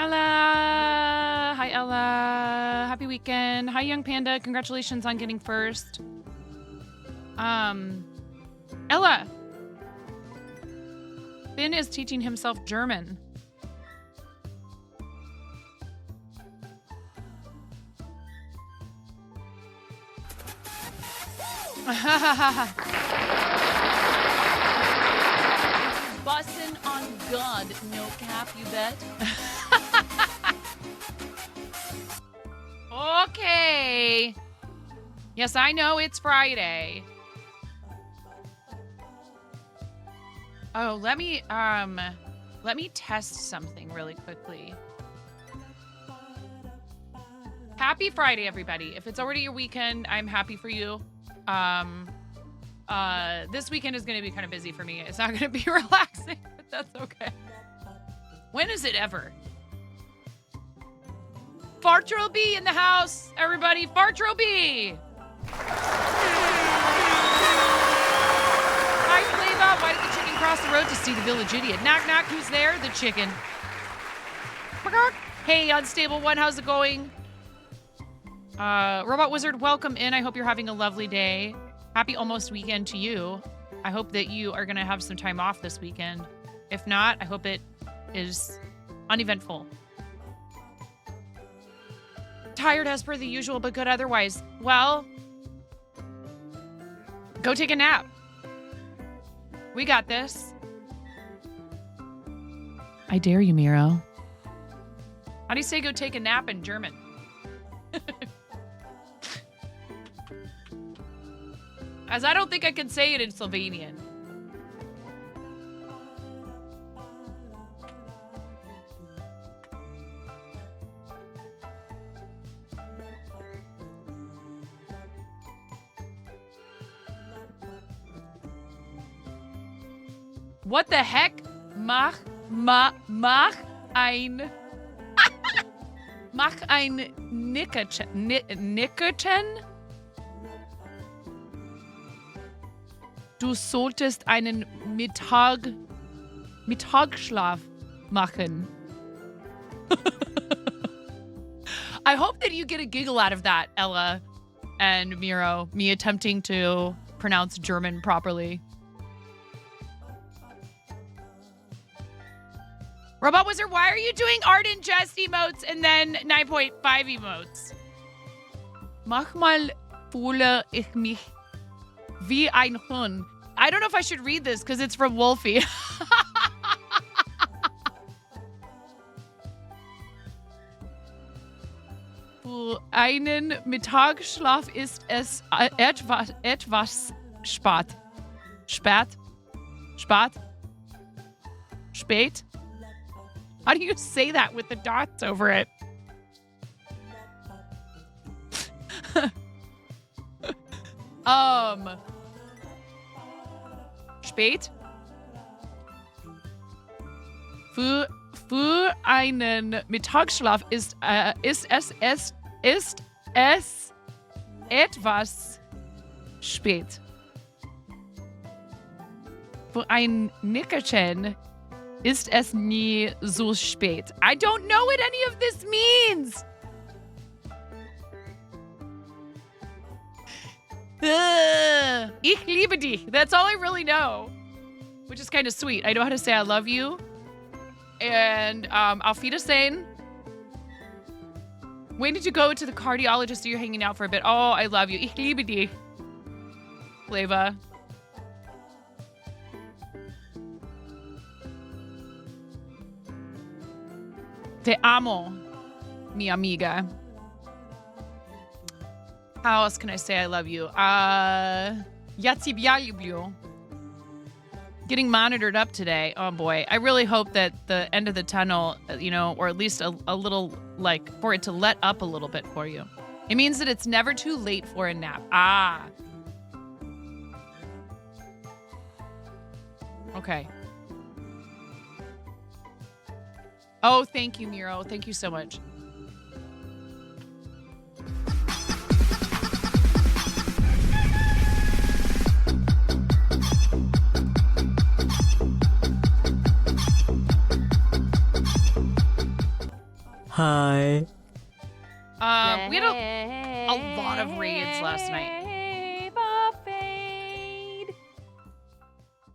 Ella. Hi, Ella. Happy weekend. Hi, Young Panda. Congratulations on getting first. Ella. Finn is teaching himself German. Bussin' on God, no cap, you bet. Okay. Yes, I know it's Friday. Oh, let me test something really quickly. Happy Friday, everybody. If it's already your weekend, I'm happy for you. This weekend is going to be kind of busy for me. It's not going to be relaxing, but that's okay. When is it ever? Fartro B in the house, everybody. Fartro B. Hi, Flava. Why did the chicken cross the road to see the village idiot? Knock, knock. Who's there? The chicken. Hey, Unstable One. How's it going? Robot Wizard, welcome in. I hope you're having a lovely day. Happy almost weekend to you. I hope that you are going to have some time off this weekend. If not, I hope it is uneventful. Tired as per the usual, but good otherwise. Well, go take a nap. We got this. I dare you, Miro. How do you say go take a nap in German? As I don't think I can say it in Slovenian. What the heck? Mach ein Nickerchen? Du solltest einen Mittagsschlaf machen. I hope that you get a giggle out of that, Ella and Miro, me attempting to pronounce German properly. Robot Wizard, why are you doing art and jest emotes and then 9.5 emotes? Manchmal fühle ich mich wie ein Hund. I don't know if I should read this because it's from Wolfie. Für einen Mittagsschlaf ist es etwas spät. Spät? How do you say that with the dots over it? Spät? Für einen Mittagsschlaf ist es etwas spät. Für ein Nickerchen ist es nie so spät. I don't know what any of this means. Ich liebe dich. That's all I really know. Which is kind of sweet. I know how to say I love you. And auf Wiedersehen. When did you go to the cardiologist? Or you're hanging out for a bit? Oh, I love you. Ich liebe dich. Flava. Te amo, mi amiga. How else can I say I love you? Ya тебя люблю. Getting monitored up today. Oh boy. I really hope that the end of the tunnel, or at least a little, for it to let up a little bit for you. It means that it's never too late for a nap. Ah. Okay. Oh, thank you, Miro. Thank you so much. Hi. We had a lot of raids last night.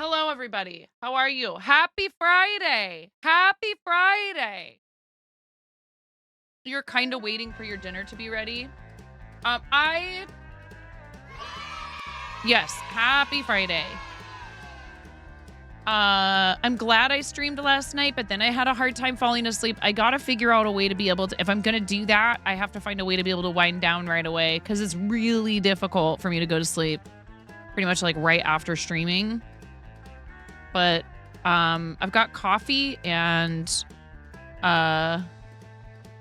Hello, everybody. How are you? Happy Friday. Happy Friday. You're kind of waiting for your dinner to be ready. Yes, happy Friday. I'm glad I streamed last night, but then I had a hard time falling asleep. I gotta figure out a way to be able to, if I'm gonna do that, I have to find a way to be able to wind down right away, because it's really difficult for me to go to sleep pretty much like right after streaming. But I've got coffee and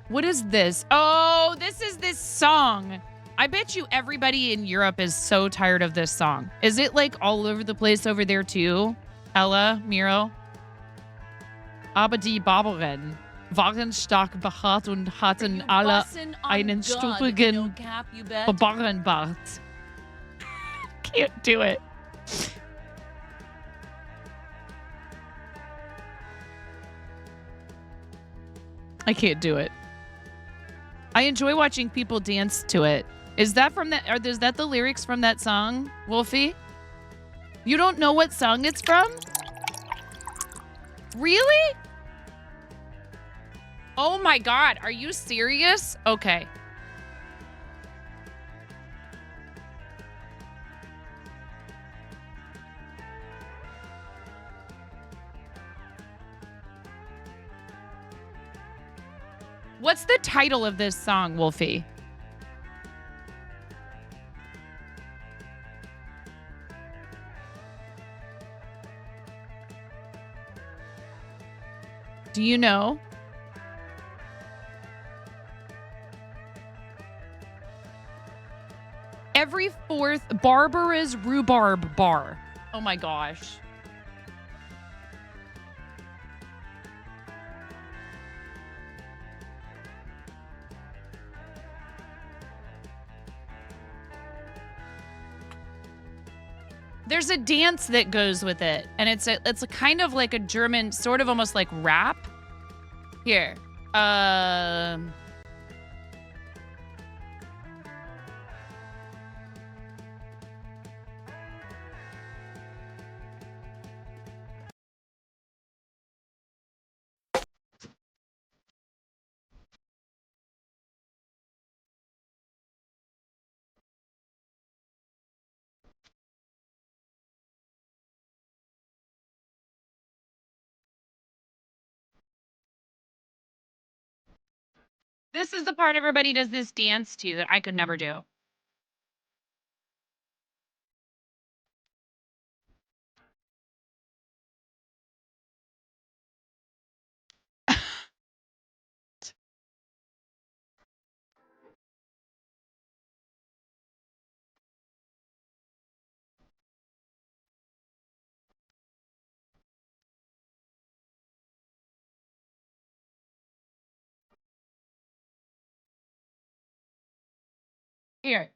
what is this? Oh, this is this song. I bet you everybody in Europe is so tired of this song. Is it like all over the place over there too? Ella, Miro? Aber die Barbaren waren stark behaart und hatten alle einen struppigen Barbarenbart. Can't do it. I can't do it. I enjoy watching people dance to it. Is that from that? Or is that the lyrics from that song, Wolfie? You don't know what song it's from? Really? Oh my God, are you serious? Okay. What's the title of this song, Wolfie? Do you know? Every fourth Barbara's Rhubarb Bar. Oh my gosh. There's a dance that goes with it, and it's a kind of like a German, sort of almost like rap. Here. This is the part everybody does this dance to that I could never do. Here.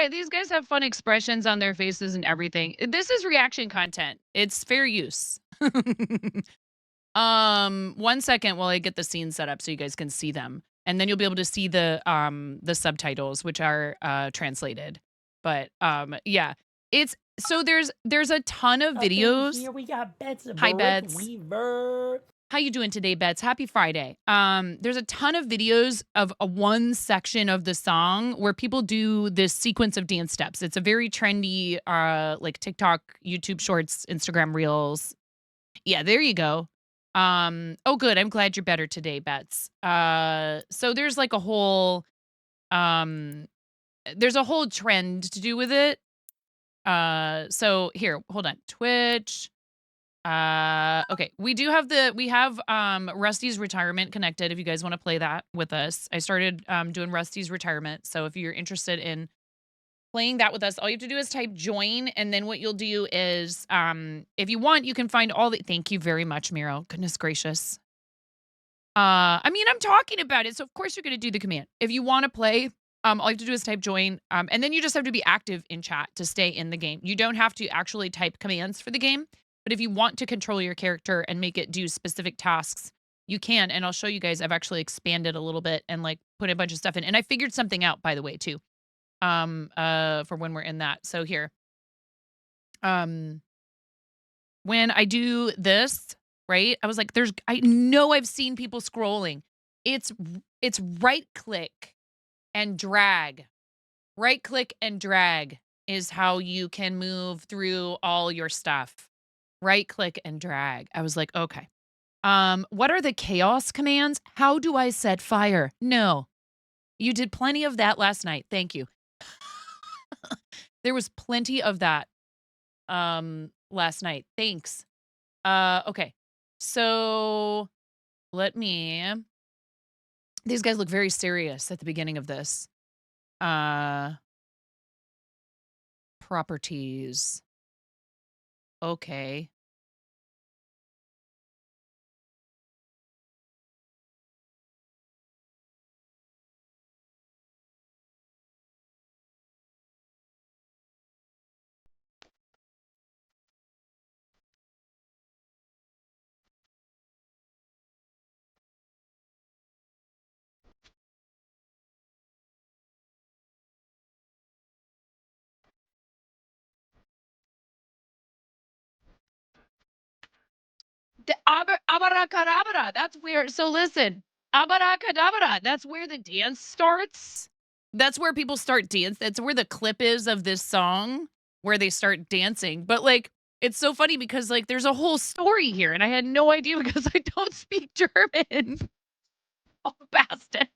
These guys have fun expressions on their faces and everything. This is reaction content. It's fair use. 1 second while I get the scene set up so you guys can see them, and then you'll be able to see the subtitles, which are translated. But yeah, it's so there's a ton of videos. Here we got Bets. Hi, Bets. How you doing today, Bets? Happy Friday. There's a ton of videos of one section of the song where people do this sequence of dance steps. It's a very trendy, like TikTok, YouTube Shorts, Instagram Reels. Yeah, there you go. Oh, good. I'm glad you're better today, Bets. So there's like a whole, there's a whole trend to do with it. So here, hold on. Twitch. Okay, we have Rusty's retirement connected if you guys want to play that with us. I started doing Rusty's retirement, so if you're interested in playing that with us, all you have to do is type join, and then what you'll do is if you want, you can find all the thank you very much, Miro. Goodness gracious. I mean, I'm talking about it, so of course you're gonna do the command. If you want to play, all you have to do is type join, and then you just have to be active in chat to stay in the game. You don't have to actually type commands for the game. But if you want to control your character and make it do specific tasks, You can, and I'll show you guys. I've actually expanded a little bit and like put a bunch of stuff in. And I figured something out, by the way, too. For when we're in that. So here. Um when I do this, right? I was like, I know I've seen people scrolling. It's right click and drag. Right click and drag is how you can move through all your stuff. Right click and drag. I was like, okay. What are the chaos commands? How do I set fire? No. You did plenty of that last night. Thank you. There was plenty of that last night. Thanks. Okay. So let me these guys look very serious at the beginning of this. Uh Properties. Okay. The abracadabra. That's where. So listen, abracadabra. That's where the dance starts. That's where people start dance. That's where the clip is of this song, where they start dancing. But like, it's so funny because like, there's a whole story here, and I had no idea because I don't speak German. Oh, bastard.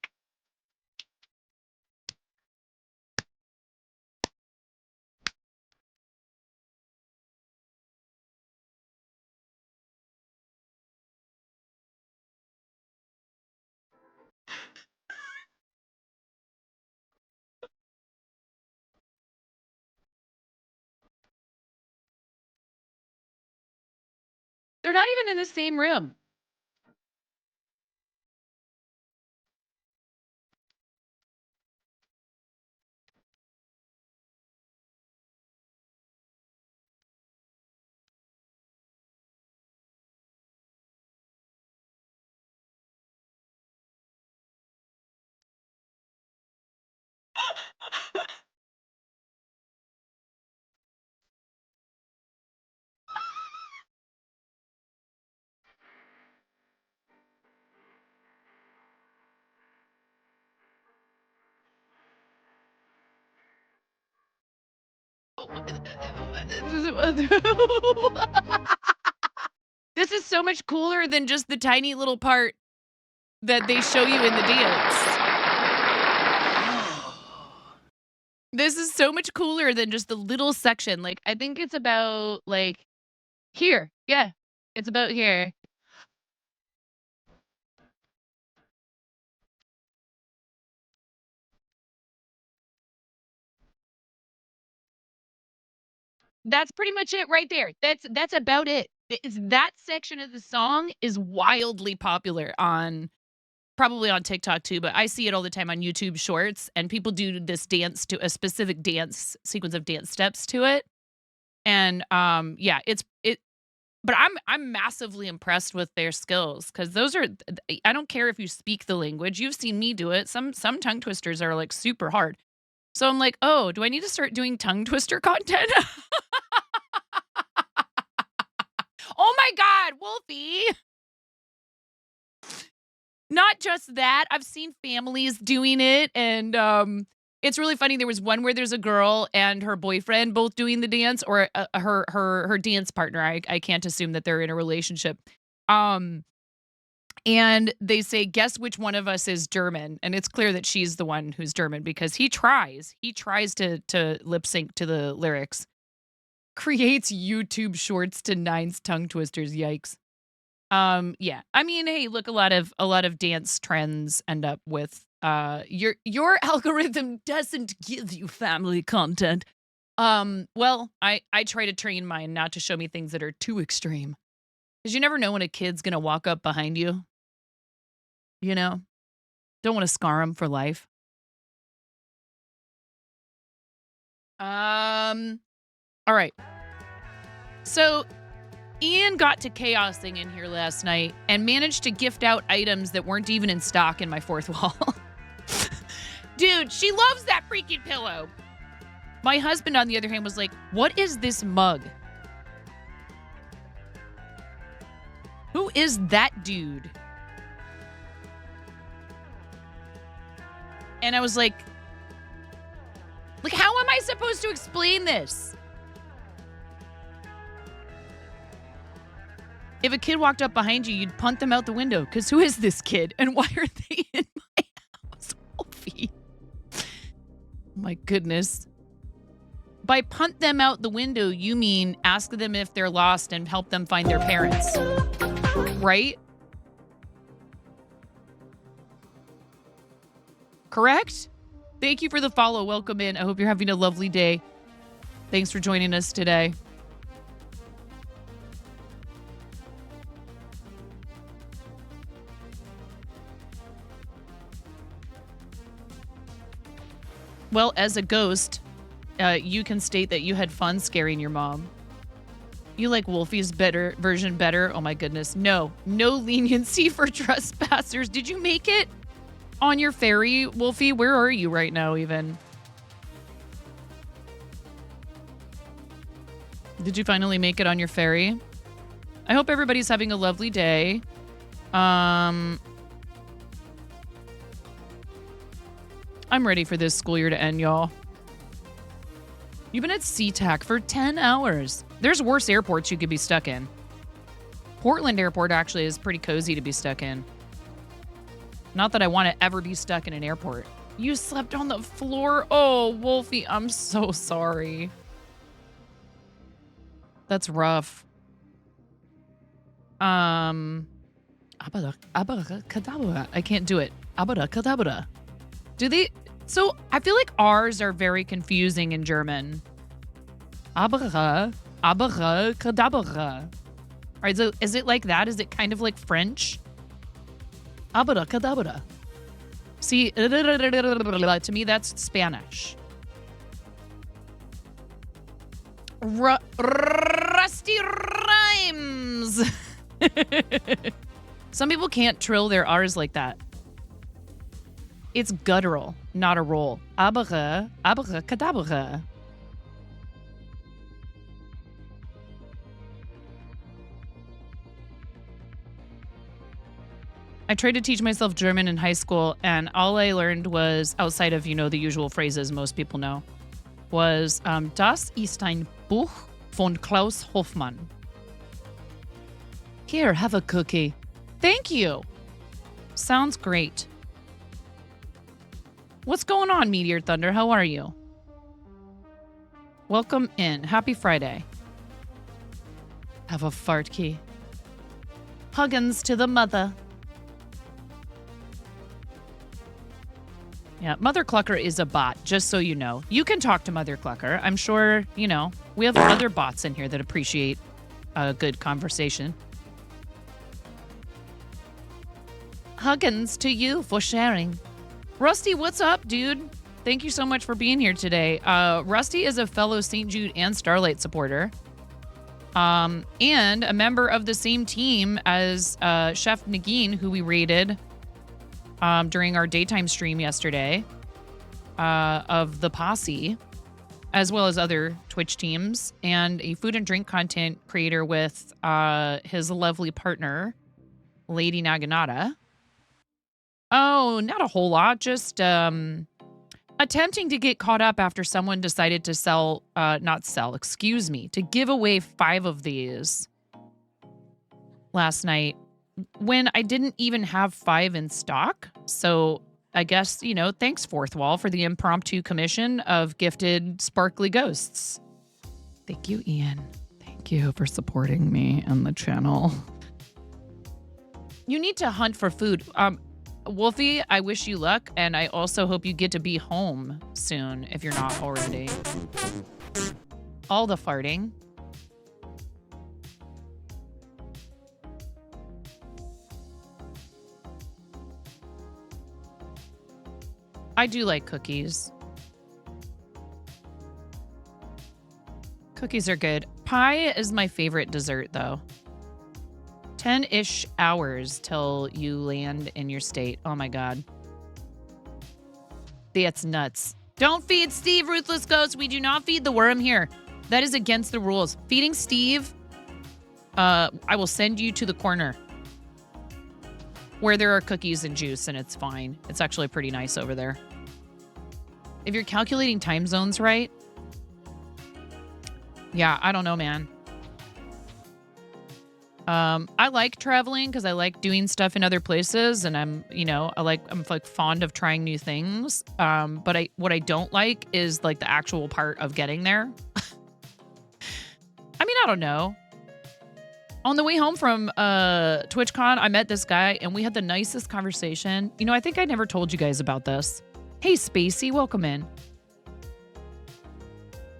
They're not even in the same room. This is so much cooler than just the tiny little part that they show you in the dance. This is so much cooler than just the little section. Like, I think it's about like here. Yeah. It's about here. That's pretty much it right there. That's about it. That section of the song is wildly popular on probably on TikTok too, but I see it all the time on YouTube Shorts, and people do this dance to a specific dance sequence of dance steps to it. And yeah, but I'm massively impressed with their skills because those are I don't care if you speak the language. You've seen me do it. Some tongue twisters are like super hard. So I'm like, "Oh, do I need to start doing tongue twister content?" Oh my god, Wolfie. Not just that, I've seen families doing it, and, it's really funny. There was one where there's a girl and her boyfriend both doing the dance, or, her dance partner. I can't assume that they're in a relationship. Um, and they say, "Guess which one of us is German?" And it's clear that she's the one who's German because he tries to lip sync to the lyrics. Creates YouTube shorts to Nine's tongue twisters, yikes. Yeah. I mean, hey, look, a lot of dance trends end up with your algorithm doesn't give you family content. Well, I try to train mine not to show me things that are too extreme. Cuz you never know when a kid's going to walk up behind you, you know? Don't want to scar them for life. Um all right. So, Ian got to chaosing in here last night and managed to gift out items that weren't even in stock in my fourth wall. Dude, she loves that freaking pillow. My husband, on the other hand, was like, what is this mug? Who is that dude? And I was like, how am I supposed to explain this? If a kid walked up behind you, you'd punt them out the window. Because who is this kid? And why are they in my house? Wolfie. Oh my goodness. By punt them out the window, you mean ask them if they're lost and help them find their parents. Right? Correct? Thank you for the follow. Welcome in. I hope you're having a lovely day. Thanks for joining us today. Well, as a ghost, you can state that you had fun scaring your mom. You like Wolfie's version better? Oh my goodness. No leniency for trespassers. Did you make it on your ferry, Wolfie? Where are you right now even? Did you finally make it on your ferry? I hope everybody's having a lovely day. I'm ready for this school year to end, y'all. You've been at SeaTac for 10 hours. There's worse airports you could be stuck in. Portland Airport actually is pretty cozy to be stuck in. Not that I want to ever be stuck in an airport. You slept on the floor? Oh, Wolfie, I'm so sorry. That's rough. Abracadabra. I can't do it. Abracadabra. Do they? So I feel like R's are very confusing in German. Abracadabra. All right, so is it like that? Is it kind of like French? Abracadabra. See, to me, that's Spanish. Rusty rhymes. Some people can't trill their R's like that. It's guttural, not a roll. Abracadabra. I tried to teach myself German in high school, and all I learned was, outside of, the usual phrases most people know, was, Das ist ein Buch von Klaus Hofmann. Here, have a cookie. Thank you. Sounds great. What's going on, Meteor Thunder? How are you? Welcome in. Happy Friday. Have a fart key. Huggins to the mother. Yeah, Mother Clucker is a bot, just so you know. You can talk to Mother Clucker. I'm sure, we have other bots in here that appreciate a good conversation. Huggins to you for sharing. Rusty, what's up, dude? Thank you so much for being here today. Rusty is a fellow St. Jude and Starlight supporter. And a member of the same team as Chef Nagin, who we raided during our daytime stream yesterday of the Posse, as well as other Twitch teams, and a food and drink content creator with his lovely partner, Lady Naginata. Oh, not a whole lot. Just attempting to get caught up after someone decided to to give away 5 of these last night when I didn't even have 5 in stock. So I guess, thanks Fourth Wall for the impromptu commission of gifted sparkly ghosts. Thank you, Ian. Thank you for supporting me and the channel. You need to hunt for food. Wolfie, I wish you luck, and I also hope you get to be home soon if you're not already. All the farting. I do like cookies. Cookies are good. Pie is my favorite dessert, though. 10-ish hours till you land in your state. Oh my God. That's nuts. Don't feed Steve, Ruthless Ghost. We do not feed the worm here. That is against the rules. Feeding Steve, I will send you to the corner where there are cookies and juice, and it's fine. It's actually pretty nice over there. If you're calculating time zones right, yeah, I don't know, man. I like traveling because I like doing stuff in other places, and I'm fond of trying new things. But what I don't like is like the actual part of getting there. I mean, I don't know. On the way home from TwitchCon, I met this guy and we had the nicest conversation. You know, I think I never told you guys about this. Hey, Spacey, welcome in.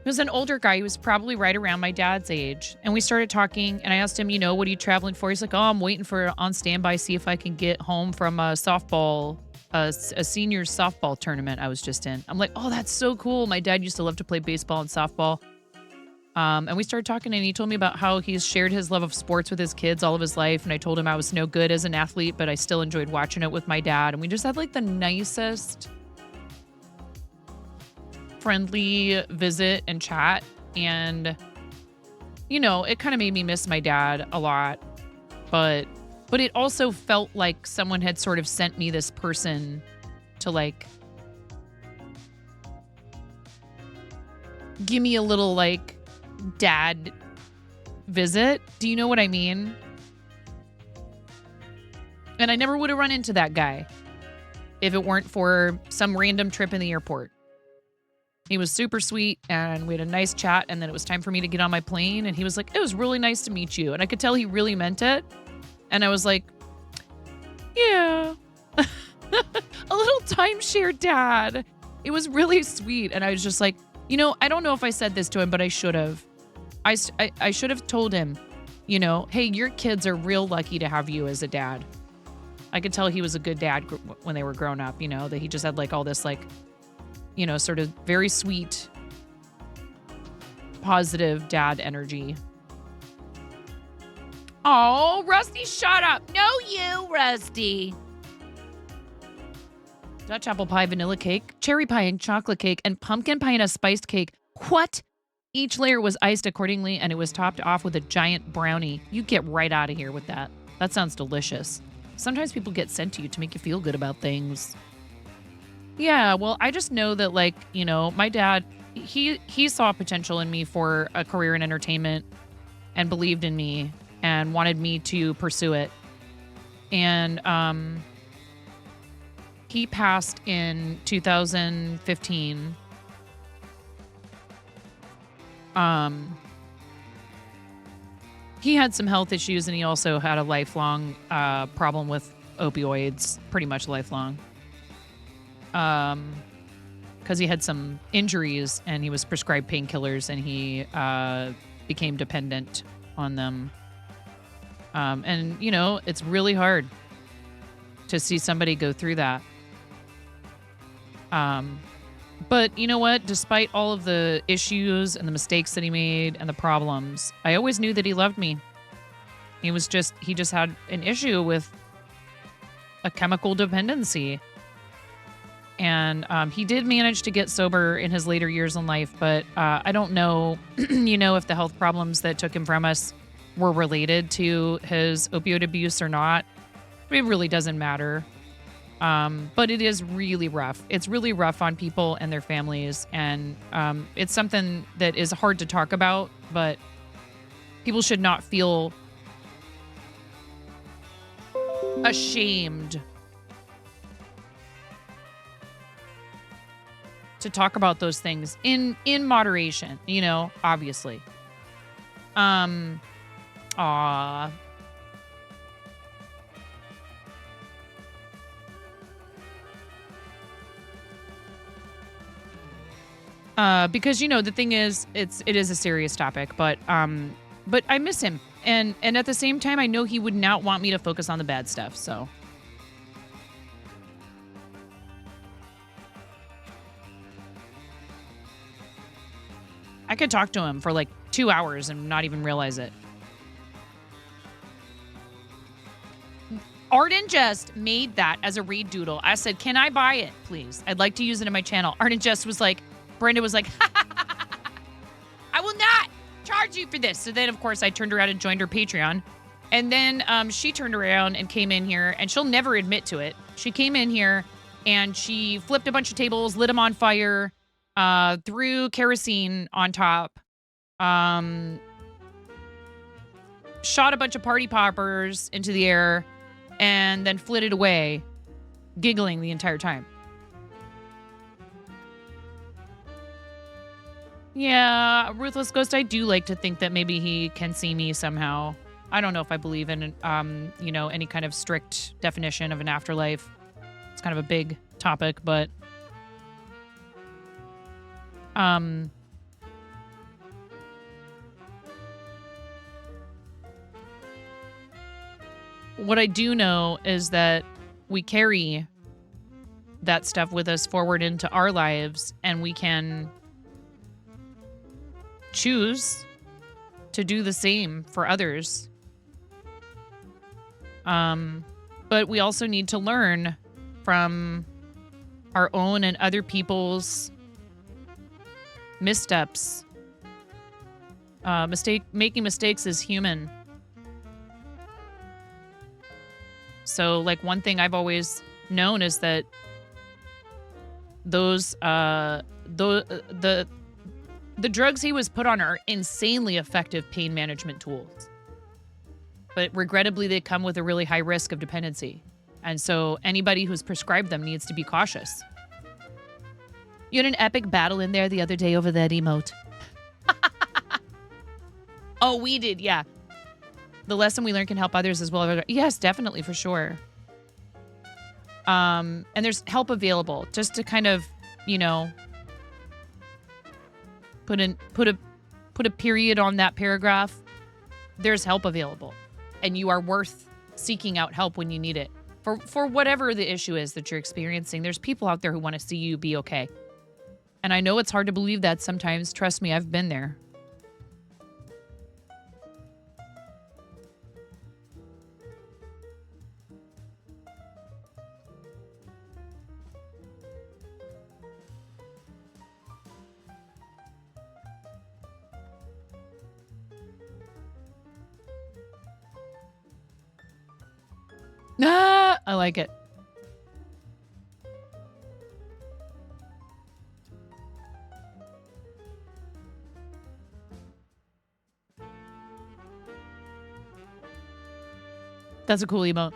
He was an older guy. He was probably right around my dad's age. And we started talking, and I asked him, what are you traveling for? He's like, I'm waiting for on standby, see if I can get home from a softball, a senior softball tournament I was just in. I'm like, oh, that's so cool. My dad used to love to play baseball and softball. And we started talking, and he told me about how he's shared his love of sports with his kids all of his life. And I told him I was no good as an athlete, but I still enjoyed watching it with my dad. And we just had like the nicest friendly visit and chat, and it kind of made me miss my dad a lot, but it also felt like someone had sort of sent me this person to like give me a little like dad visit. Do you know what I mean? And I never would have run into that guy if it weren't for some random trip in the airport. He was super sweet, and we had a nice chat, and then it was time for me to get on my plane, and he was like, it was really nice to meet you. And I could tell he really meant it. And I was like, yeah. A little timeshare dad. It was really sweet. And I was just like, I don't know if I said this to him, but I should have. I should have told him, hey, your kids are real lucky to have you as a dad. I could tell he was a good dad when they were grown up, that he just had like all this like, sort of very sweet, positive dad energy. Oh, Rusty, shut up. No, you, Rusty. Dutch apple pie, vanilla cake, cherry pie and chocolate cake, and pumpkin pie and a spiced cake. What? Each layer was iced accordingly, and it was topped off with a giant brownie. You get right out of here with that. That sounds delicious. Sometimes people get sent to you to make you feel good about things. Yeah, well, I just know that, like, my dad, he saw potential in me for a career in entertainment and believed in me and wanted me to pursue it. And he passed in 2015. He had some health issues, and he also had a lifelong problem with opioids, pretty much lifelong. Because he had some injuries and he was prescribed painkillers, and he became dependent on them. And, it's really hard to see somebody go through that. But you know what? Despite all of the issues and the mistakes that he made and the problems, I always knew that he loved me. He just had an issue with a chemical dependency. And he did manage to get sober in his later years in life, but I don't know, if the health problems that took him from us were related to his opioid abuse or not. It really doesn't matter. But it is really rough. It's really rough on people and their families. And it's something that is hard to talk about, but people should not feel ashamed to talk about those things in moderation, obviously. Because the thing is, it is a serious topic, but I miss him, and at the same time, I know he would not want me to focus on the bad stuff. So I could talk to him for like 2 hours and not even realize it. Arden just made that as a read doodle. I said, can I buy it, please? I'd like to use it in my channel. Arden just was like, Brenda was like, I will not charge you for this. So then, of course, I turned around and joined her Patreon. And then she turned around and came in here, and she'll never admit to it. She came in here, and she flipped a bunch of tables, lit them on fire, threw kerosene on top, shot a bunch of party poppers into the air, and then flitted away, giggling the entire time. Yeah, Ruthless Ghost, I do like to think that maybe he can see me somehow. I don't know if I believe in, you know, any kind of strict definition of an afterlife. It's kind of a big topic, but what I do know is that we carry that stuff with us forward into our lives, and we can choose to do the same for others. But we also need to learn from our own and other people's missteps. Making mistakes is human. So, like, one thing I've always known is that the drugs he was put on are insanely effective pain management tools. But regrettably, they come with a really high risk of dependency. And so anybody who's prescribed them needs to be cautious. You had an epic battle in there the other day over that emote. Oh, we did, yeah. The lesson we learn can help others as well. Yes, definitely, for sure. And there's help available just to kind of, you know, put a period on that paragraph. There's help available, and you are worth seeking out help when you need it. For whatever the issue is that you're experiencing, there's people out there who want to see you be okay. And I know it's hard to believe that sometimes. Trust me, I've been there. Ah, I like it. That's a cool emote.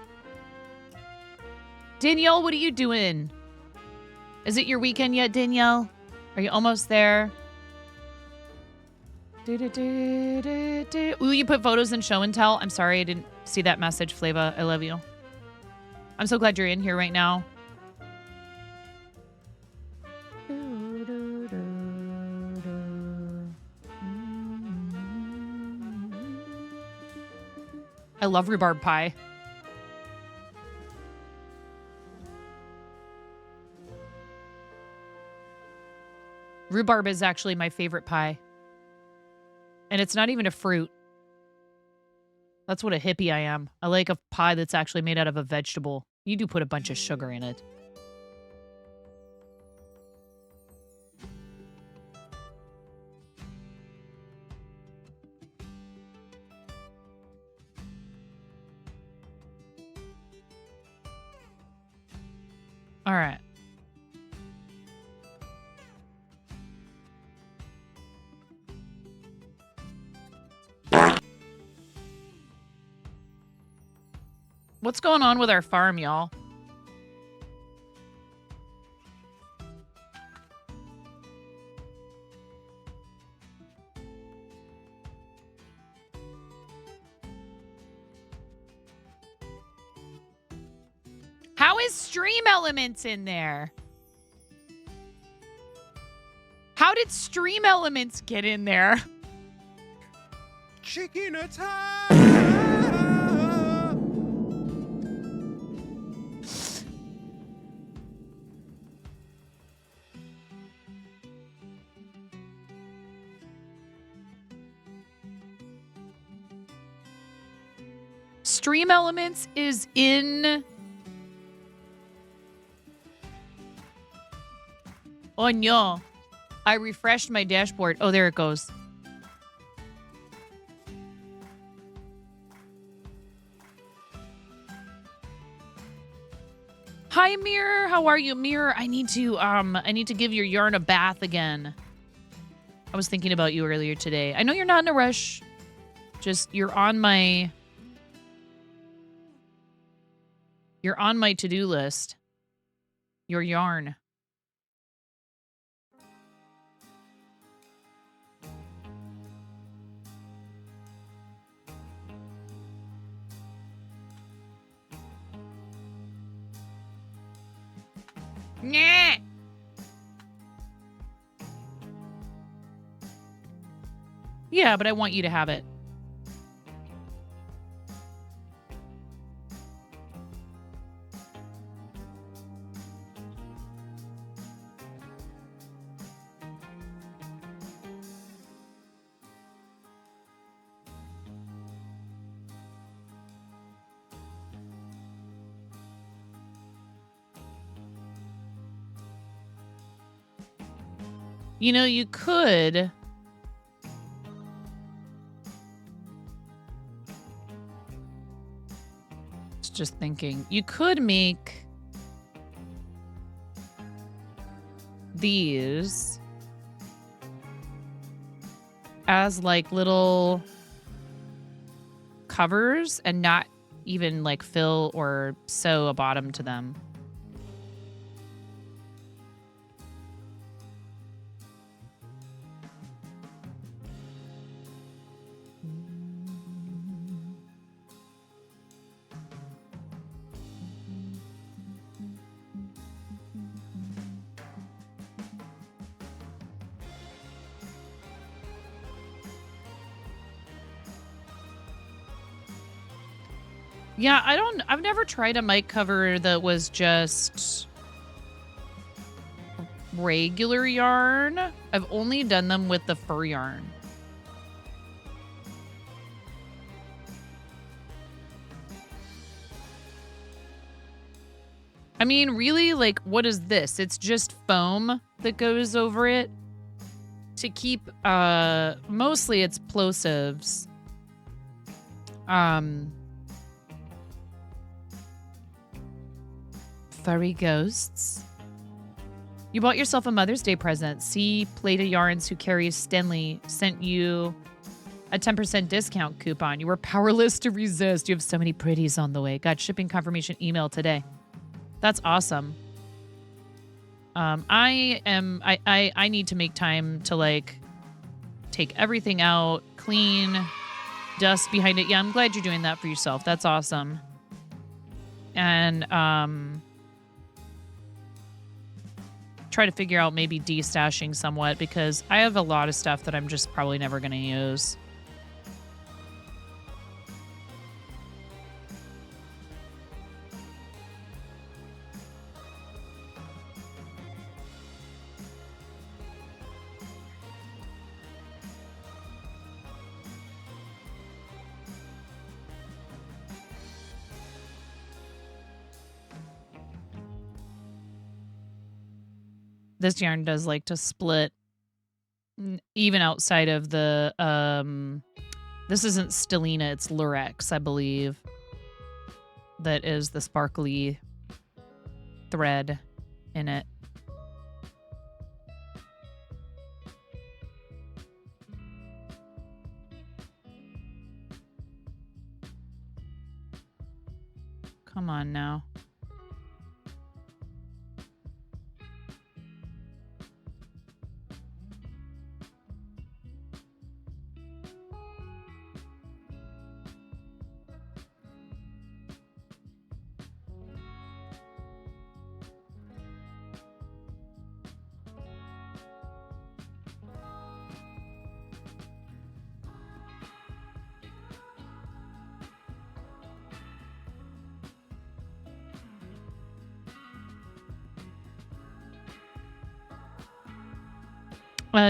Danielle, what are you doing? Is it your weekend yet, Danielle? Are you almost there? Ooh, you put photos in show and tell. I'm sorry, I didn't see that message, Flava. I love you. I'm so glad you're in here right now. I love rhubarb pie. Rhubarb is actually my favorite pie. And it's not even a fruit. That's what a hippie I am. I like a pie that's actually made out of a vegetable. You do put a bunch of sugar in it. All right. What's going on with our farm, y'all? How is Stream Elements in there? How did Stream Elements get in there? Chicken attack! Stream Elements is in... Oh, no. I refreshed my dashboard. Oh, there it goes. Hi, Mirror. How are you, Mirror? I need to give your yarn a bath again. I was thinking about you earlier today. I know you're not in a rush. Just you're on my to-do list. Your yarn. Nah. Yeah, but I want you to have it. You know, you could... Just thinking. You could make these as like little covers and not even like fill or sew a bottom to them. Yeah, I've never tried a mic cover that was just regular yarn. I've only done them with the fur yarn. I mean, really, like, what is this? It's just foam that goes over it to keep, mostly it's plosives. Furry ghosts. You bought yourself a Mother's Day present. See Play to Yarns, who carries Stenley, sent you a 10% discount coupon. You were powerless to resist. You have so many pretties on the way. Got shipping confirmation email today. That's awesome. I need to make time to like take everything out, clean, dust behind it. Yeah, I'm glad you're doing that for yourself. That's awesome. And try to figure out maybe destashing somewhat because I have a lot of stuff that I'm just probably never going to use. This yarn does like to split even outside of the, this isn't Stellina, it's Lurex, I believe. That is the sparkly thread in it. Come on now.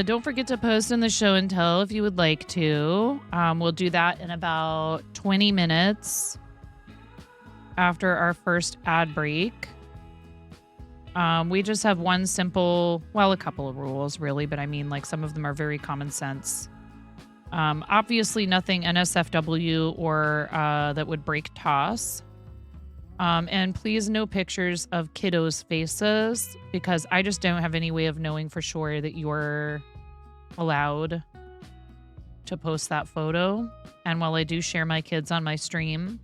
Don't forget to post in the show and tell if you would like to. We'll do that in about 20 minutes. after our first ad break. We just have one simple, well, a couple of rules really, but I mean, like, some of them are very common sense. Obviously nothing NSFW or that would break toss. And please no pictures of kiddos' faces, because I just don't have any way of knowing for sure that you're allowed to post that photo. And while I do share my kids on my stream,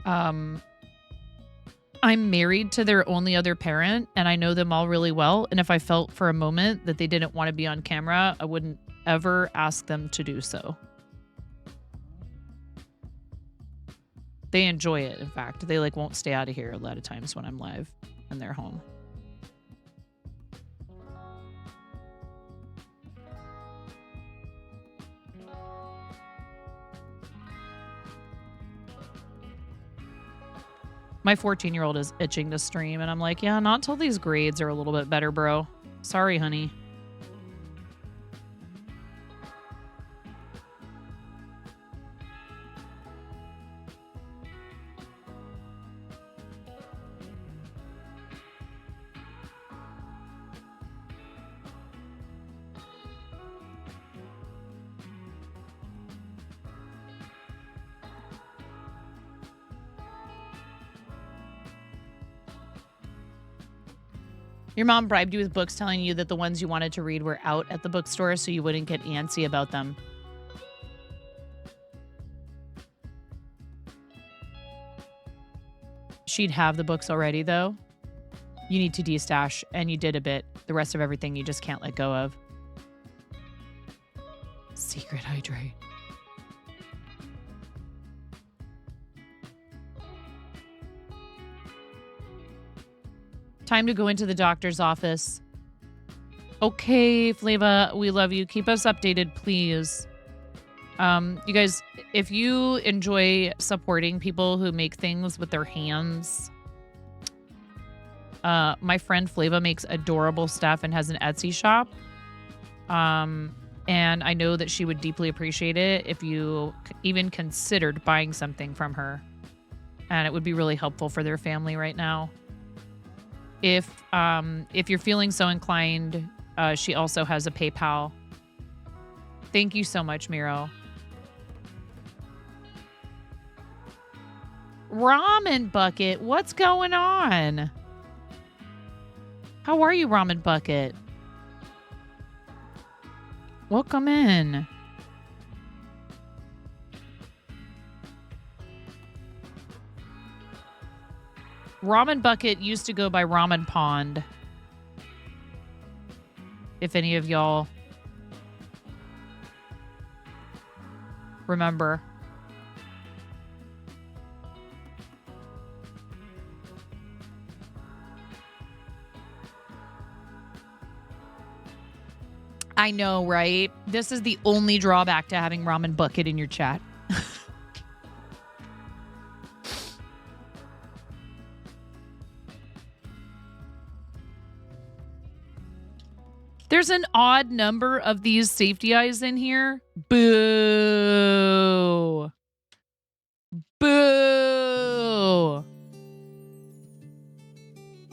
I'm married to their only other parent, and I know them all really well. And if I felt for a moment that they didn't want to be on camera, I wouldn't ever ask them to do so. They enjoy it, in fact. They like won't stay out of here a lot of times when I'm live and they're home. My 14-year-old is itching to stream, and I'm like, yeah, not till these grades are a little bit better, bro. Sorry, honey. Your mom bribed you with books telling you that the ones you wanted to read were out at the bookstore so you wouldn't get antsy about them. She'd have the books already, though. You need to destash, and you did a bit. The rest of everything you just can't let go of. Secret hydrate. Time to go into the doctor's office. Okay, Flava, we love you. Keep us updated, please. You guys, if you enjoy supporting people who make things with their hands, my friend Flava makes adorable stuff and has an Etsy shop. And I know that she would deeply appreciate it if you even considered buying something from her. And it would be really helpful for their family right now. If you're feeling so inclined, she also has a PayPal. Thank you so much, Miro. Ramen Bucket, what's going on? How are you, Ramen Bucket? Welcome in. Ramen Bucket used to go by Ramen Pond. If any of y'all remember. I know, right? This is the only drawback to having Ramen Bucket in your chat. There's an odd number of these safety eyes in here. Boo. Boo.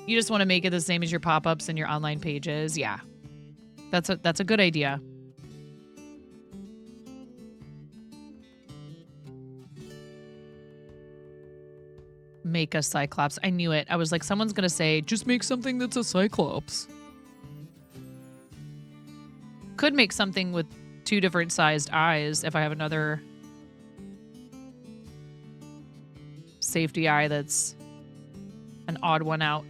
You just want to make it the same as your pop-ups and your online pages. Yeah. That's a good idea. Make a Cyclops. I knew it. I was like, someone's going to say, just make something that's a Cyclops. Could make something with 2 different sized eyes if I have another safety eye that's an odd one out.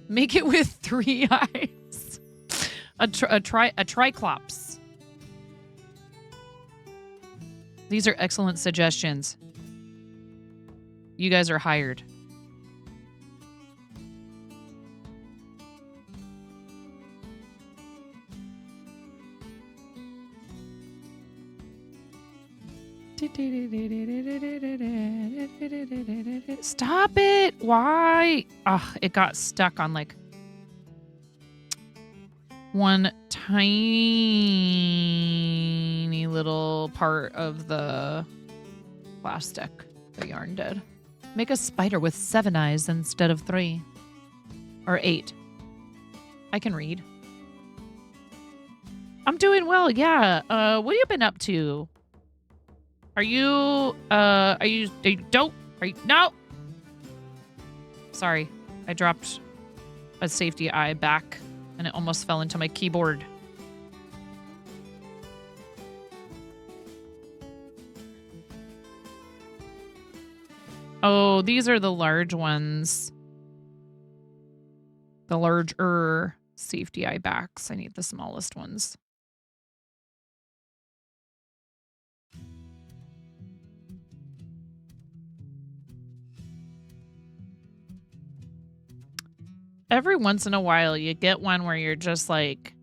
Make it with 3 eyes. A Triclops. These are excellent suggestions. You guys are hired. Stop it. Why? Ugh, it got stuck on like one tiny little part of the plastic the yarn did. Make a spider with 7 eyes instead of 3. Or 8. I can read. I'm doing well, yeah. What have you been up to? No. Sorry, I dropped a safety eye back and it almost fell into my keyboard. Oh, these are the large ones. The larger safety eye backs. I need the smallest ones. Every once in a while, you get one where you're just like,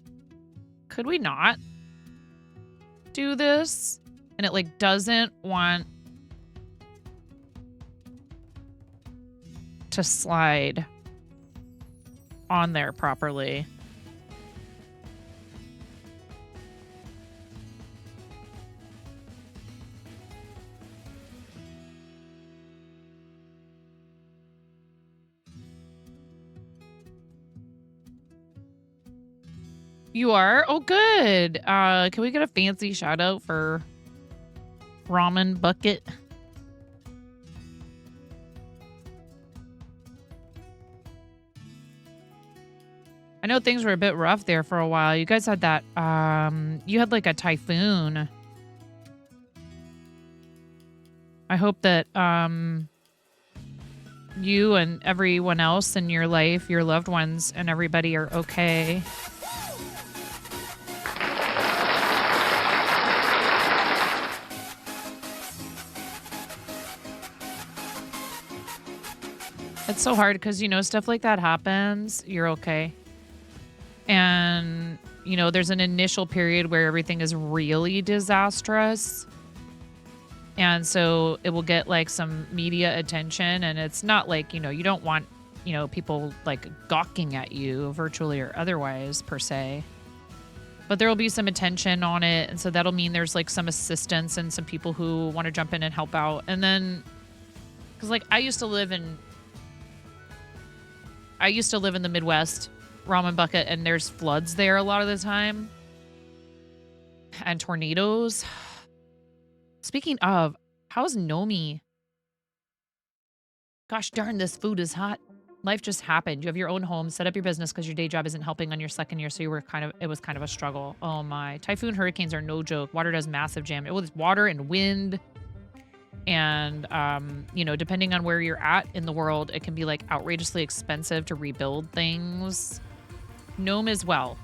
could we not do this? And it like doesn't want to slide on there properly. You are? Oh, good. Can we get a fancy shout out for Ramen Bucket? I know things were a bit rough there for a while. You guys had that, you had like a typhoon. I hope that, you and everyone else in your life, your loved ones and everybody are okay. It's so hard because, you know, stuff like that happens. You're okay. And, you know, there's an initial period where everything is really disastrous. And so it will get like some media attention. And it's not like, you know, you don't want, you know, people like gawking at you virtually or otherwise per se. But there will be some attention on it. And so that'll mean there's like some assistance and some people who want to jump in and help out. And then, because like I used to live in the Midwest, Ramen Bucket, and there's floods there a lot of the time. And tornadoes. Speaking of, how's Nomi? Gosh darn, this food is hot. Life just happened. You have your own home, set up your business because your day job isn't helping on your second year, so it was kind of a struggle. Oh my. Typhoon hurricanes are no joke. Water does massive damage. Well, it's water and wind. And, you know, depending on where you're at in the world, it can be like outrageously expensive to rebuild things. Gnome as well.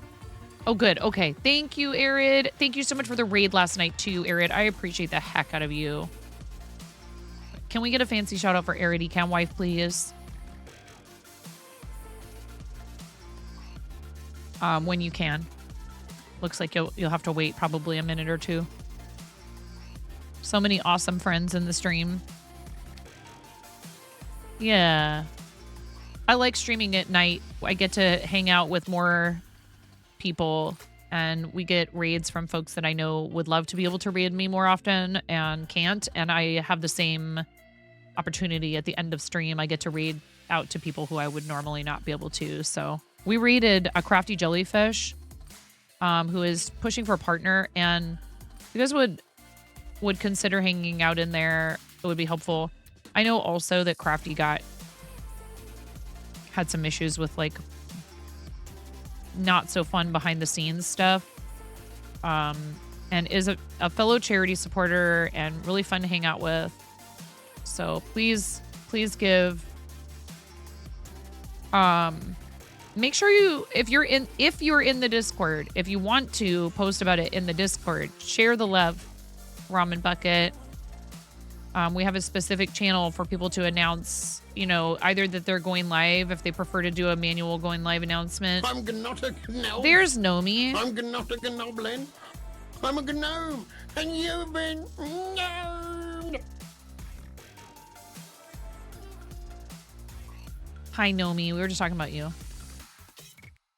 Oh, good. Okay. Thank you, Arid. Thank you so much for the raid last night, too, Arid. I appreciate the heck out of you. Can we get a fancy shout out for Arid Ecam Wife, please? When you can. Looks like you'll have to wait probably a minute or two. So many awesome friends in the stream. Yeah. I like streaming at night. I get to hang out with more people and we get raids from folks that I know would love to be able to raid me more often and can't. And I have the same opportunity at the end of stream. I get to raid out to people who I would normally not be able to. So we raided a crafty jellyfish who is pushing for a partner, and you guys would consider hanging out in there. It would be helpful. I know also that Crafty had some issues with like not so fun behind the scenes stuff. And is a fellow charity supporter and really fun to hang out with. So please give, make sure if you're in the Discord, if you want to post about it in the Discord, share the love. Ramen Bucket. We have a specific channel for people to announce, you know, either that they're going live if they prefer to do a manual going live announcement. I'm not a gnome. There's Nomi. I'm not a gnoblin. I'm a gnome, and you've been gnomed. Hi, Nomi. We were just talking about you.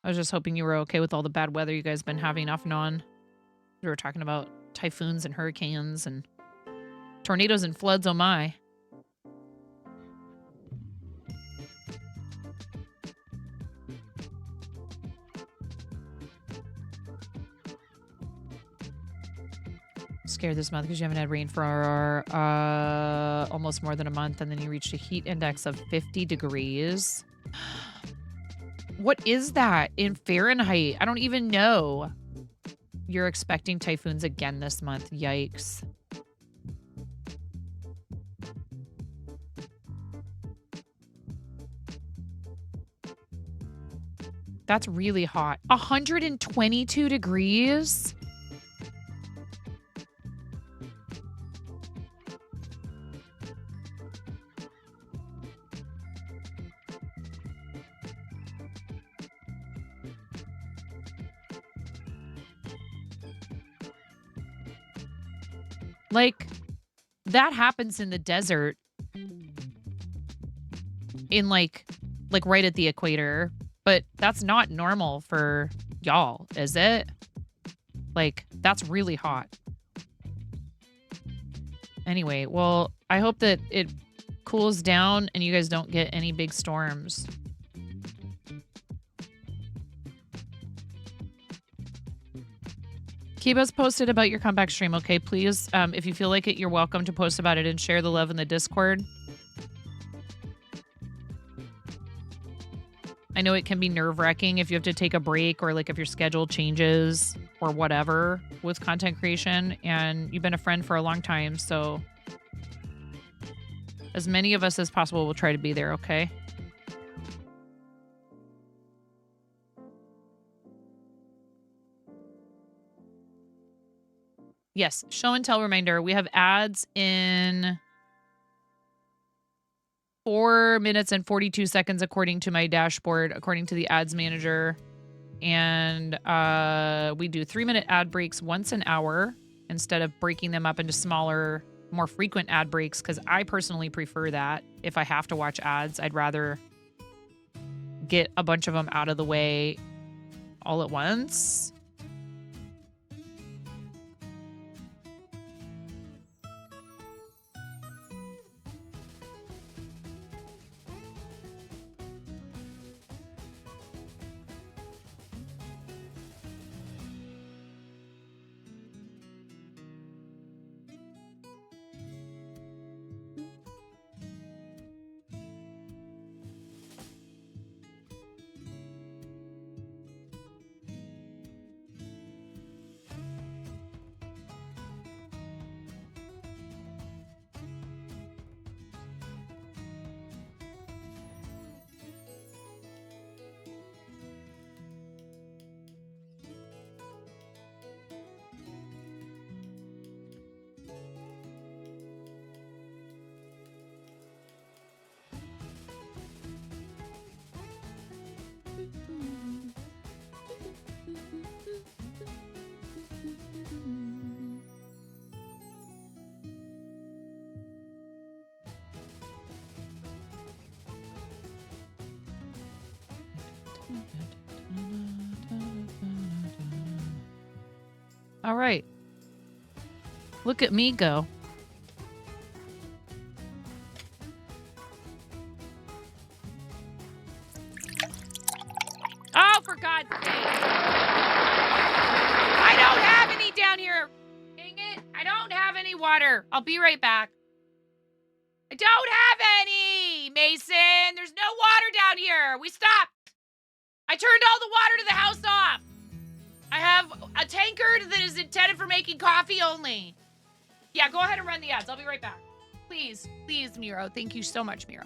I was just hoping you were okay with all the bad weather you guys been having off and on. We were talking about typhoons and hurricanes and tornadoes and floods, oh my. Scared this month because you haven't had rain for almost more than a month, and then you reached a heat index of 50 degrees. What is that in Fahrenheit? I don't even know. You're expecting typhoons again this month. Yikes. That's really hot. 122 degrees? Like, that happens in the desert in like right at the equator, but that's not normal for y'all, is it? Like, that's really hot. Anyway, well, I hope that it cools down and you guys don't get any big storms. Keep us posted about your comeback stream, okay? Please, if you feel like it, you're welcome to post about it and share the love in the Discord. I know it can be nerve-wracking if you have to take a break or like if your schedule changes or whatever with content creation, and you've been a friend for a long time, so as many of us as possible will try to be there, okay? Yes, show and tell reminder. We have ads in 4 minutes and 42 seconds according to my dashboard, according to the ads manager. And we do 3-minute ad breaks once an hour instead of breaking them up into smaller, more frequent ad breaks, because I personally prefer that. If I have to watch ads, I'd rather get a bunch of them out of the way all at once. All right. Look at me go. Oh, for God's sake. I don't have any down here. Dang it. I don't have any water. I'll be right back. I don't have any, Mason. There's no water down here. We stopped. I turned all the water to the house off. I have a tankard that is intended for making coffee only. Yeah, go ahead and run the ads. I'll be right back. Please, please, Miro. Thank you so much, Miro.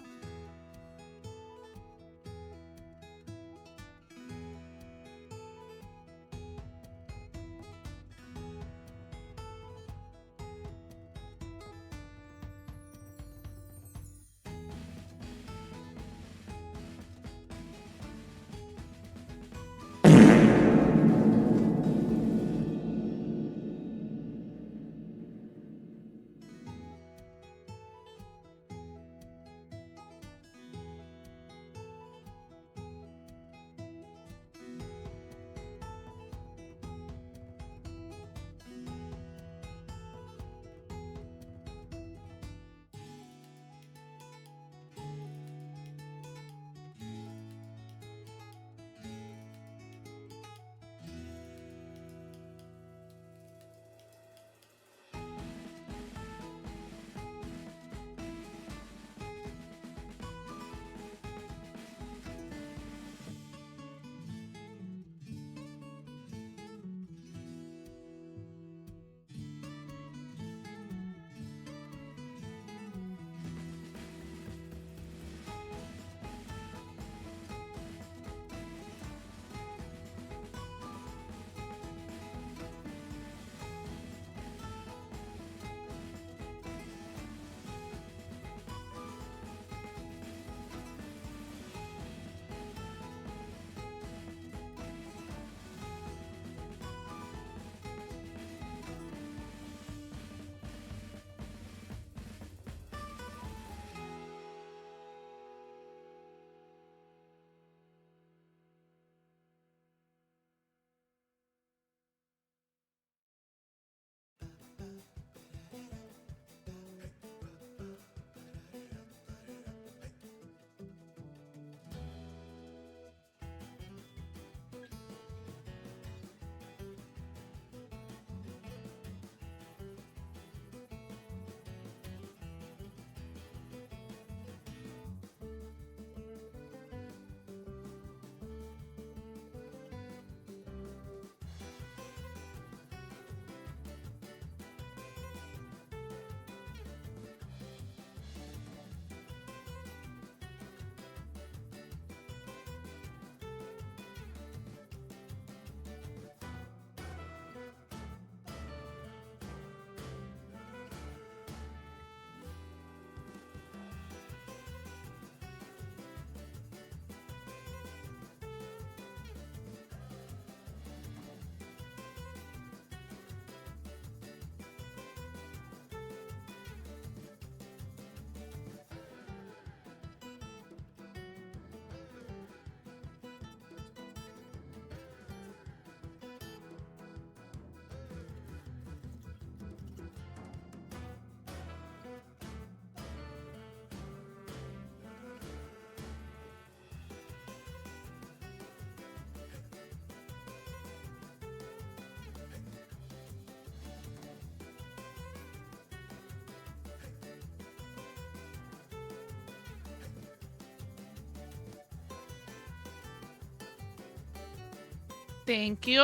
Thank you.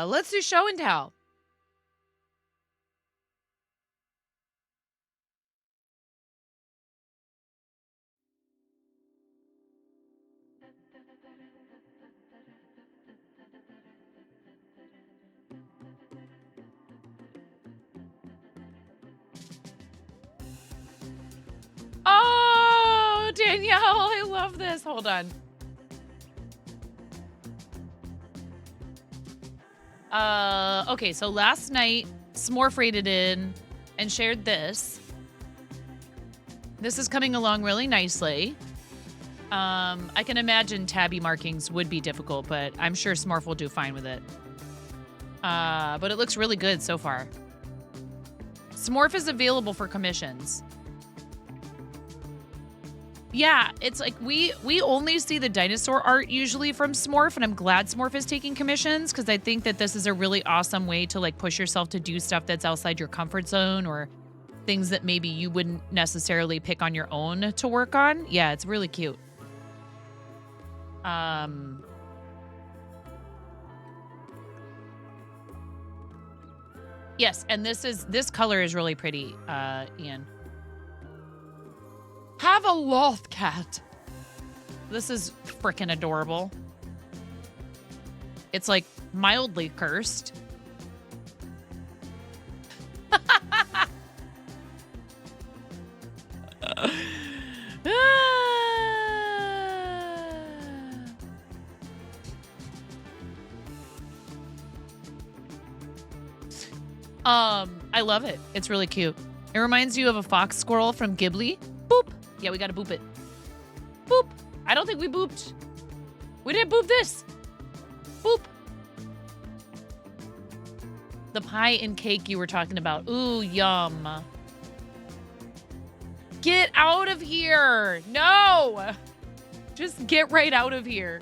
Let's do show and tell. Oh, Danielle, I love this. Hold on. Okay, so last night, Smorf rated in and shared this. This is coming along really nicely. I can imagine tabby markings would be difficult, but I'm sure Smorf will do fine with it. But it looks really good so far. Smorf is available for commissions. Yeah, it's like we only see the dinosaur art usually from Smorf, and I'm glad Smorf is taking commissions because I think that this is a really awesome way to like push yourself to do stuff that's outside your comfort zone or things that maybe you wouldn't necessarily pick on your own to work on. Yeah, it's really cute. Yes, and this color is really pretty, Ian. Have a loth cat. This is freaking adorable. It's like mildly cursed. I love it. It's really cute. It reminds you of a fox squirrel from Ghibli. Boop. Yeah, we gotta boop it. Boop. I don't think we booped. We didn't boop this. Boop. The pie and cake you were talking about. Ooh, yum. Get out of here. No. Just get right out of here.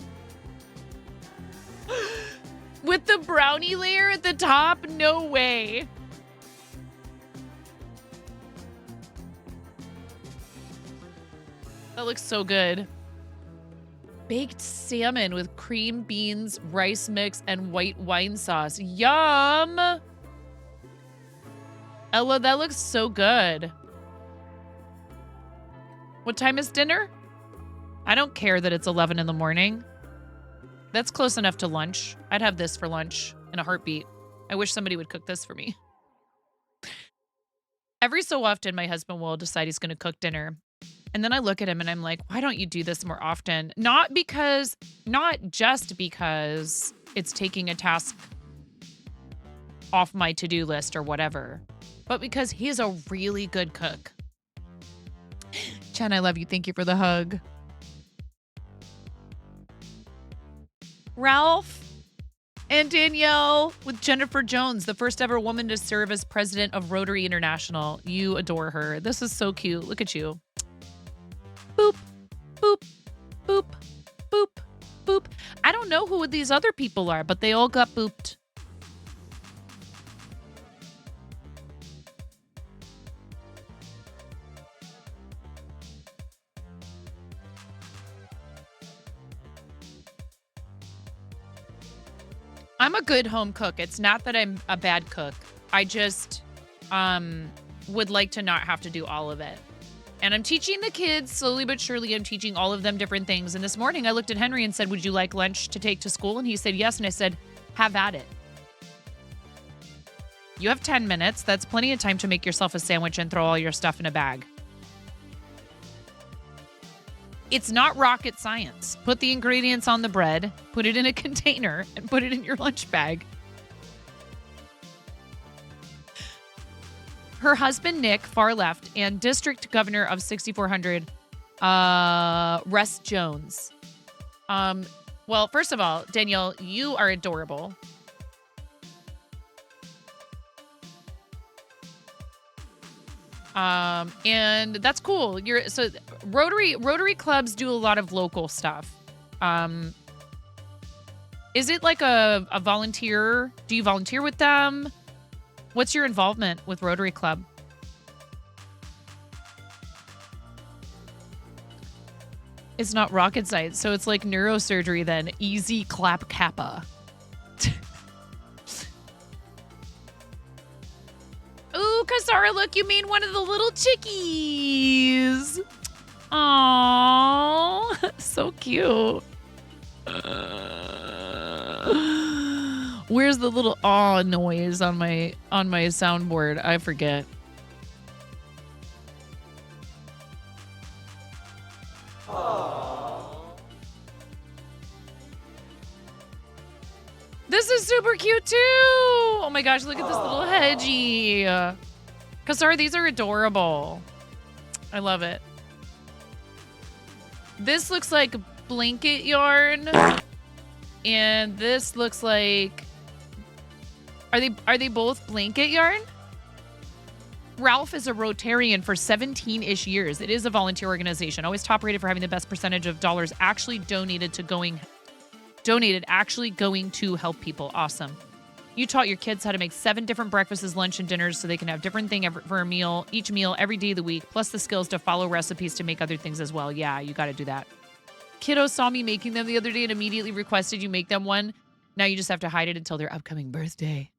With the brownie layer at the top? No way. That looks so good. Baked salmon with cream beans, rice mix, and white wine sauce. Yum! Ella, that looks so good. What time is dinner? I don't care that it's 11 in the morning. That's close enough to lunch. I'd have this for lunch in a heartbeat. I wish somebody would cook this for me. Every so often, my husband will decide he's going to cook dinner. And then I look at him and I'm like, why don't you do this more often? Not just because it's taking a task off my to-do list or whatever, but because he's a really good cook. Chen, I love you. Thank you for the hug. Ralph and Danielle with Jennifer Jones, the first ever woman to serve as president of Rotary International. You adore her. This is so cute. Look at you. Boop, boop, boop, boop, boop. I don't know who these other people are, but they all got booped. I'm a good home cook. It's not that I'm a bad cook. I just would like to not have to do all of it. And I'm teaching the kids, slowly but surely, I'm teaching all of them different things. And this morning I looked at Henry and said, would you like lunch to take to school? And he said, yes. And I said, have at it. You have 10 minutes. That's plenty of time to make yourself a sandwich and throw all your stuff in a bag. It's not rocket science. Put the ingredients on the bread, put it in a container, and put it in your lunch bag. Her husband, Nick, far left, and district governor of 6400, Russ Jones. Well, first of all, Danielle, you are adorable. And that's cool. So Rotary clubs do a lot of local stuff. Is it like a volunteer? Do you volunteer with them? What's your involvement with Rotary Club? It's not rocket science, so it's like neurosurgery then. Easy clap kappa. Ooh, Kasara, look, you made one of the little chickies. Aww, so cute. Where's the little aw noise on my soundboard? I forget. This is super cute too. Oh my gosh, look at this little hedgie. Kasar, these are adorable. I love it. This looks like blanket yarn. And this looks like, are they both blanket yarn? Ralph is a Rotarian for 17-ish years. It is a volunteer organization, always top rated for having the best percentage of dollars actually actually going to help people. Awesome. You taught your kids how to make 7 different breakfasts, lunch, and dinners so they can have different thing for a meal, each meal every day of the week, plus the skills to follow recipes to make other things as well. Yeah, you got to do that. Kiddo saw me making them the other day and immediately requested you make them one. Now you just have to hide it until their upcoming birthday.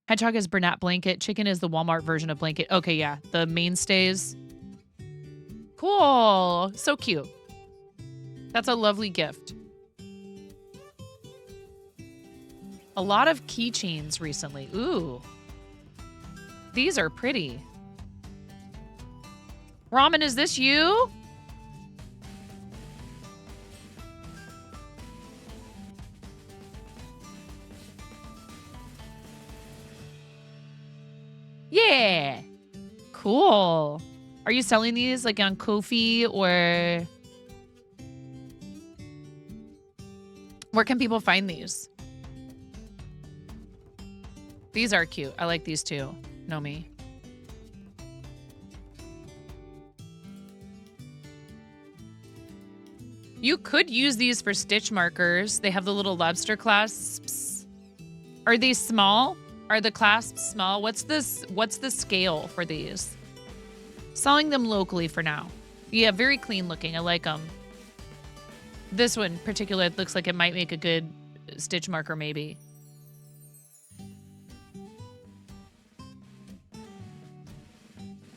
Hedgehog is Bernat blanket. Chicken is the Walmart version of blanket. Okay, yeah. The mainstays. Cool. So cute. That's a lovely gift. A lot of keychains recently. Ooh. These are pretty. Ramen, is this you? Yeah. Cool. Are you selling these like on Ko-fi or where can people find these? These are cute. I like these too. Nomi. You could use these for stitch markers. They have the little lobster clasps. Are these small? Are the clasps small? What's the scale for these? Selling them locally for now. Yeah, very clean looking. I like them. This one in particular looks like it might make a good stitch marker maybe.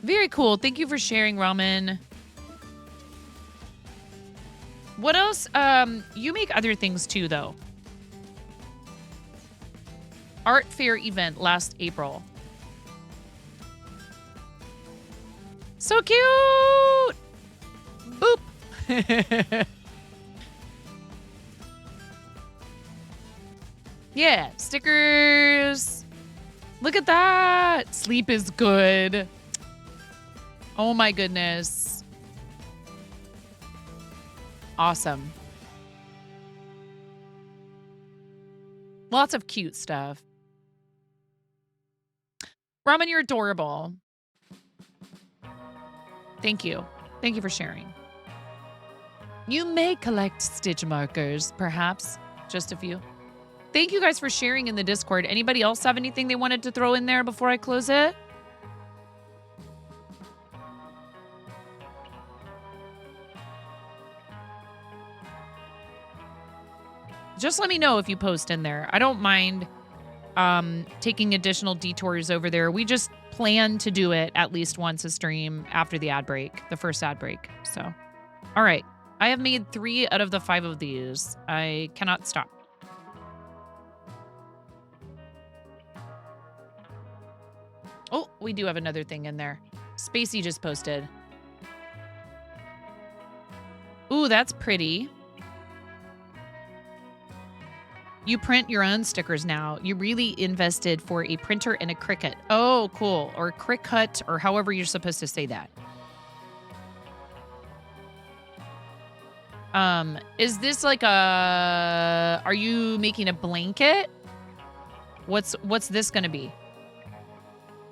Very cool. Thank you for sharing, Ramen. What else? You make other things too, though. Art fair event last April. So cute! Boop! Yeah, stickers. Look at that. Sleep is good. Oh my goodness. Awesome. Lots of cute stuff. Ramen, you're adorable. Thank you. Thank you for sharing. You may collect stitch markers, perhaps. Just a few. Thank you guys for sharing in the Discord. Anybody else have anything they wanted to throw in there before I close it? Just let me know if you post in there. I don't mind taking additional detours over there. We just plan to do it at least once a stream after the ad break, the first ad break. So, all right. I have made 3 out of the 5 of these. I cannot stop. Oh, we do have another thing in there. Spacey just posted. Ooh, that's pretty. You print your own stickers now. You really invested for a printer and a Cricut. Oh, cool. Or Cricut, or however you're supposed to say that. Is this like a... Are you making a blanket? What's this gonna be?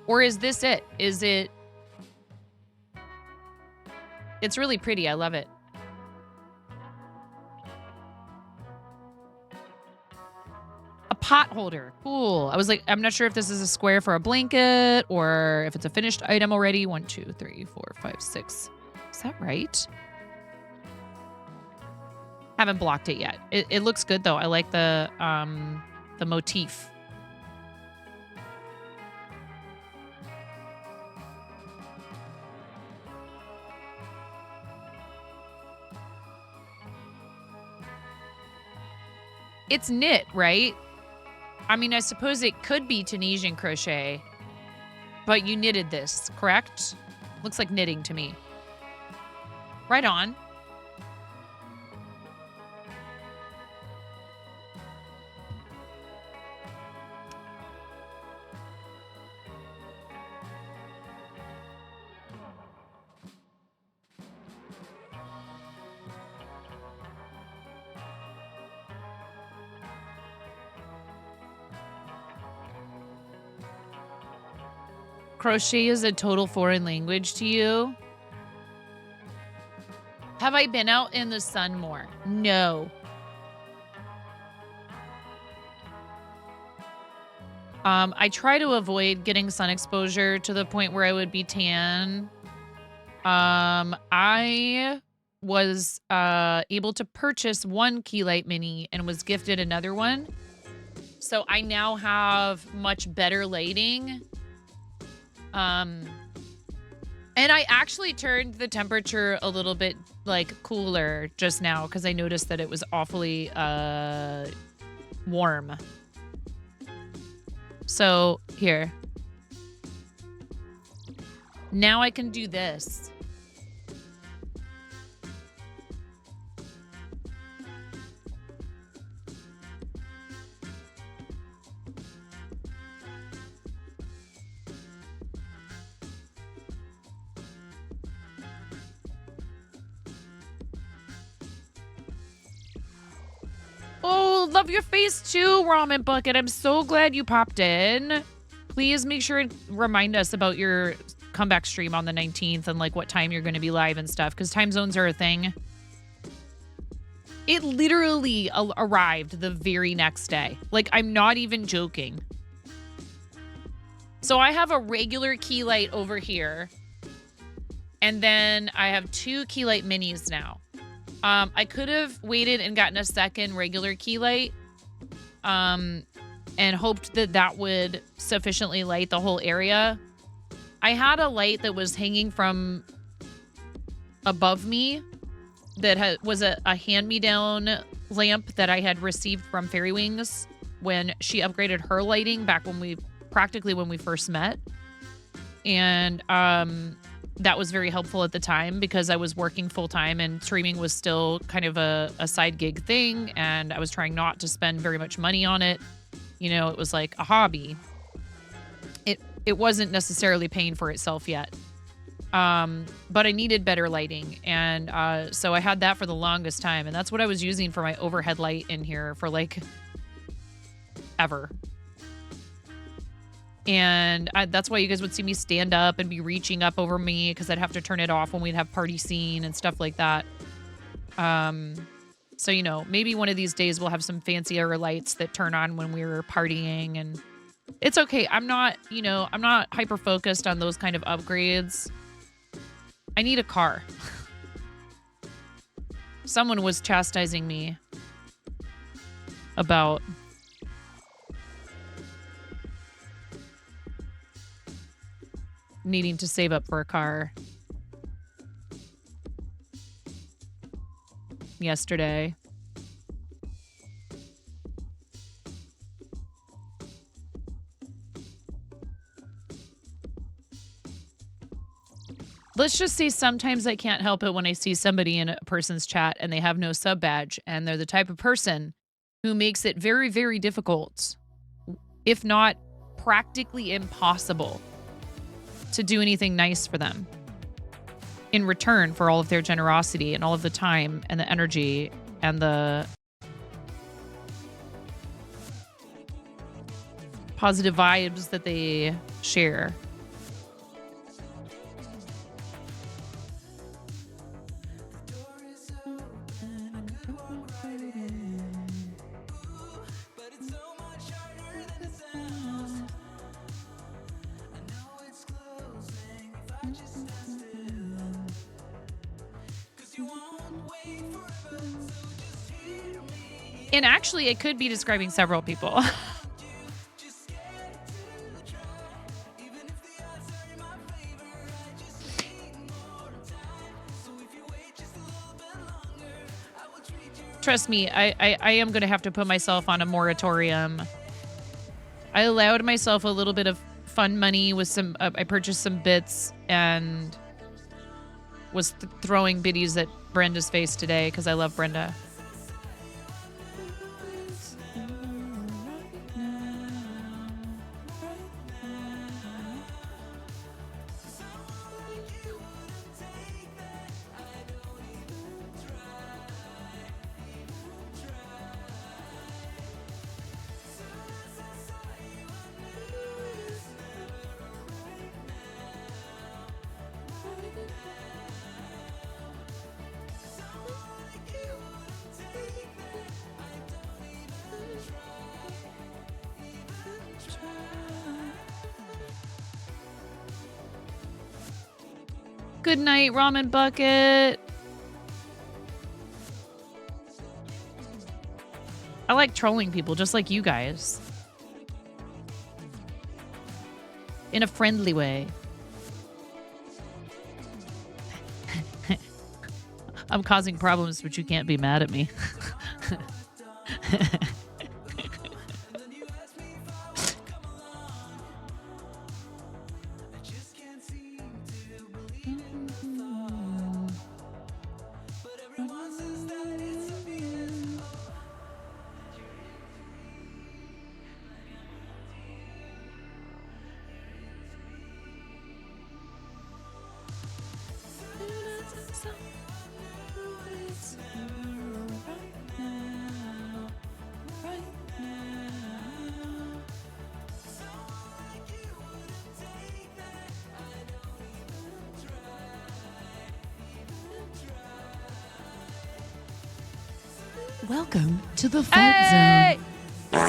Or is this it? Is it... It's really pretty. I love it. pot holder. Cool. I was like, I'm not sure if this is a square for a blanket or if it's a finished item already. 1, 2, 3, 4, 5, 6. Is that right? Haven't blocked it yet. It looks good though. I like the motif. It's knit, right? I mean, I suppose it could be Tunisian crochet, but you knitted this, correct? Looks like knitting to me. Right on. Crochet is a total foreign language to you? Have I been out in the sun more? No. I try to avoid getting sun exposure to the point where I would be tan. I was able to purchase one key light mini and was gifted another one. So I now have much better lighting. And I actually turned the temperature a little bit like cooler just now because I noticed that it was awfully warm. So here. Now I can do this. Oh, love your face too, Ramen Bucket. I'm so glad you popped in. Please make sure and remind us about your comeback stream on the 19th and like what time you're going to be live and stuff because time zones are a thing. It literally arrived the very next day. Like, I'm not even joking. So I have a regular key light over here. And then I have 2 key light minis now. I could have waited and gotten a second regular key light and hoped that that would sufficiently light the whole area. I had a light that was hanging from above me that was a hand-me-down lamp that I had received from Fairy Wings when she upgraded her lighting back when we first met. And that was very helpful at the time because I was working full-time and streaming was still kind of a side gig thing, and I was trying not to spend very much money on it. You know, it was like a hobby. It wasn't necessarily paying for itself yet. But I needed better lighting, and so I had that for the longest time, and that's what I was using for my overhead light in here for like ever. And that's why you guys would see me stand up and be reaching up over me because I'd have to turn it off when we'd have party scene and stuff like that. So, you know, maybe one of these days we'll have some fancier lights that turn on when we were partying, and it's okay. I'm not hyper focused on those kind of upgrades. I need a car. Someone was chastising me about needing to save up for a car yesterday. Let's just say sometimes I can't help it when I see somebody in a person's chat and they have no sub badge, and they're the type of person who makes it very, very difficult, if not practically impossible, to do anything nice for them in return for all of their generosity and all of the time and the energy and the positive vibes that they share. And actually, it could be describing several people. Trust me, I am going to have to put myself on a moratorium. I allowed myself a little bit of fun money with some, I purchased some bits and was throwing biddies at Brenda's face today because I love Brenda. Good night, Ramen Bucket. I like trolling people just like you guys. In a friendly way. I'm causing problems, but you can't be mad at me. Welcome to the Fart Zone.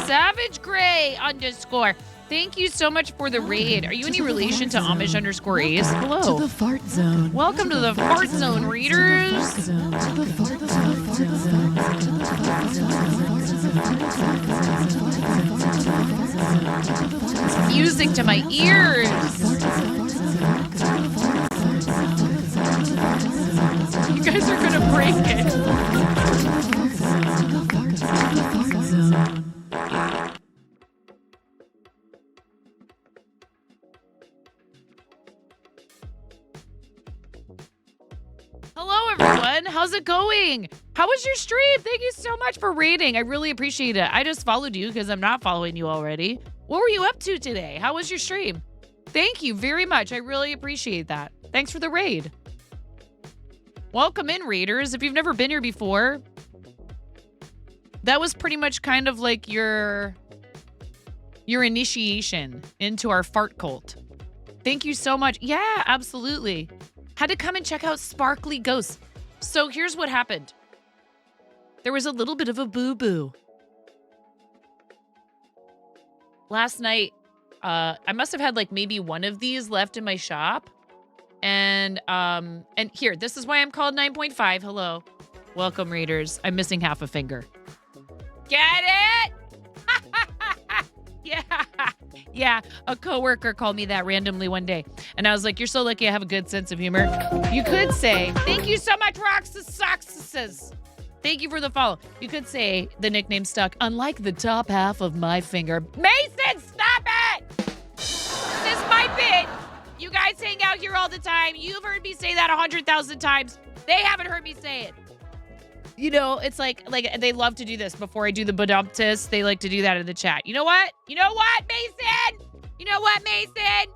Savage Gray _ Thank you so much for the raid. Are you any relation to Amish _ Ace? Hello. To the Fart Zone. Welcome to the Fart Zone, readers. Music to my ears. You guys are gonna break it. Hello, everyone. How's it going? How was your stream? Thank you so much for raiding. I really appreciate it. I just followed you because I'm not following you already. What were you up to today? How was your stream? Thank you very much. I really appreciate that. Thanks for the raid. Welcome in, raiders. If you've never been here before, that was pretty much kind of like your initiation into our fart cult. Thank you so much. Yeah, absolutely. Had to come and check out Sparkly Ghosts. So here's what happened. There was a little bit of a boo-boo. Last night, I must have had like maybe one of these left in my shop. And here, this is why I'm called 9.5. Hello. Welcome, readers. I'm missing half a finger. Get it? Yeah. Yeah, a coworker called me that randomly one day. And I was like, you're so lucky I have a good sense of humor. You could say, thank you so much, Roxas. Thank you for the follow. You could say the nickname stuck, unlike the top half of my finger. Mason, stop it! This is my bit. You guys hang out here all the time. You've heard me say that 100,000 times. They haven't heard me say it. You know, it's like they love to do this before I do the badumptus. They like to do that in the chat. You know what? You know what, Mason? You know what, Mason?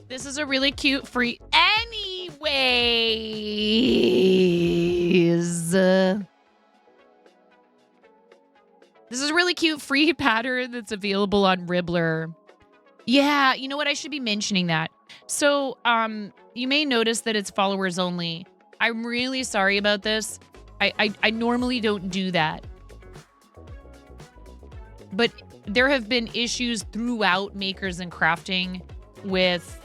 This is a really cute free anyways. This is a really cute free pattern that's available on Ribbler. Yeah, you know what? I should be mentioning that. So, you may notice that it's followers only. I'm really sorry about this. I normally don't do that. But there have been issues throughout Makers and Crafting with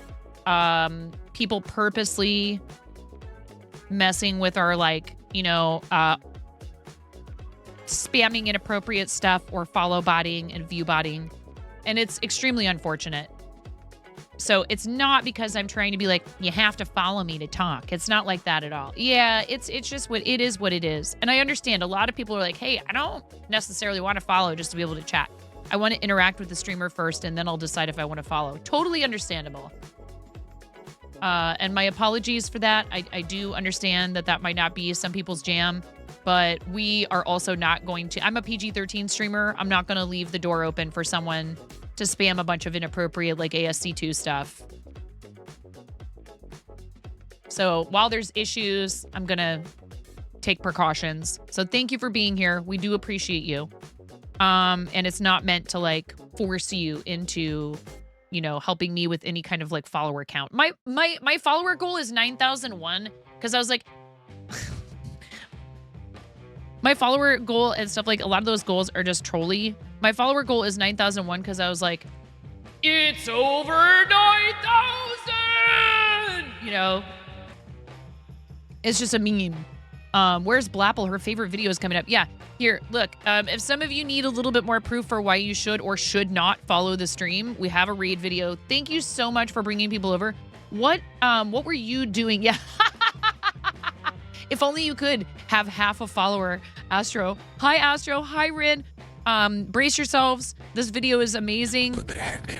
people purposely messing with our, like, you know, spamming inappropriate stuff or follow botting and view botting. And it's extremely unfortunate. So it's not because I'm trying to be like, you have to follow me to talk. It's not like that at all. Yeah, it's just what it is. And I understand a lot of people are like, hey, I don't necessarily want to follow just to be able to chat. I want to interact with the streamer first, and then I'll decide if I want to follow. Totally understandable. And my apologies for that. I do understand that that might not be some people's jam, but we are also not going to. I'm a PG-13 streamer. I'm not going to leave the door open for someone to spam a bunch of inappropriate, like, ASC2 stuff. So while there's issues, I'm going to take precautions. So thank you for being here. We do appreciate you. And it's not meant to, like, force you into, you know, helping me with any kind of, like, follower count. My follower goal is 9,001 because I was like, my follower goal and stuff, like, a lot of those goals are just trolly. My follower goal is 9,001 because I was like, it's over 9,000! You know? It's just a meme. Where's Blapple? Her favorite video is coming up. Yeah, here, look. If some of you need a little bit more proof for why you should or should not follow the stream, we have a raid video. Thank you so much for bringing people over. What were you doing? Yeah. If only you could have half a follower, Astro. Hi, Astro. Hi, Rin. Brace yourselves. This video is amazing. What the heck?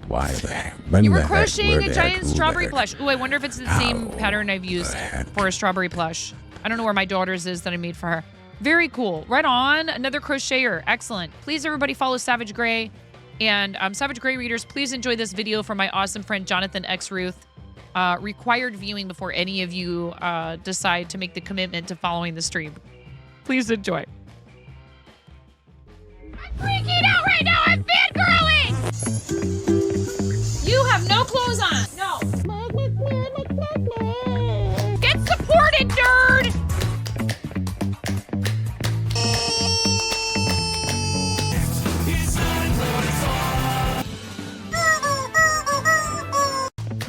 Why the heck? You were crocheting a giant strawberry plush. Ooh, I wonder if it's the same pattern I've used for a strawberry plush. I don't know where my daughter's is that I made for her. Very cool. Right on. Another crocheter. Excellent. Please, everybody, follow Savage Gray. And Savage Gray readers, please enjoy this video from my awesome friend Jonathan X. Ruth. Required viewing before any of you decide to make the commitment to following the stream. Please enjoy. I'm freaking out right now. I'm fangirling. You have no clothes on. No. Get supported, nerd.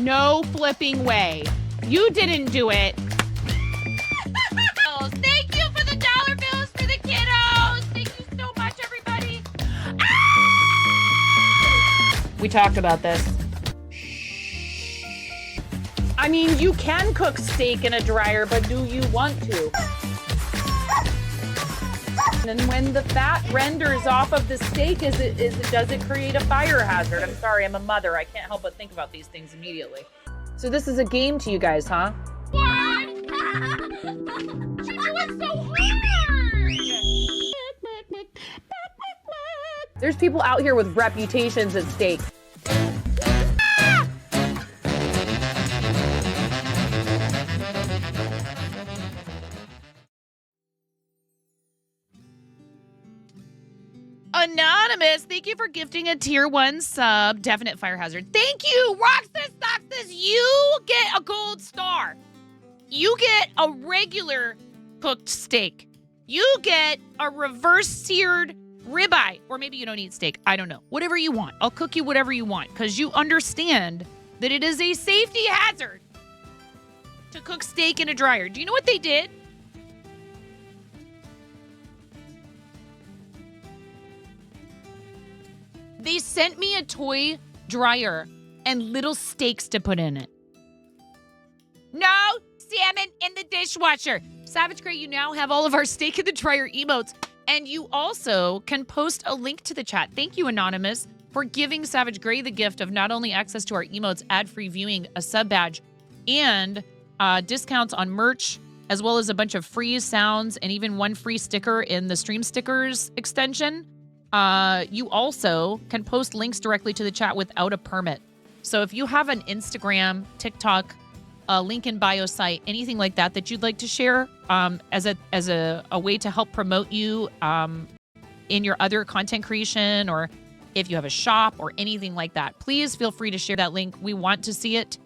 No flipping way. You didn't do it. Thank you for the dollar bills for the kiddos. Thank you so much, everybody. Ah! We talked about this. I mean, you can cook steak in a dryer, but do you want to? And when the fat renders off of the steak, does it create a fire hazard? I'm sorry, I'm a mother. I can't help but think about these things immediately. So this is a game to you guys, huh? What? She was so hard! There's people out here with reputations at stake. Anonymous, thank you for gifting a tier 1 sub. Definite fire hazard. Thank you, Roxas Soxus. You get a gold star. You get a regular cooked steak. You get a reverse seared ribeye. Or maybe you don't eat steak. I don't know. Whatever you want. I'll cook you whatever you want because you understand that it is a safety hazard to cook steak in a dryer. Do you know what they did? They sent me a toy dryer and little steaks to put in it. No salmon in the dishwasher. Savage Gray, you now have all of our steak in the dryer emotes. And you also can post a link to the chat. Thank you, Anonymous, for giving Savage Gray the gift of not only access to our emotes, ad-free viewing, a sub badge, and discounts on merch, as well as a bunch of free sounds and even one free sticker in the Stream Stickers extension. You also can post links directly to the chat without a permit. So if you have an Instagram, TikTok, a link in bio site, anything like that that you'd like to share as a way to help promote you in your other content creation or if you have a shop or anything like that, please feel free to share that link. We want to see it.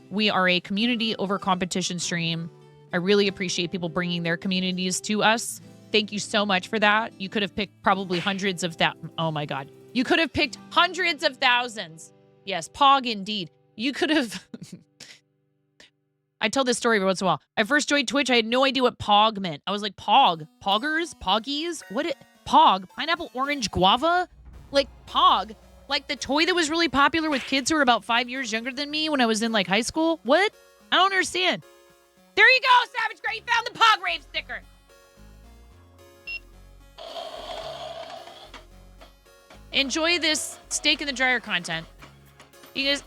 We are a community over competition stream. I really appreciate people bringing their communities to us. Thank you so much for that. You could have picked probably hundreds of oh my God. You could have picked hundreds of thousands. Yes, Pog indeed. You could have. I tell this story every once in a while. I first joined Twitch. I had no idea what Pog meant. I was like, Pog? Poggers? Poggies? Pog? Pineapple, orange, guava? Like, Pog? Like the toy that was really popular with kids who were about 5 years younger than me when I was in like high school? What? I don't understand. There you go, Savage Gray. You found the Pog Rave sticker. Enjoy this steak in the dryer content. You guys,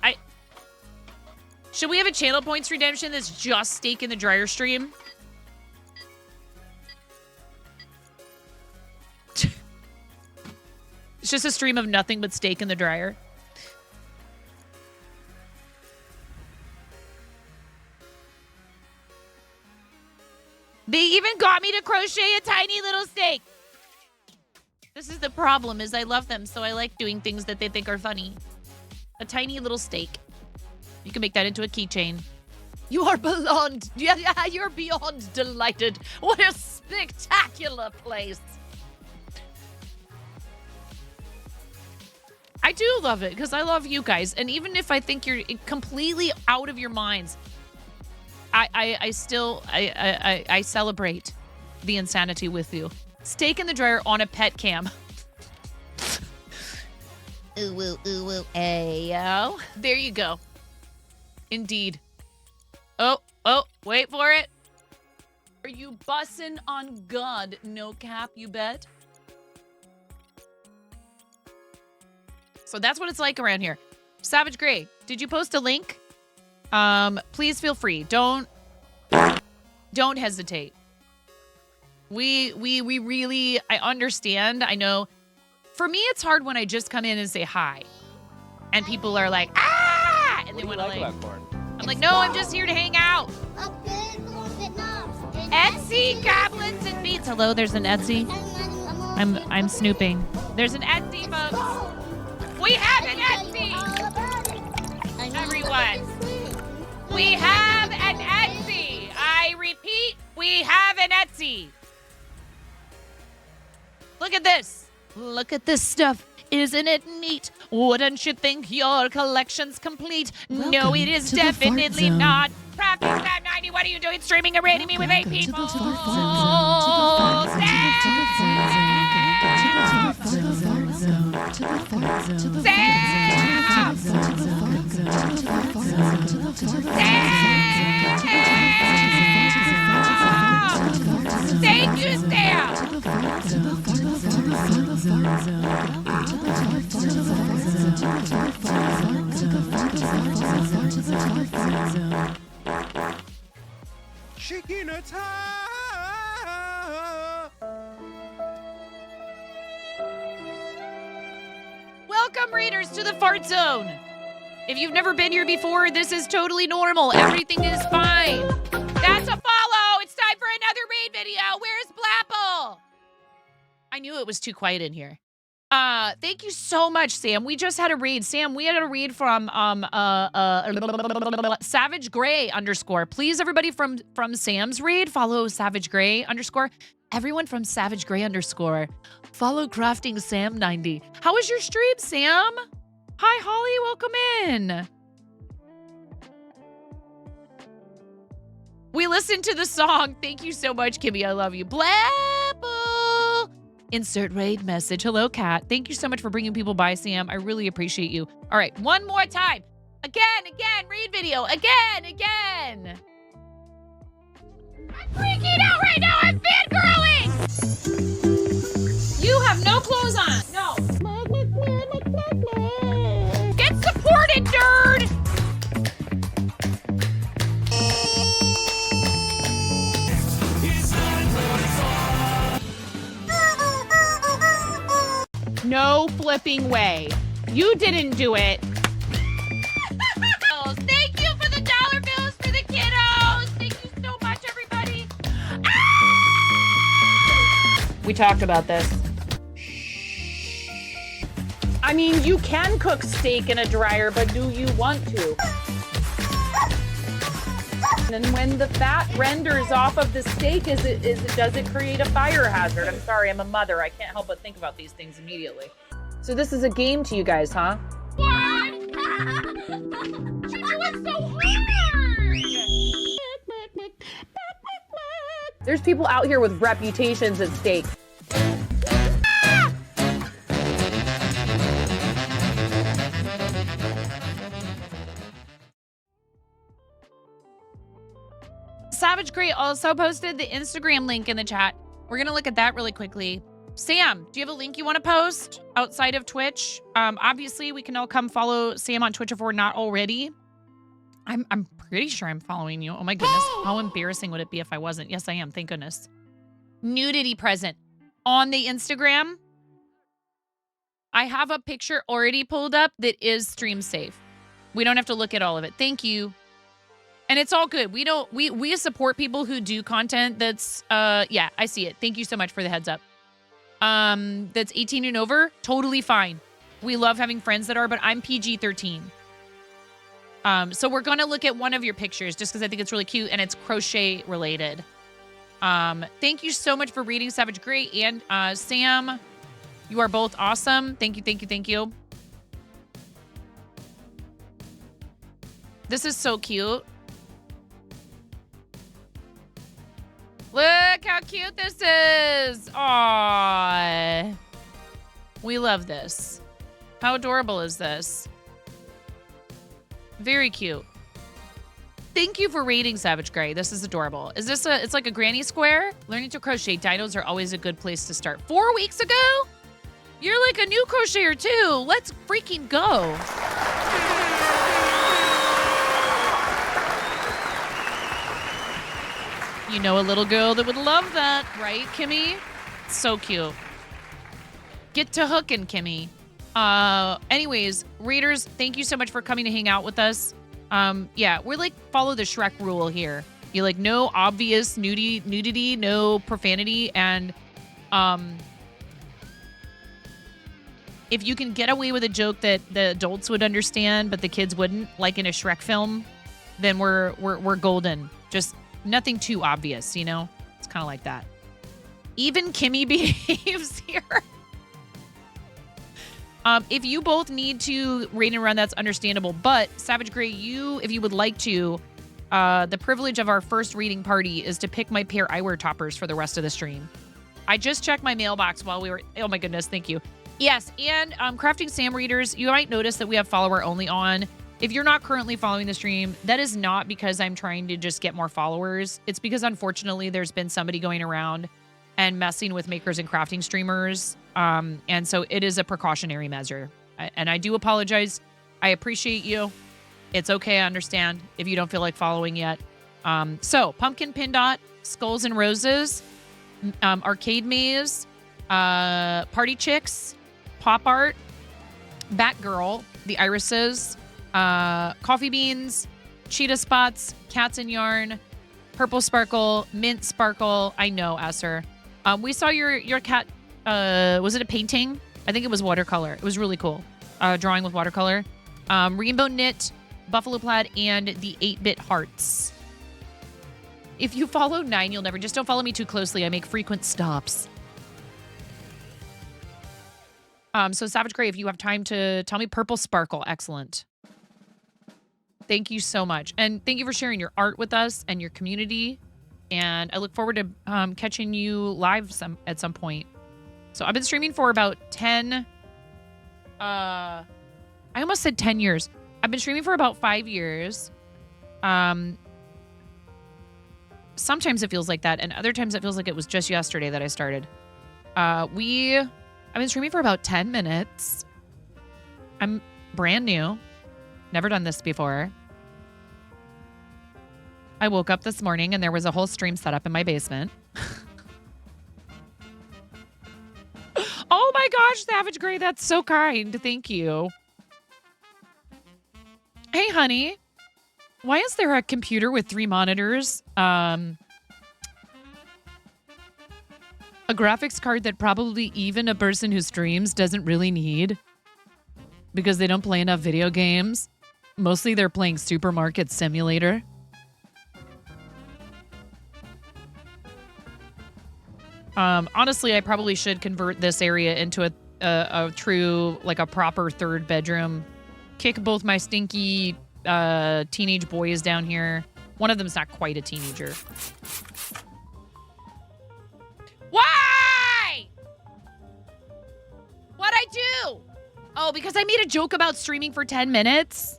should we have a channel points redemption that's just steak in the dryer stream? It's just a stream of nothing but steak in the dryer. They even got me to crochet a tiny little steak. This is the problem, is I love them, so I like doing things that they think are funny. A tiny little steak. You can make that into a keychain. You are beyond, you're beyond delighted. What a spectacular place. I do love it because I love you guys. And even if I think you're completely out of your minds, I still celebrate the insanity with you. Steak in the dryer on a pet cam. Ooh, ooh, ooh, ooh. Ayo. There you go. Indeed. Oh, wait for it. Are you bussin' on God? No cap, you bet. So that's what it's like around here. Savage Gray, did you post a link? Please feel free. Don't hesitate. We really, I understand. I know. For me, it's hard when I just come in and say hi. And people are like, ah! And they want to like, I'm like, no, I'm just here to hang out. Etsy, goblins, and beats. Hello, there's an Etsy. I'm snooping. There's an Etsy, folks. We have an Etsy. Everyone. We have an Etsy. I repeat, we have an Etsy. Look at this. Look at this stuff. Isn't it neat? Wouldn't you think your collection's complete? No, it is definitely not. Practice Fab 90, what are you doing streaming and rating me with 8 people? Thank you, Sam. Chicken attack! Welcome, readers, to the Fart Zone. If you've never been here before, this is totally normal. Everything is fine. That's a follow. It's time for another raid video. Where's Blapple? I knew it was too quiet in here. Thank you so much, Sam. We just had a read. Sam, we had a read from Savage Gray _ Please, everybody from Sam's read, follow Savage Gray _ Everyone from Savage Gray _ follow Crafting Sam 90. How was your stream, Sam? Hi, Holly. Welcome in. We listened to the song. Thank you so much, Kimmy. I love you. Blapple. Insert raid message. Hello, Kat. Thank you so much for bringing people by, Sam. I really appreciate you. All right, one more time. Again, raid video. Again. I'm freaking out right now. I'm fangirling. You have no clothes on. No. Get supported, nerd. No flipping way. You didn't do it. Thank you for the dollar bills for the kiddos. Thank you so much, everybody. Ah! We talked about this. I I mean, you can cook steak in a dryer, but do you want to? And when the fat renders off of the steak, does it create a fire hazard? I'm sorry, I'm a mother. I can't help but think about these things immediately. So this is a game to you guys, huh? What? You're doing so hard! There's people out here with reputations at stake. Savage Gray also posted the Instagram link in the chat. We're going to look at that really quickly. Sam, do you have a link you want to post outside of Twitch? Obviously, we can all come follow Sam on Twitch if we're not already. I'm pretty sure I'm following you. Oh my goodness. How embarrassing would it be if I wasn't? Yes, I am. Thank goodness. Nudity present on the Instagram. I have a picture already pulled up that is stream safe. We don't have to look at all of it. Thank you. And it's all good. We support people who do content that's, yeah, I see it. Thank you so much for the heads up. That's 18 and over. Totally fine. We love having friends that are, but I'm PG-13. So we're going to look at one of your pictures just because I think it's really cute and it's crochet related. Thank you so much for reading Savage Gray and, Sam. You are both awesome. Thank you, thank you, thank you. This is so cute. Look how cute this is. Aww. We love this. How adorable is this? Very cute. Thank you for rating Savage Gray. This is adorable. Is this it's like a granny square? Learning to crochet dinos are always a good place to start. 4 weeks ago? You're like a new crocheter too. Let's freaking go. You know a little girl that would love that, right, Kimmy? So cute. Get to hooking, Kimmy. Anyways, readers, thank you so much for coming to hang out with us. Yeah, we're like, follow the Shrek rule here. You like no obvious nudity, no profanity, and if you can get away with a joke that the adults would understand, but the kids wouldn't, like in a Shrek film, then we're golden. Just nothing too obvious, you know? It's kind of like that. Even Kimmy behaves here. If you both need to raid and run, that's understandable. But Savage Gray, if you would like to, the privilege of our first reading party is to pick my pair eyewear toppers for the rest of the stream. I just checked my mailbox while we were, oh my goodness, thank you. Yes, and Crafting Sam readers, you might notice that we have follower only on. If you're not currently following the stream, that is not because I'm trying to just get more followers. It's because, unfortunately, there's been somebody going around and messing with makers and crafting streamers. And so it is a precautionary measure. And I do apologize. I appreciate you. It's okay, I understand if you don't feel like following yet. So, Pumpkin Pin Dot, Skulls and Roses, Arcade Maze, Party Chicks, Pop Art, Batgirl, The Irises, Coffee Beans, Cheetah Spots, Cats and Yarn, Purple Sparkle, Mint Sparkle. I know, Esser. We saw your cat, was it a painting? I think it was watercolor. It was really cool. Drawing with watercolor. Rainbow Knit, Buffalo Plaid, and the 8-Bit Hearts. If you follow 9, you'll never, just don't follow me too closely. I make frequent stops. So Savage Gray, if you have time to tell me Purple Sparkle, excellent. Thank you so much. And thank you for sharing your art with us and your community. And I look forward to catching you live at some point. So I've been streaming for about 10, I almost said 10 years. I've been streaming for about 5 years. Sometimes it feels like that. And other times it feels like it was just yesterday that I started. I've been streaming for about 10 minutes. I'm brand new. Never done this before. I woke up this morning and there was a whole stream set up in my basement. Oh my gosh, Savage Gray, that's so kind. Thank you. Hey, honey. Why is there a computer with 3 monitors? A graphics card that probably even a person who streams doesn't really need. because they don't play enough video games. Mostly they're playing Supermarket Simulator. Honestly, I probably should convert this area into a true, like a proper third bedroom. Kick both my stinky teenage boys down here. One of them's not quite a teenager. Why? What'd I do? Oh, because I made a joke about streaming for 10 minutes?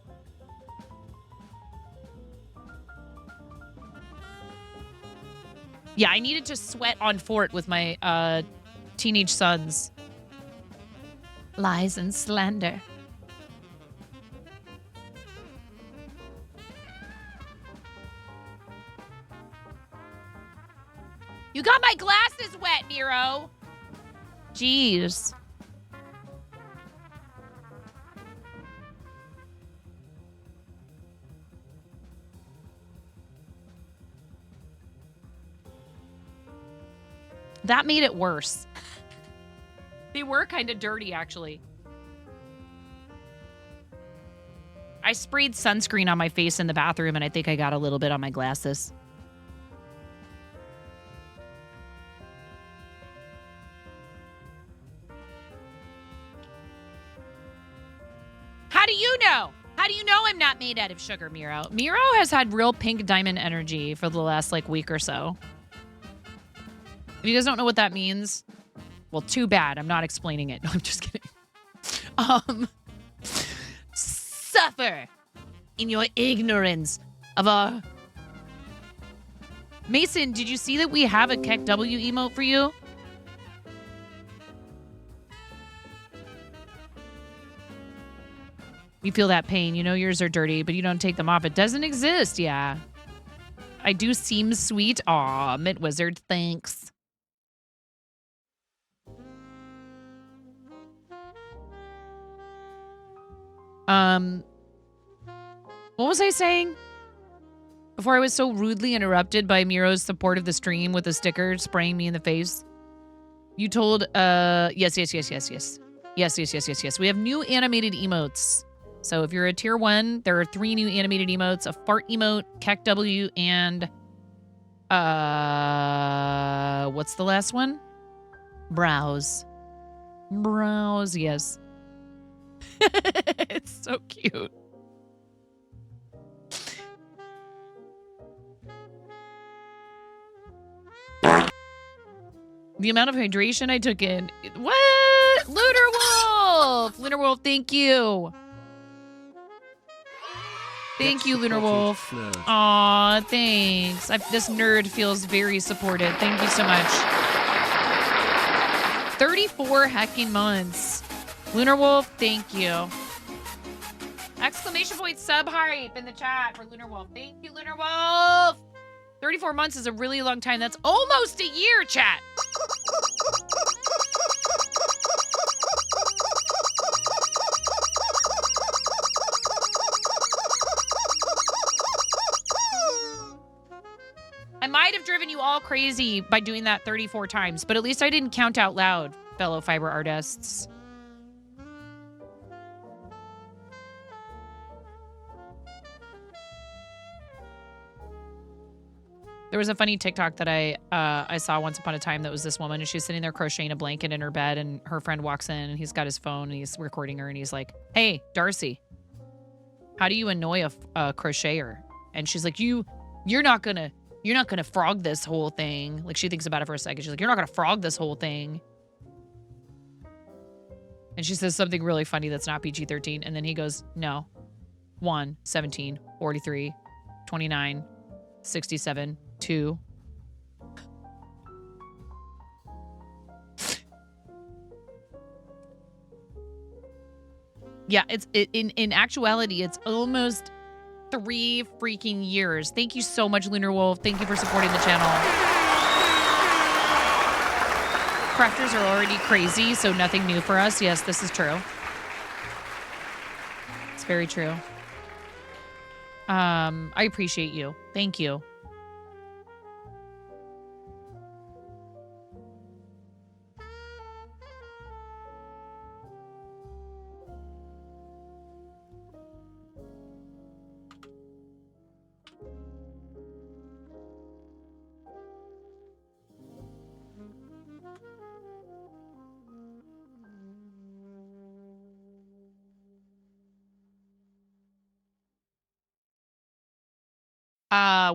Yeah, I needed to sweat on fort with my teenage sons. Lies and slander. You got my glasses wet, Nero. Jeez. That made it worse. They were kind of dirty, actually. I sprayed sunscreen on my face in the bathroom, and I think I got a little bit on my glasses. How do you know? How do you know I'm not made out of sugar, Miro? Miro has had real pink diamond energy for the last, like, week or so. If you guys don't know what that means, well, too bad. I'm not explaining it. No, I'm just kidding. Suffer in your ignorance of our... Mason, did you see that we have a Keck W emote for you? You feel that pain. You know yours are dirty, but you don't take them off. It doesn't exist, yeah. I do seem sweet. Aw, Mitt Wizard, thanks. What was I saying? Before I was so rudely interrupted by Miro's support of the stream with a sticker spraying me in the face. You told, yes. Yes. We have new animated emotes. So if you're a tier 1, there are 3 new animated emotes, a fart emote, Keck W, and, what's the last one? Browse. Browse, yes. It's so cute. The amount of hydration I took in. What? Lunar Wolf! Lunar Wolf, thank you. Thank you, Lunar Wolf. Aw, thanks. This nerd feels very supported. Thank you so much. 34 hecking months. Lunar Wolf, thank you. Exclamation point sub hype in the chat for Lunar Wolf. Thank you, Lunar Wolf. 34 months is a really long time. That's almost a year, chat. I might have driven you all crazy by doing that 34 times, but at least I didn't count out loud, fellow fiber artists. There was a funny TikTok that I saw once upon a time that was this woman, and she's sitting there crocheting a blanket in her bed, and her friend walks in, and he's got his phone, and he's recording her, and he's like, "Hey, Darcy, how do you annoy a crocheter?" And she's like, "You're not gonna frog this whole thing." Like, she thinks about it for a second. She's like, "You're not gonna frog this whole thing." And she says something really funny that's not PG-13, and then he goes, "No, 1, 17, 43, 29, 67, 2. Yeah, in actuality, it's almost 3 freaking years. Thank you so much, Lunar Wolf. Thank you for supporting the channel. Crafters are already crazy, so nothing new for us. Yes, this is true. It's very true. I appreciate you. Thank you.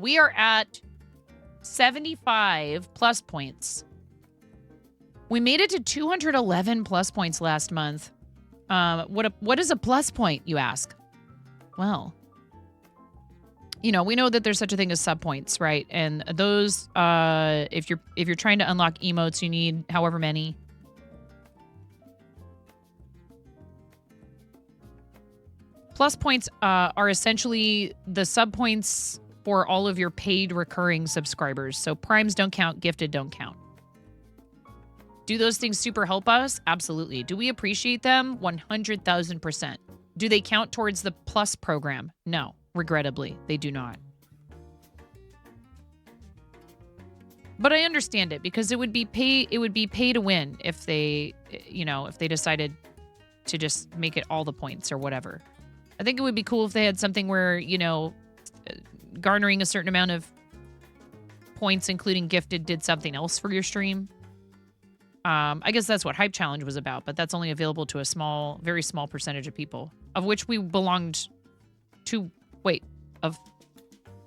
We are at 75 plus points. We made it to 211 plus points last month. What is a plus point, you ask? Well, we know that there's such a thing as sub points, right? And those, if you're trying to unlock emotes, you need however many. Plus points are essentially the sub points for all of your paid recurring subscribers. So primes don't count, gifted don't count. Do those things super help us? Absolutely. Do we appreciate them? 100,000%. Do they count towards the plus program? No, regrettably, they do not. But I understand it because it would be pay to win if they, if they decided to just make it all the points or whatever. I think it would be cool if they had something where, garnering a certain amount of points, including gifted, did something else for your stream. I guess that's what Hype Challenge was about, but that's only available to a very small percentage of people, of which we belonged to, of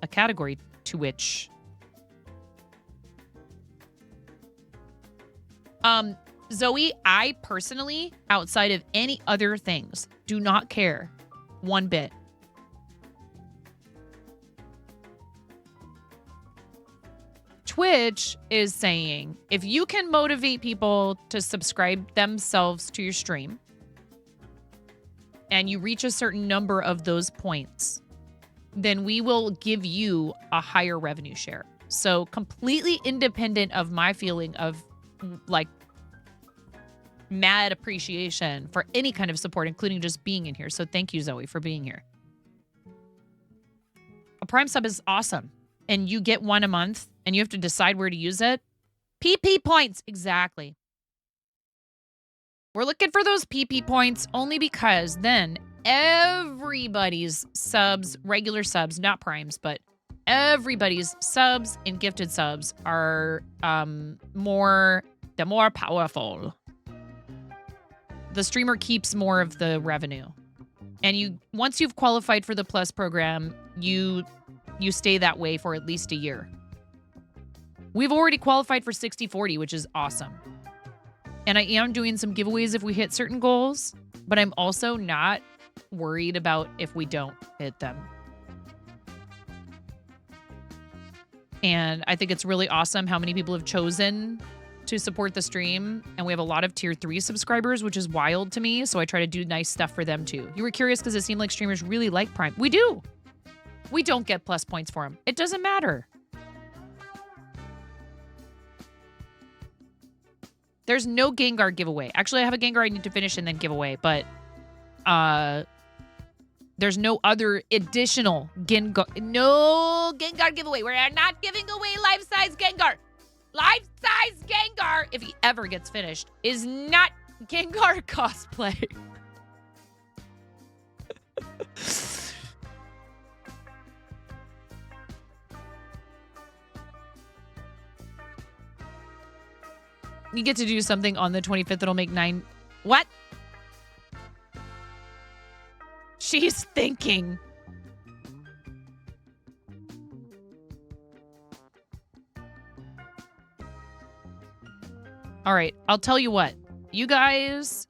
a category to which. Zoe, I personally, outside of any other things, do not care one bit. Twitch is saying, if you can motivate people to subscribe themselves to your stream and you reach a certain number of those points, then we will give you a higher revenue share. So completely independent of my feeling of mad appreciation for any kind of support, including just being in here. So thank you, Zoe, for being here. A Prime sub is awesome. And you get one a month, and you have to decide where to use it. PP points. Exactly. We're looking for those PP points only because then everybody's subs, regular subs, not primes, but everybody's subs and gifted subs are more powerful. The streamer keeps more of the revenue. And once you've qualified for the Plus program, you stay that way for at least a year. We've already qualified for 60/40, which is awesome. And I am doing some giveaways if we hit certain goals, but I'm also not worried about if we don't hit them. And I think it's really awesome how many people have chosen to support the stream. And we have a lot of tier 3 subscribers, which is wild to me. So I try to do nice stuff for them too. You were curious because it seemed like streamers really like Prime. We do. We don't get plus points for them. It doesn't matter. There's no Gengar giveaway. Actually, I have a Gengar I need to finish and then give away, but there's no other additional Gengar. No Gengar giveaway. We're not giving away life-size Gengar. Life-size Gengar, if he ever gets finished, is not Gengar cosplay. You get to do something on the 25th that'll make 9. What? She's thinking. All right, I'll tell you what. You guys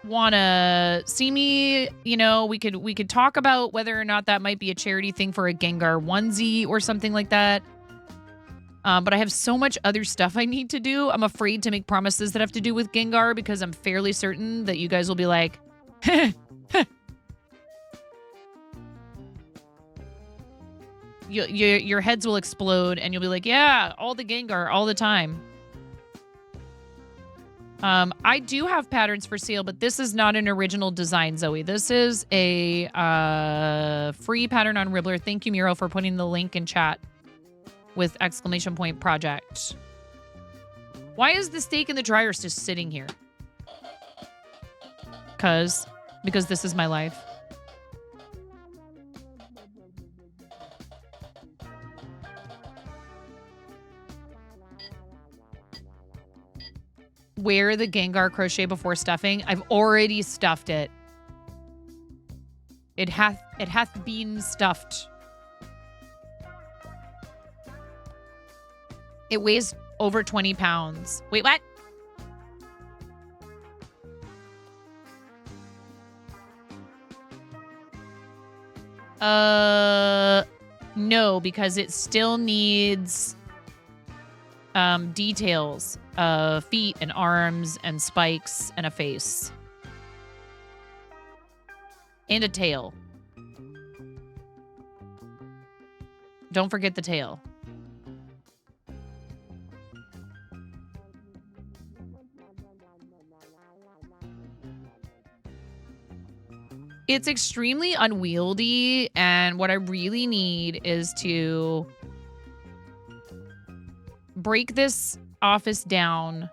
want to see me, we could talk about whether or not that might be a charity thing for a Gengar onesie or something like that. But I have so much other stuff I need to do. I'm afraid to make promises that have to do with Gengar because I'm fairly certain that you guys will be like, your heads will explode and you'll be like, yeah, all the Gengar all the time. I do have patterns for sale, but this is not an original design, Zoe. This is a free pattern on Ribbler. Thank you, Miro, for putting the link in chat with ! project. Why is the steak in the dryer just sitting here? Because this is my life. Wear the Gengar crochet before stuffing. I've already stuffed it. It hath been stuffed. It weighs over 20 pounds. Wait, what? No, because it still needs details of feet and arms and spikes and a face. And a tail. Don't forget the tail. It's extremely unwieldy, and what I really need is to break this office down.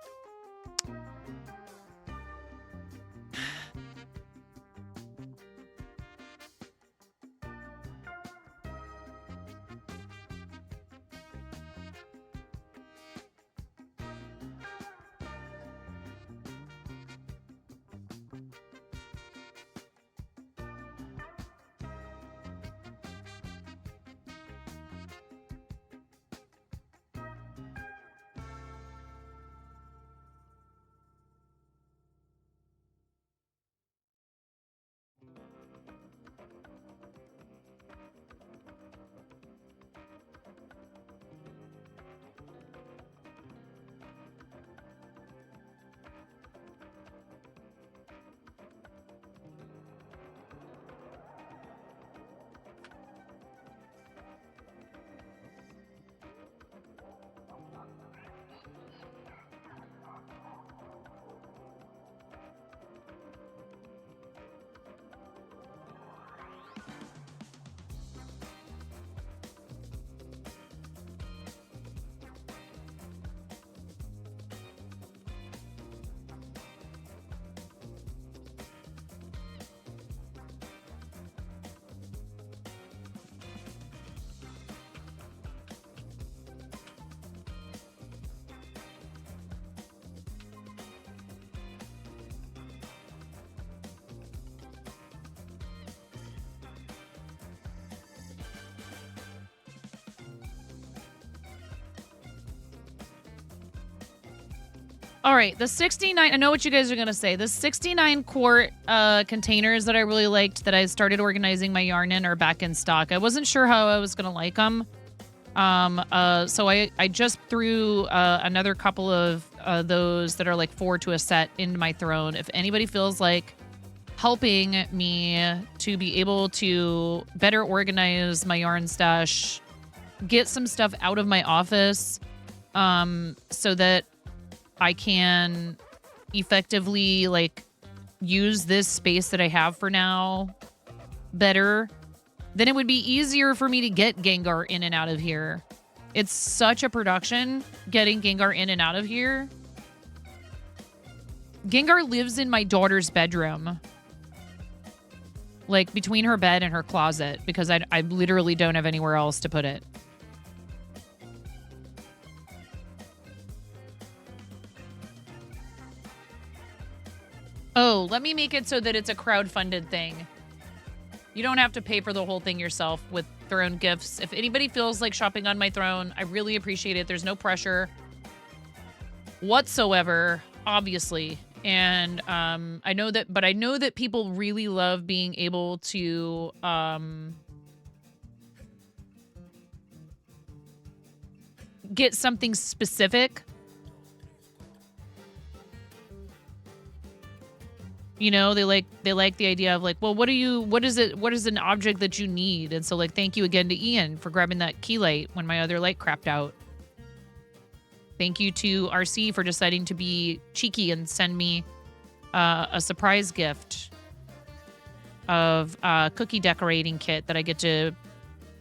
All right, the 69, I know what you guys are going to say. The 69 quart containers that I really liked that I started organizing my yarn in are back in stock. I wasn't sure how I was going to like them. So I just threw another couple of those that are like 4 to a set into my throne. If anybody feels like helping me to be able to better organize my yarn stash, get some stuff out of my office so that I can effectively like use this space that I have for now better, then it would be easier for me to get Gengar in and out of here. It's such a production getting Gengar in and out of here. Gengar lives in my daughter's bedroom. Like between her bed and her closet because I literally don't have anywhere else to put it. Oh, let me make it so that it's a crowdfunded thing. You don't have to pay for the whole thing yourself with throne gifts. If anybody feels like shopping on my throne, I really appreciate it. There's no pressure whatsoever, obviously. And I know that people really love being able to get something specific. You know, they like the idea of like, well, what is an object that you need? And so like, thank you again to Ian for grabbing that key light when my other light crapped out. Thank you to RC for deciding to be cheeky and send me a surprise gift of a cookie decorating kit that I get to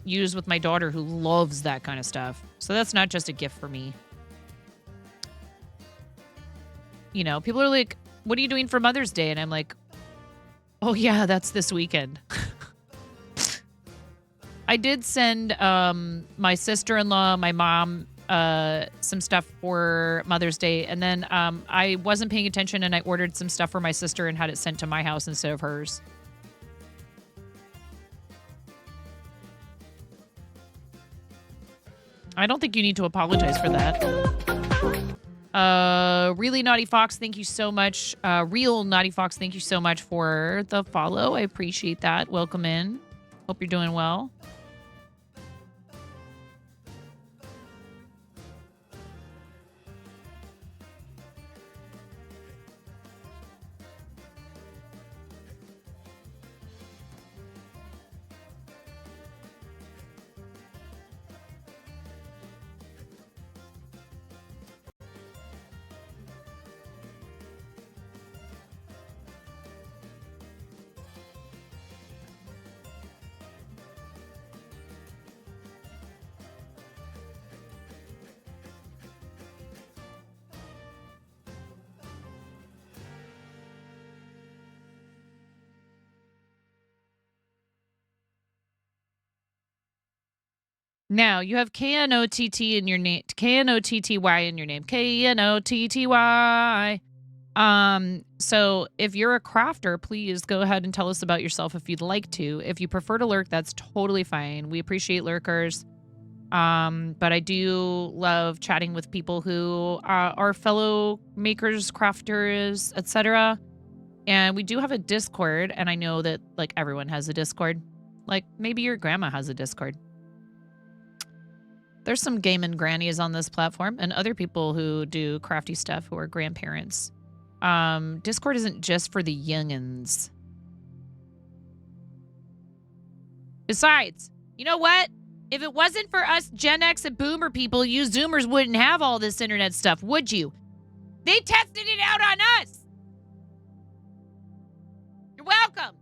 use with my daughter who loves that kind of stuff. So that's not just a gift for me. You know, people are like, what are you doing for Mother's Day? And I'm like, oh yeah, that's this weekend. I did send my sister-in-law, my mom, some stuff for Mother's Day. And then I wasn't paying attention and I ordered some stuff for my sister and had it sent to my house instead of hers. I don't think you need to apologize for that. Really Naughty Fox, thank you so much. Real Naughty Fox, thank you so much for the follow. I appreciate that. Welcome in. Hope you're doing well. Now, you have K-N-O-T-T in your name, K-N-O-T-T-Y in your name, K-N-O-T-T-Y. So if you're a crafter, please go ahead and tell us about yourself if you'd like to. If you prefer to lurk, that's totally fine. We appreciate lurkers. But I do love chatting with people who are fellow makers, crafters, etc. And we do have a Discord, and I know that like everyone has a Discord. Like maybe your grandma has a Discord. There's some gaming grannies on this platform and other people who do crafty stuff who are grandparents. Discord isn't just for the youngins. Besides, you know what? If it wasn't for us Gen X and Boomer people, you Zoomers wouldn't have all this internet stuff, would you? They tested it out on us. You're welcome.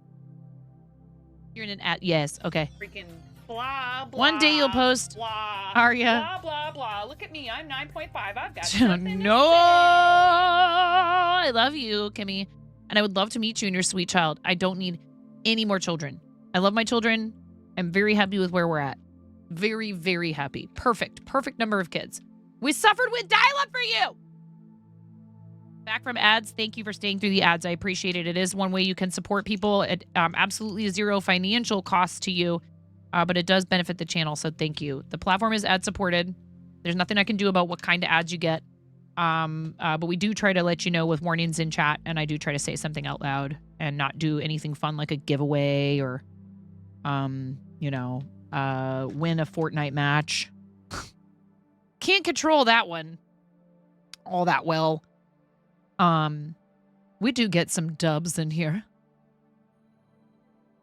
You're in an ad. Yes, okay. Freaking blah, blah. One day you'll post, blah, Arya. Blah, blah, blah. Look at me. I'm 9.5. I've got No, nothing to I love you, Kimmy. And I would love to meet you and your sweet child. I don't need any more children. I love my children. I'm very happy with where we're at. Very, very happy. Perfect. Perfect number of kids. We suffered with dial-up for you. Back from ads. Thank you for staying through the ads. I appreciate it. It is one way you can support people at absolutely zero financial cost to you. But it does benefit the channel, so thank you. The platform is ad-supported. There's nothing I can do about what kind of ads you get. But we do try to let you know with warnings in chat, and I do try to say something out loud and not do anything fun like a giveaway or, win a Fortnite match. Can't control that one all that well. We do get some dubs in here.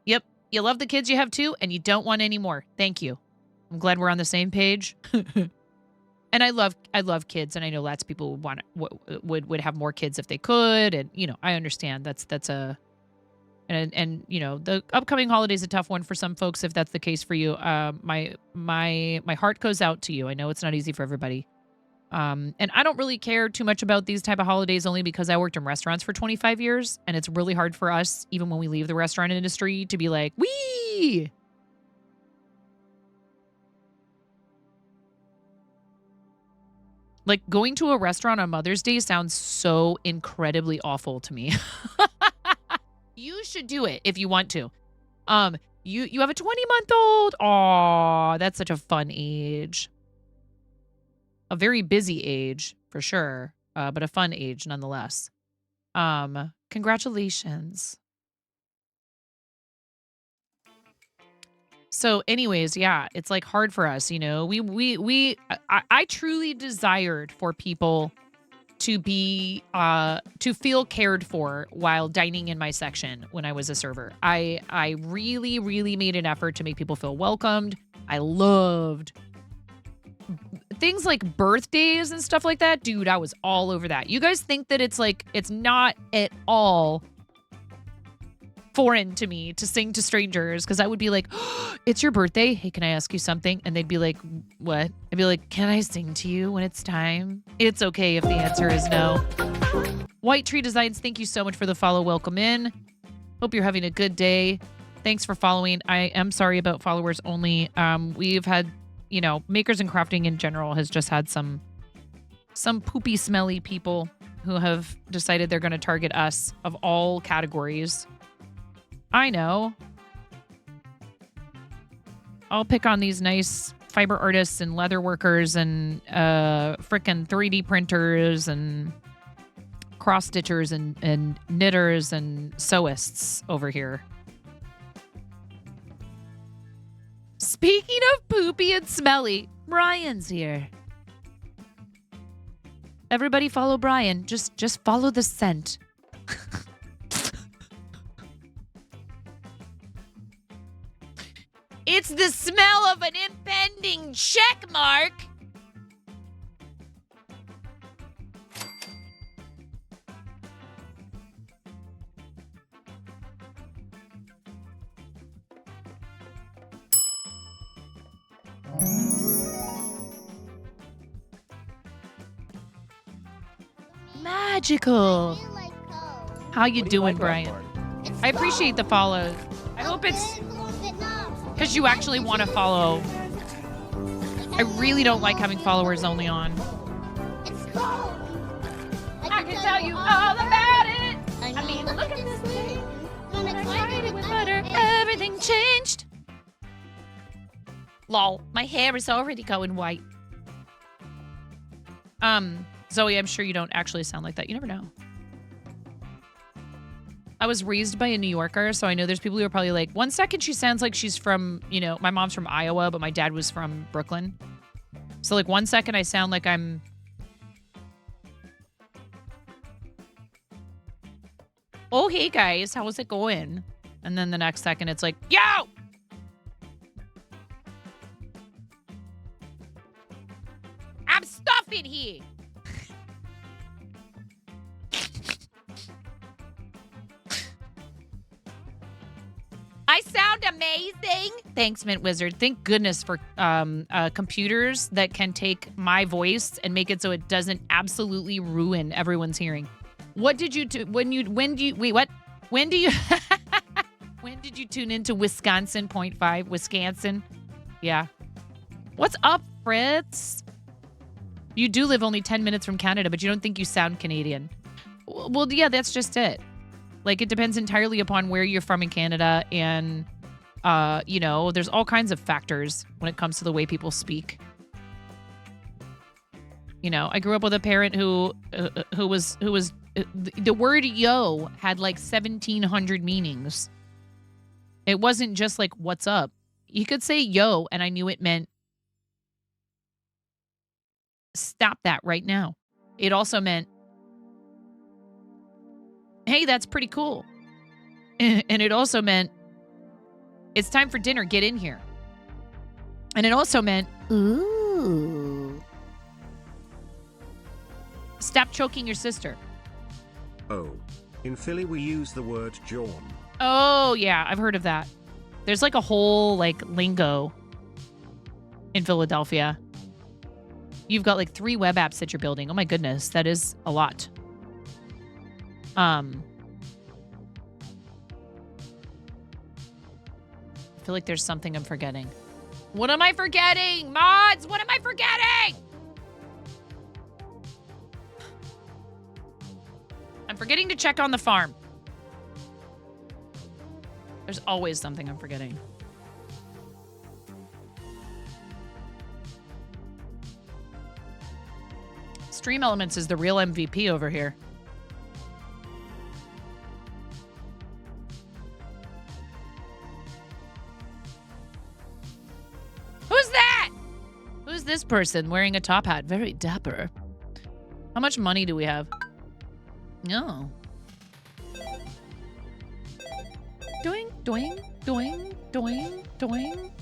Yep. You love the kids you have too, and you don't want any more. Thank you. I'm glad we're on the same page. And I love kids, and I know lots of people would have more kids if they could, and I understand that's the upcoming holiday is a tough one for some folks if that's the case for you. My heart goes out to you. I know it's not easy for everybody. And I don't really care too much about these type of holidays only because I worked in restaurants for 25 years, and it's really hard for us, even when we leave the restaurant industry, to be like, wee! Like, going to a restaurant on Mother's Day sounds so incredibly awful to me. You should do it if you want to. You have a 20-month-old. Aw, that's such a fun age. A very busy age, for sure, but a fun age nonetheless. Congratulations. So anyways, yeah, it's like hard for us, I truly desired for people to be to feel cared for while dining in my section when I was a server. I really, really made an effort to make people feel welcomed. I loved things like birthdays and stuff like that. Dude, I was all over that. You guys think that it's not at all foreign to me to sing to strangers, because I would be like, oh, it's your birthday. Hey, can I ask you something? And they'd be like, what? I'd be like, can I sing to you when it's time? It's okay if the answer is no. White Tree Designs, thank you so much for the follow. Welcome in. Hope you're having a good day. Thanks for following. I am sorry about followers only. We've had, makers and crafting in general has just had some poopy, smelly people who have decided they're going to target us of all categories. I know. I'll pick on these nice fiber artists and leather workers and frickin' 3D printers and cross stitchers and knitters and sewists over here. Speaking of poopy and smelly, Brian's here. Everybody follow Brian. Just follow the scent. It's the smell of an impending check mark. Magical. How you doing, Brian? I appreciate the follows. I hope it's because you actually want to follow. I really don't like having followers only on. I can tell you all about it. I mean, look at this thing. When I fried it with butter, everything changed. Lol, my hair is already going white. Zoe, I'm sure you don't actually sound like that. You never know. I was raised by a New Yorker, so I know there's people who are probably like, 1 second she sounds like she's from, you know, my mom's from Iowa, but my dad was from Brooklyn. So like 1 second I sound like I'm... Oh, hey guys, how's it going? And then the next second it's like, yo! I'm stuffing here! I sound amazing. Thanks, Mint Wizard. Thank goodness for computers that can take my voice and make it so it doesn't absolutely ruin everyone's hearing. What did you do when do you when did you tune into Wisconsin 0.5? Wisconsin? Yeah. What's up, Fritz? You do live only 10 minutes from Canada, but you don't think you sound Canadian. Well, yeah, that's just it. Like, it depends entirely upon where you're from in Canada, and, you know, there's all kinds of factors when it comes to the way people speak. You know, I grew up with a parent who was the word yo had like 1,700 meanings. It wasn't just like, what's up? You could say yo, and I knew it meant stop that right now. It also meant, hey, that's pretty cool. And it also meant, it's time for dinner, get in here. And it also meant, ooh, stop choking your sister. Oh, in Philly we use the word jawn. Oh, yeah, I've heard of that. There's like a whole like lingo in Philadelphia. You've got like 3 web apps that you're building. Oh my goodness, that is a lot. I feel like there's something I'm forgetting. What am I forgetting? Mods, what am I forgetting? I'm forgetting to check on the farm. There's always something I'm forgetting. Stream Elements is the real MVP over here. Who's that? Who's this person wearing a top hat? Very dapper. How much money do we have? No. Doing, doing, doing, doing, doing.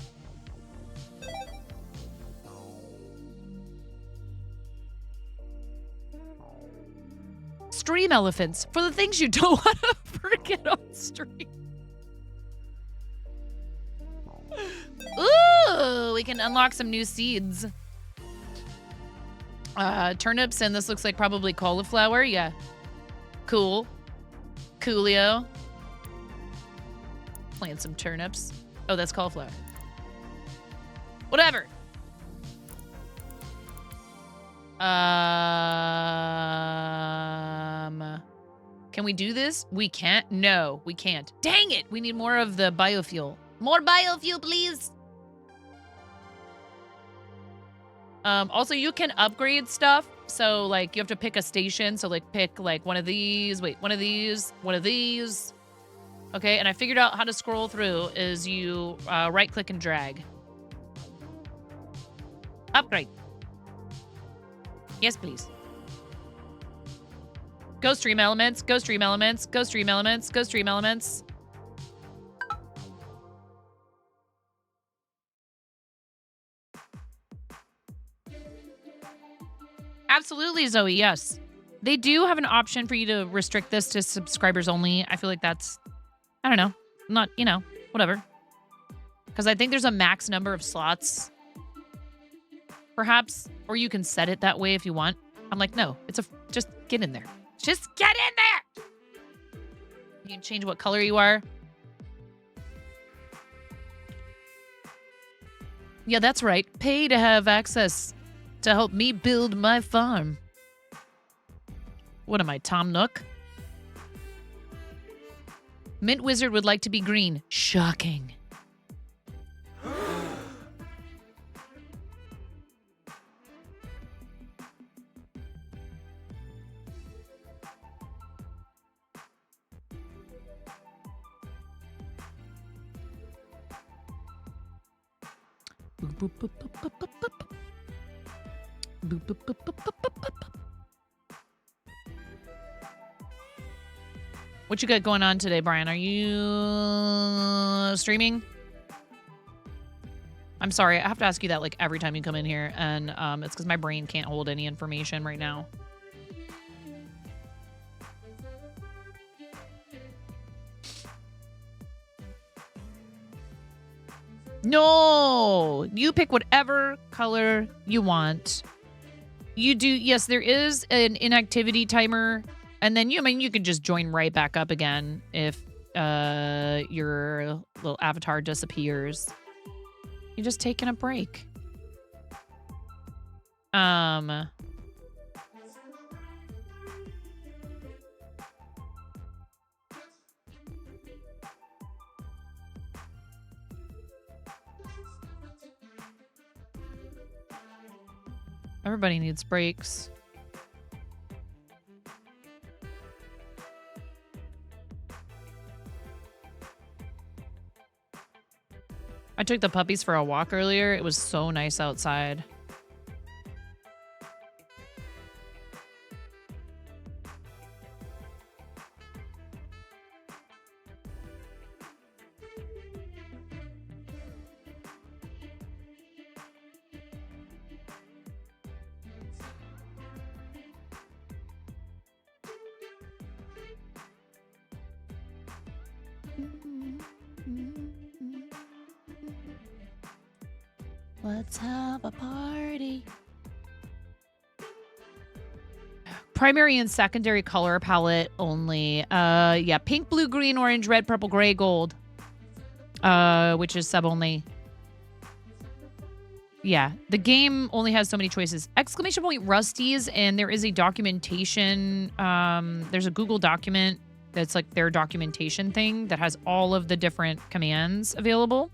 Stream Elephants for the things you don't want to forget on stream. Ooh, we can unlock some new seeds. Turnips, and this looks like probably cauliflower. Yeah. Cool. Coolio. Plant some turnips. Oh, that's cauliflower. Whatever. Can we do this? We can't? No, we can't. Dang it! We need more of the biofuel. More biofuel, please. Also, you can upgrade stuff. So, like, you have to pick a station. So, like, pick, like, one of these. Wait, one of these. One of these. Okay, and I figured out how to scroll through is you right-click and drag. Upgrade. Yes, please. Go stream elements. Go stream elements. Go stream elements. Go stream elements. Absolutely, Zoe, yes. They do have an option for you to restrict this to subscribers only. I feel like that's, I don't know, not, you know, whatever. Because I think there's a max number of slots, perhaps, or you can set it that way if you want. I'm like, no, just get in there. Just get in there! You can change what color you are. Yeah, that's right. Pay to have access to help me build my farm. What am I, Tom Nook? Mint Wizard would like to be green. Shocking. What you got going on today, Brian? Are you streaming? I'm sorry, I have to ask you that like every time you come in here, and it's because my brain can't hold any information right now. No! You pick whatever color you want. You do, yes, there is an inactivity timer. And then you could just join right back up again if your little avatar disappears. You're just taking a break. Everybody needs breaks. I took the puppies for a walk earlier. It was so nice outside. Let's have a party. Primary and secondary color palette only. Yeah, pink, blue, green, orange, red, purple, gray, gold. Which is sub only. Yeah, the game only has so many choices. Exclamation point Rusties, and there is a documentation. There's a Google document that's like their documentation thing that has all of the different commands available.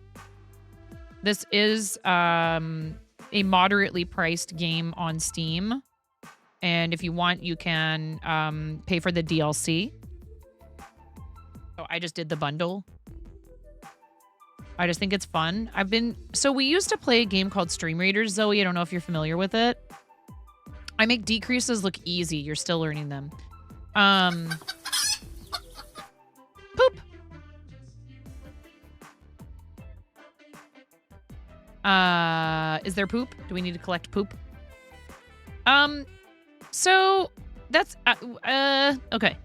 This is a moderately priced game on Steam. And if you want, you can pay for the DLC. So I just did the bundle. I just think it's fun. So we used to play a game called Stream Raiders, Zoe. I don't know if you're familiar with it. I make decreases look easy. You're still learning them. Poop. Is there poop? Do we need to collect poop? So that's, okay.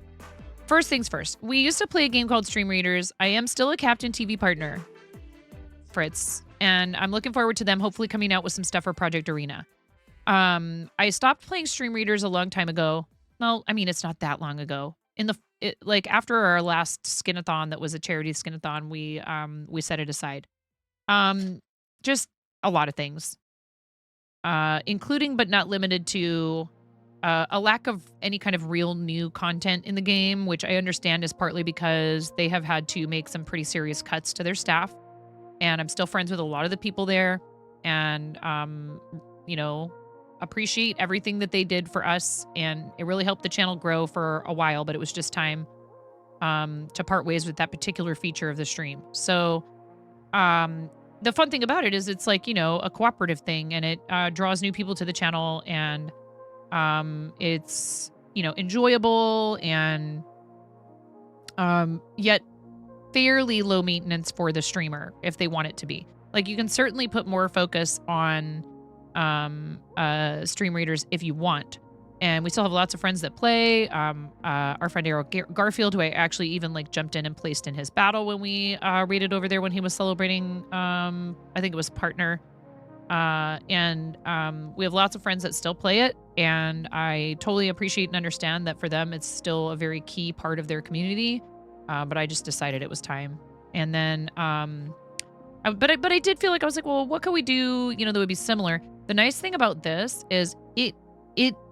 First things first. We used to play a game called Stream Raiders. I am still a Captain TV partner, Fritz, and I'm looking forward to them hopefully coming out with some stuff for Project Arena. I stopped playing Stream Raiders a long time ago. No, I mean, it's not that long ago. Like after our last skinathon that was a charity skinathon, we set it aside. Just a lot of things, including but not limited to a lack of any kind of real new content in the game, which I understand is partly because they have had to make some pretty serious cuts to their staff. And I'm still friends with a lot of the people there. And appreciate everything that they did for us. And it really helped the channel grow for a while, but it was just time to part ways with that particular feature of the stream. So the fun thing about it is it's like, a cooperative thing, and it draws new people to the channel, and it's, enjoyable and yet fairly low maintenance for the streamer if they want it to be. Like, you can certainly put more focus on stream readers if you want. And we still have lots of friends that play. Our friend Eric Garfield, who I actually even jumped in and placed in his battle when we raided over there when he was celebrating, I think it was partner. And we have lots of friends that still play it. And I totally appreciate and understand that for them, it's still a very key part of their community. But I just decided it was time. And then, but I did feel like I was like, well, what could we do, that would be similar? The nice thing about this is it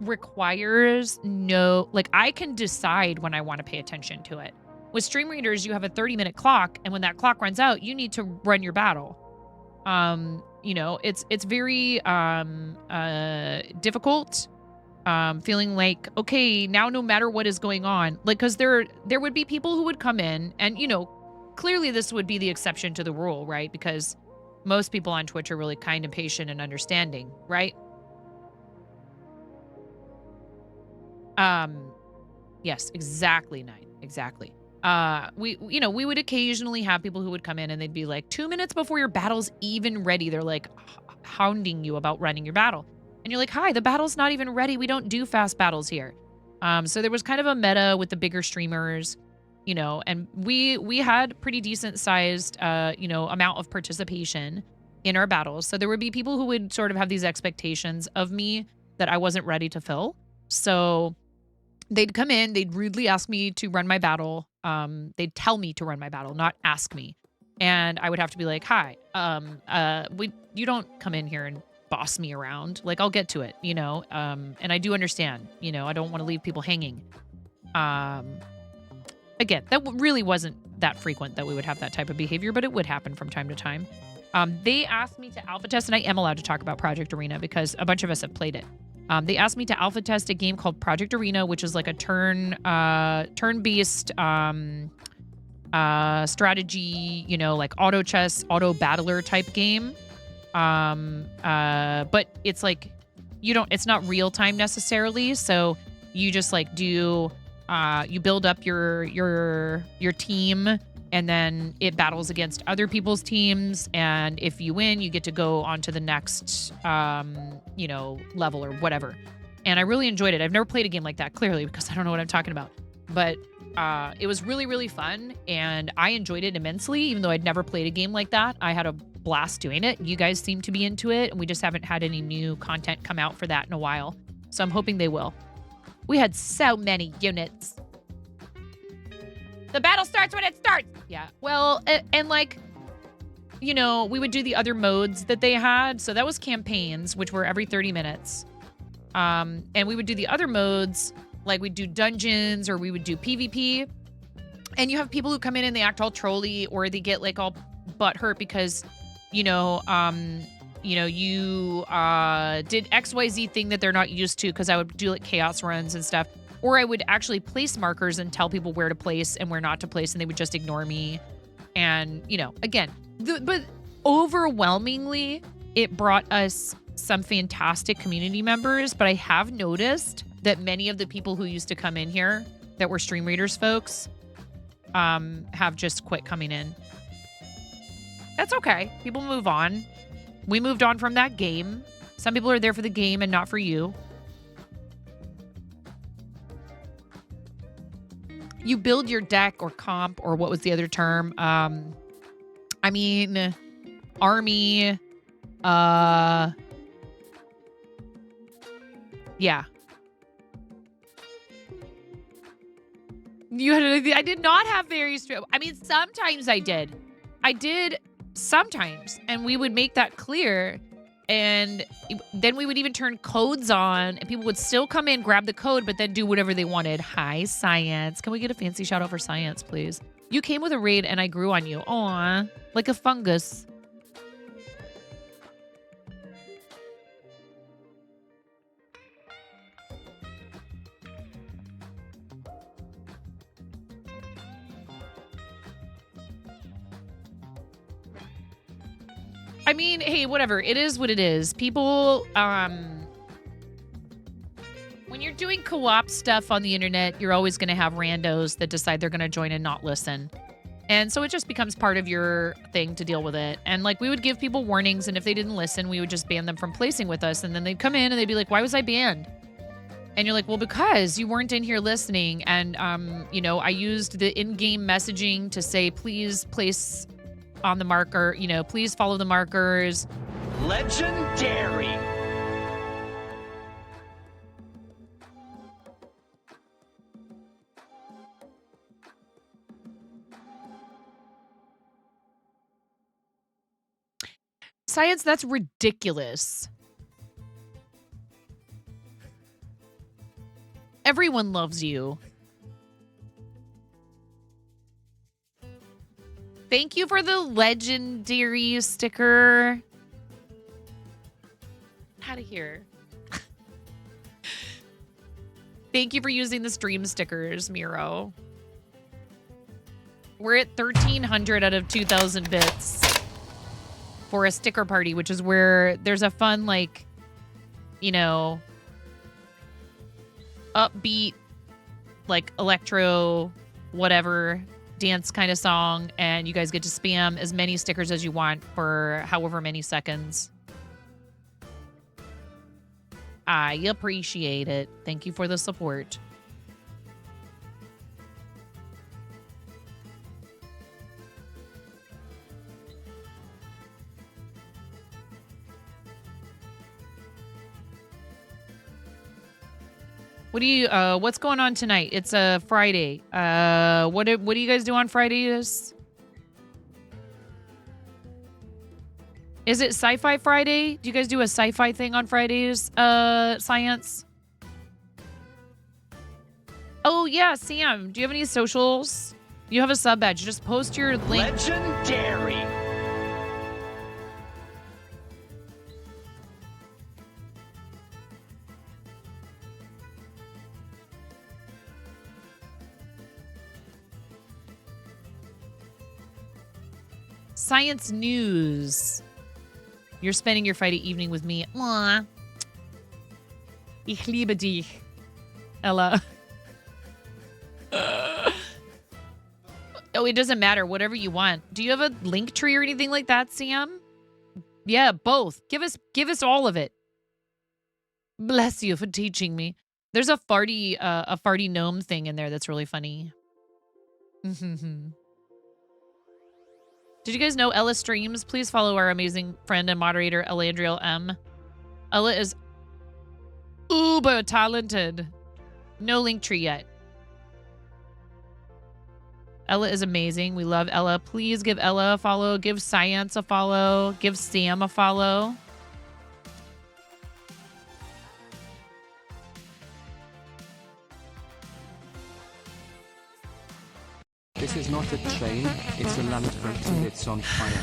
requires I can decide when I want to pay attention to it. With stream readers, you have a 30-minute clock, and when that clock runs out, you need to run your battle. It's very difficult. Feeling like, okay, now no matter what is going on, because there would be people who would come in, and clearly this would be the exception to the rule, right? Because most people on Twitch are really kind and patient and understanding, right? Yes, exactly, Nine. Exactly. We would occasionally have people who would come in and they'd be like, 2 minutes before your battle's even ready, they're like hounding you about running your battle. And you're like, hi, the battle's not even ready. We don't do fast battles here. So there was kind of a meta with the bigger streamers, and we had pretty decent sized, amount of participation in our battles. So there would be people who would sort of have these expectations of me that I wasn't ready to fill. So they'd come in, they'd rudely ask me to run my battle. They'd tell me to run my battle, not ask me. And I would have to be like, hi, you don't come in here and boss me around. I'll get to it, and I do understand, I don't want to leave people hanging. Again, that really wasn't that frequent that we would have that type of behavior, but it would happen from time to time. They asked me to alpha test, and I am allowed to talk about Project Arena because a bunch of us have played it. They asked me to alpha test a game called Project Arena, which is like a turn-based strategy, like auto chess, auto battler type game. But it's like it's not real time necessarily. So you just do you build up your team, and then it battles against other people's teams. And if you win, you get to go on to the next, level or whatever. And I really enjoyed it. I've never played a game like that, clearly, because I don't know what I'm talking about. But it was really, really fun. And I enjoyed it immensely, even though I'd never played a game like that. I had a blast doing it. You guys seem to be into it. And we just haven't had any new content come out for that in a while. So I'm hoping they will. We had so many units. The battle starts when it starts. Yeah. Well, and we would do the other modes that they had. So that was campaigns, which were every 30 minutes. And we would do the other modes, we'd do dungeons or we would do PvP. And you have people who come in and they act all trolly, or they get all butthurt because, you did XYZ thing that they're not used to, because I would do chaos runs and stuff. Or I would actually place markers and tell people where to place and where not to place, and they would just ignore me. And, again, but overwhelmingly, it brought us some fantastic community members. But I have noticed that many of the people who used to come in here that were stream readers folks have just quit coming in. That's okay. People move on. We moved on from that game. Some people are there for the game and not for you. You build your deck or comp, or what was the other term? Army. Yeah. I did not have very strong. Sometimes I did. Sometimes. And we would make that clear. And then we would even turn codes on, and people would still come in, grab the code, but then do whatever they wanted. Hi, Science. Can we get a fancy shout out for Science, please? You came with a raid and I grew on you. Aw, like a fungus. I mean, hey, whatever. It is what it is. People, when you're doing co-op stuff on the internet, you're always going to have randos that decide they're going to join and not listen. And so it just becomes part of your thing to deal with it. And like we would give people warnings, and if they didn't listen, we would just ban them from placing with us. And then they'd come in and they'd be like, why was I banned? And you're like, well, because you weren't in here listening. And, you know, I used the in-game messaging to say, please place on the marker, you know, please follow the markers. Legendary. Science, that's ridiculous. Everyone loves you. Thank you for the legendary sticker. Out of here. Thank you for using the stream stickers, Miro. We're at 1,300 out of 2,000 bits for a sticker party, which is where there's a fun, like, you know, upbeat, like electro, whatever, dance kind of song, and you guys get to spam as many stickers as you want for however many seconds. I appreciate it. Thank you for the support. What do you what's going on tonight? It's a Friday. What do you guys do on Fridays? Is it Sci-Fi Friday? Do you guys do a sci-fi thing on Fridays? Science? Oh yeah, Sam. Do you have any socials? You have a sub badge. Just post your link. Legendary. Science news. You're spending your Friday evening with me. Mwah. Ich liebe dich, Ella. Oh, it doesn't matter. Whatever you want. Do you have a link tree or anything like that, Sam? Yeah, both. Give us all of it. Bless you for teaching me. There's a farty gnome thing in there that's really funny. Did you guys know Ella streams? Please follow our amazing friend and moderator, Elandriel M. Ella is uber talented. No link tree yet. Ella is amazing. We love Ella. Please give Ella a follow. Give Science a follow. Give Sam a follow. This is not a train, it's a lantern and it's on fire.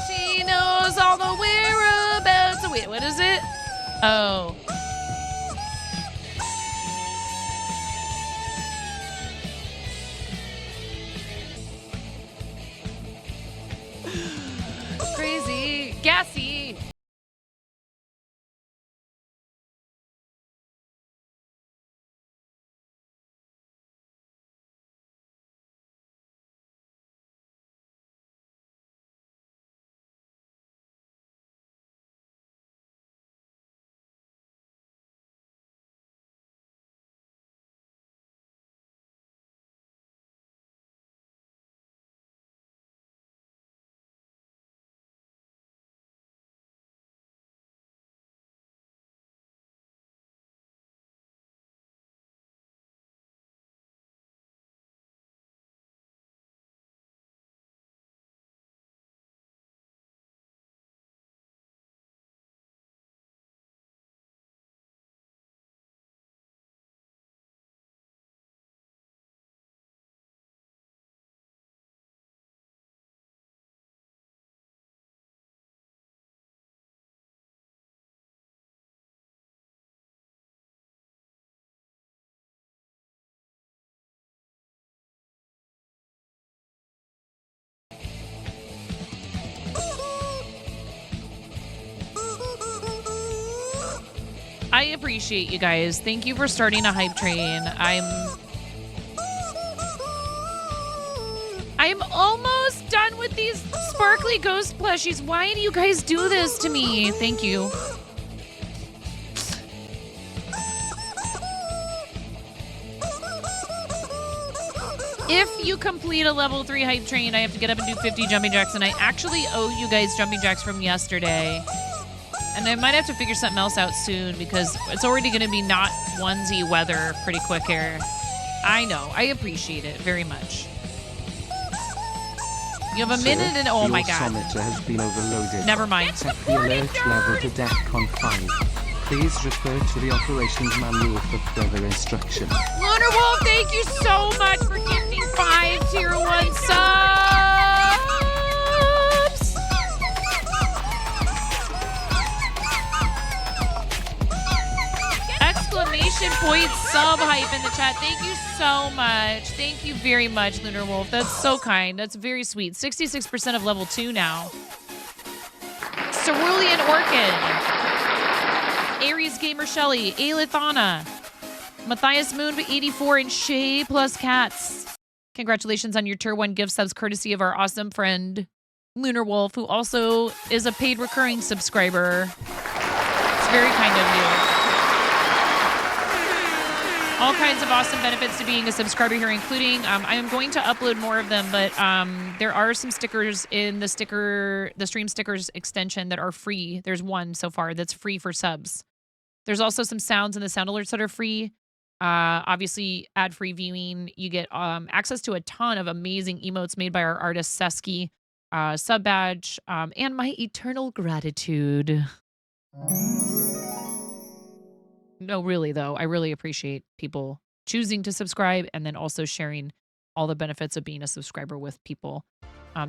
She knows all the whereabouts. Wait, what is it? Oh. Crazy. Gassy. I appreciate you guys. Thank you for starting a hype train. I'm almost done with these sparkly ghost plushies. Why do you guys do this to me? Thank you. If you complete a level 3 hype train, I have to get up and do 50 jumping jacks, and I actually owe you guys jumping jacks from yesterday. And I might have to figure something else out soon because it's already going to be not onesie weather pretty quick here. I know. I appreciate it very much. You have a minute and oh my god. Your has been overloaded. Never mind. Set the alert level to DEFCON 5. Please refer to the operations manual for further instruction. Lunar Wolf, thank you so much for giving me 5 tier 1 subs. Exclamation point sub hype in the chat. Thank you so much. Thank you very much, Lunar Wolf. That's so kind. That's very sweet. 66% of level 2 now. Cerulean Orchid. Aries Gamer Shelly, Aelithana, Matthias Moon 84, and Shay plus Cats. Congratulations on your tier 1 gift subs courtesy of our awesome friend Lunar Wolf, who also is a paid recurring subscriber. It's very kind of you. All kinds of awesome benefits to being a subscriber here, including I am going to upload more of them, but there are some stickers in the stream stickers extension that are free. There's one so far that's free for subs. There's also some sounds in the sound alerts that are free. Obviously, ad-free viewing. You get access to a ton of amazing emotes made by our artist Sesky, sub badge, and my eternal gratitude. No, really, though. I really appreciate people choosing to subscribe and then also sharing all the benefits of being a subscriber with people.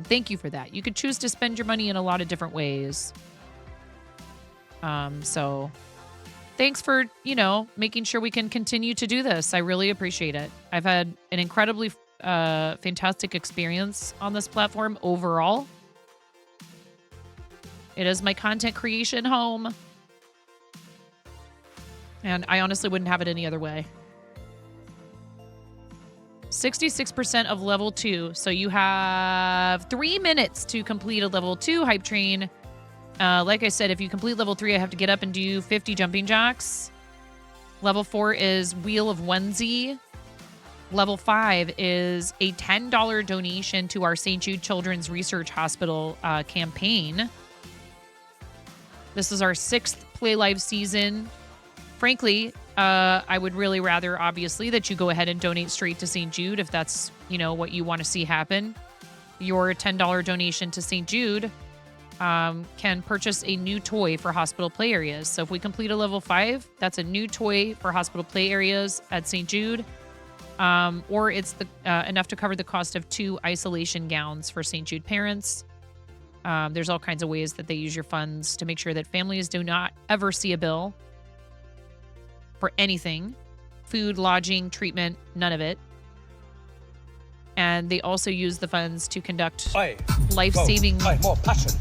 Thank you for that. You could choose to spend your money in a lot of different ways. So thanks for, making sure we can continue to do this. I really appreciate it. I've had an incredibly fantastic experience on this platform overall. It is my content creation home. And I honestly wouldn't have it any other way. 66% of level 2. So you have 3 minutes to complete a level 2 hype train. Like I said, if you complete level 3, I have to get up and do 50 jumping jacks. Level 4 is Wheel of Onesie. Level 5 is a $10 donation to our St. Jude Children's Research Hospital campaign. This is our 6th Play Live season. Frankly, I would really rather, obviously, that you go ahead and donate straight to St. Jude if that's, what you want to see happen. Your $10 donation to St. Jude can purchase a new toy for hospital play areas. So if we complete a level 5, that's a new toy for hospital play areas at St. Jude. Or it's enough to cover the cost of 2 isolation gowns for St. Jude parents. There's all kinds of ways that they use your funds to make sure that families do not ever see a bill for anything. Food, lodging, treatment, none of it. And they also use the funds to conduct life-saving more passion,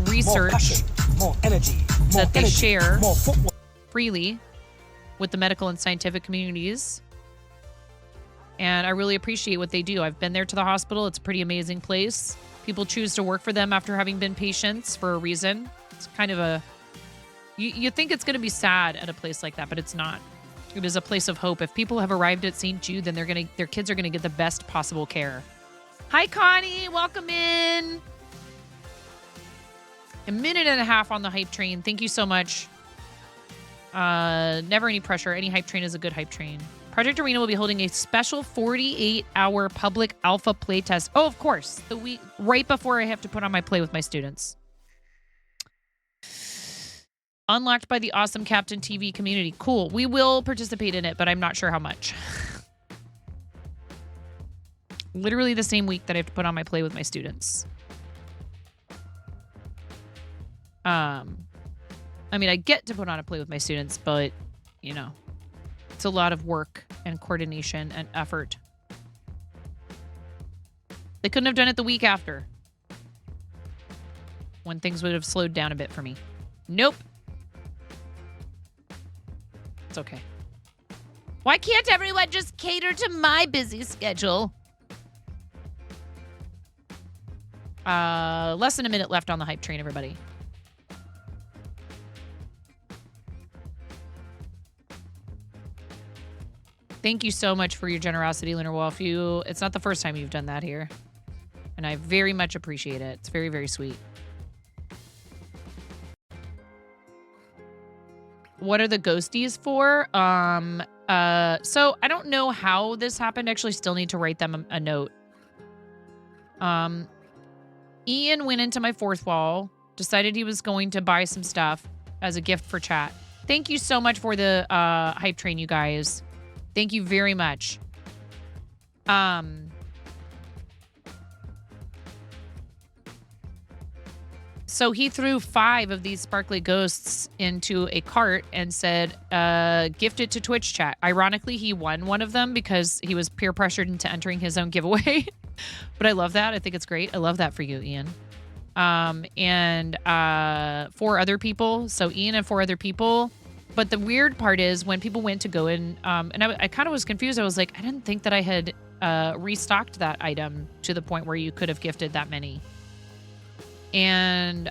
research more passion, more energy, more that they energy, share more football. freely with the medical and scientific communities. And I really appreciate what they do. I've been there to the hospital. It's a pretty amazing place. People choose to work for them after having been patients for a reason. It's kind of a... You think it's going to be sad at a place like that, but it's not. It is a place of hope. If people have arrived at St. Jude, then their kids are going to get the best possible care. Hi, Connie. Welcome in. A minute and a half on the hype train. Thank you so much. Never any pressure. Any hype train is a good hype train. Project Arena will be holding a special 48-hour public alpha playtest. Oh, of course. The week right before I have to put on my play with my students. Unlocked by the awesome Captain TV community. Cool. We will participate in it, but I'm not sure how much. Literally the same week that I have to put on my play with my students. I get to put on a play with my students, but, it's a lot of work and coordination and effort. They couldn't have done it the week after, when things would have slowed down a bit for me. Nope. It's okay. Why can't everyone just cater to my busy schedule? Less than a minute left on the hype train, everybody. Thank you so much for your generosity, Lunar Wolf. It's not the first time you've done that here. And I very much appreciate it. It's very, very sweet. What are the ghosties for? So I don't know how this happened. I actually still need to write them a note. Ian went into my fourth wall, decided he was going to buy some stuff as a gift for chat. Thank you so much for the hype train, you guys. Thank you very much. So he threw 5 of these sparkly ghosts into a cart and said, gift it to Twitch chat. Ironically, he won one of them because he was peer pressured into entering his own giveaway. But I love that. I think it's great. I love that for you, Ian. And 4 other people. So Ian and 4 other people. But the weird part is when people went to go in, and I kind of was confused. I was like, I didn't think that I had restocked that item to the point where you could have gifted that many. And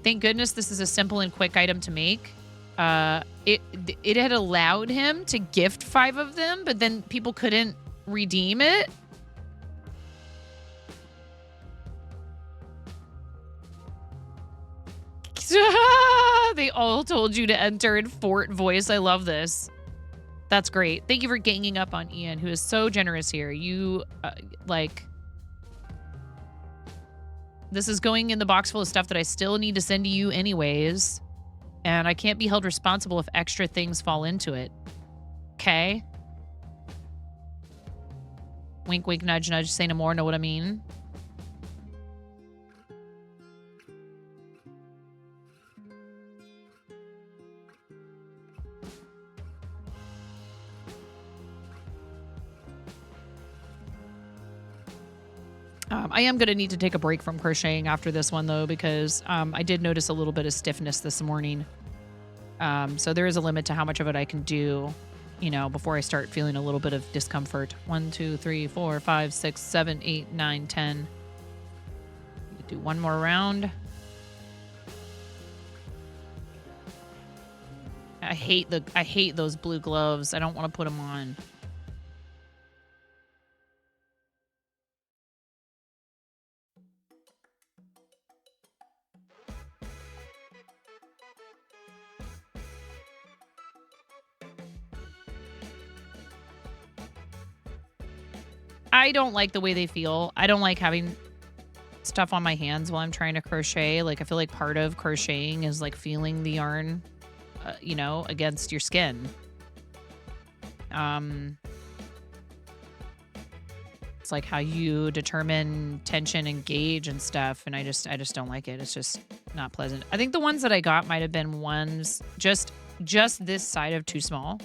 thank goodness this is a simple and quick item to make. It had allowed him to gift 5 of them, but then people couldn't redeem it. They all told you to enter in fort voice. I love this. That's great. Thank you for ganging up on Ian, who is so generous here. You, this is going in the box full of stuff that I still need to send to you anyways. And I can't be held responsible if extra things fall into it. Okay? Wink, wink, nudge, nudge. Say no more. Know what I mean? I am going to need to take a break from crocheting after this one, though, because I did notice a little bit of stiffness this morning. So there is a limit to how much of it I can do, you know, before I start feeling a little bit of discomfort. 1, 2, 3, 4, 5, 6, 7, 8, 9, 10. Do one more round. I hate those blue gloves. I don't want to put them on. I don't like the way they feel. I don't like having stuff on my hands while I'm trying to crochet. Like, I feel like part of crocheting is like feeling the yarn, you know, against your skin. It's like how you determine tension and gauge and stuff. And I just don't like it. It's just not pleasant. I think the ones that I got might have been ones just this side of too small.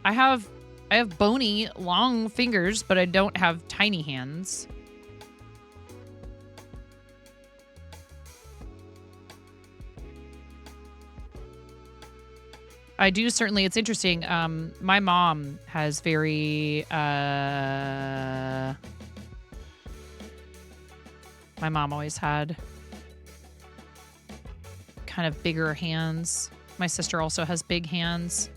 I have bony, long fingers, but I don't have tiny hands. I do certainly, it's interesting. My mom has very, my mom always had kind of bigger hands. My sister also has big hands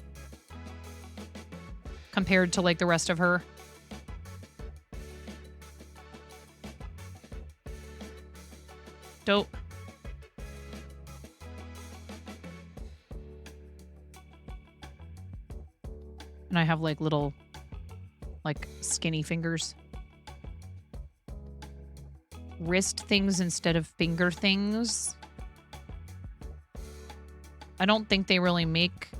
compared to like the rest of her. Dope. And I have like little, like skinny fingers. Wrist things instead of finger things. I don't think they really make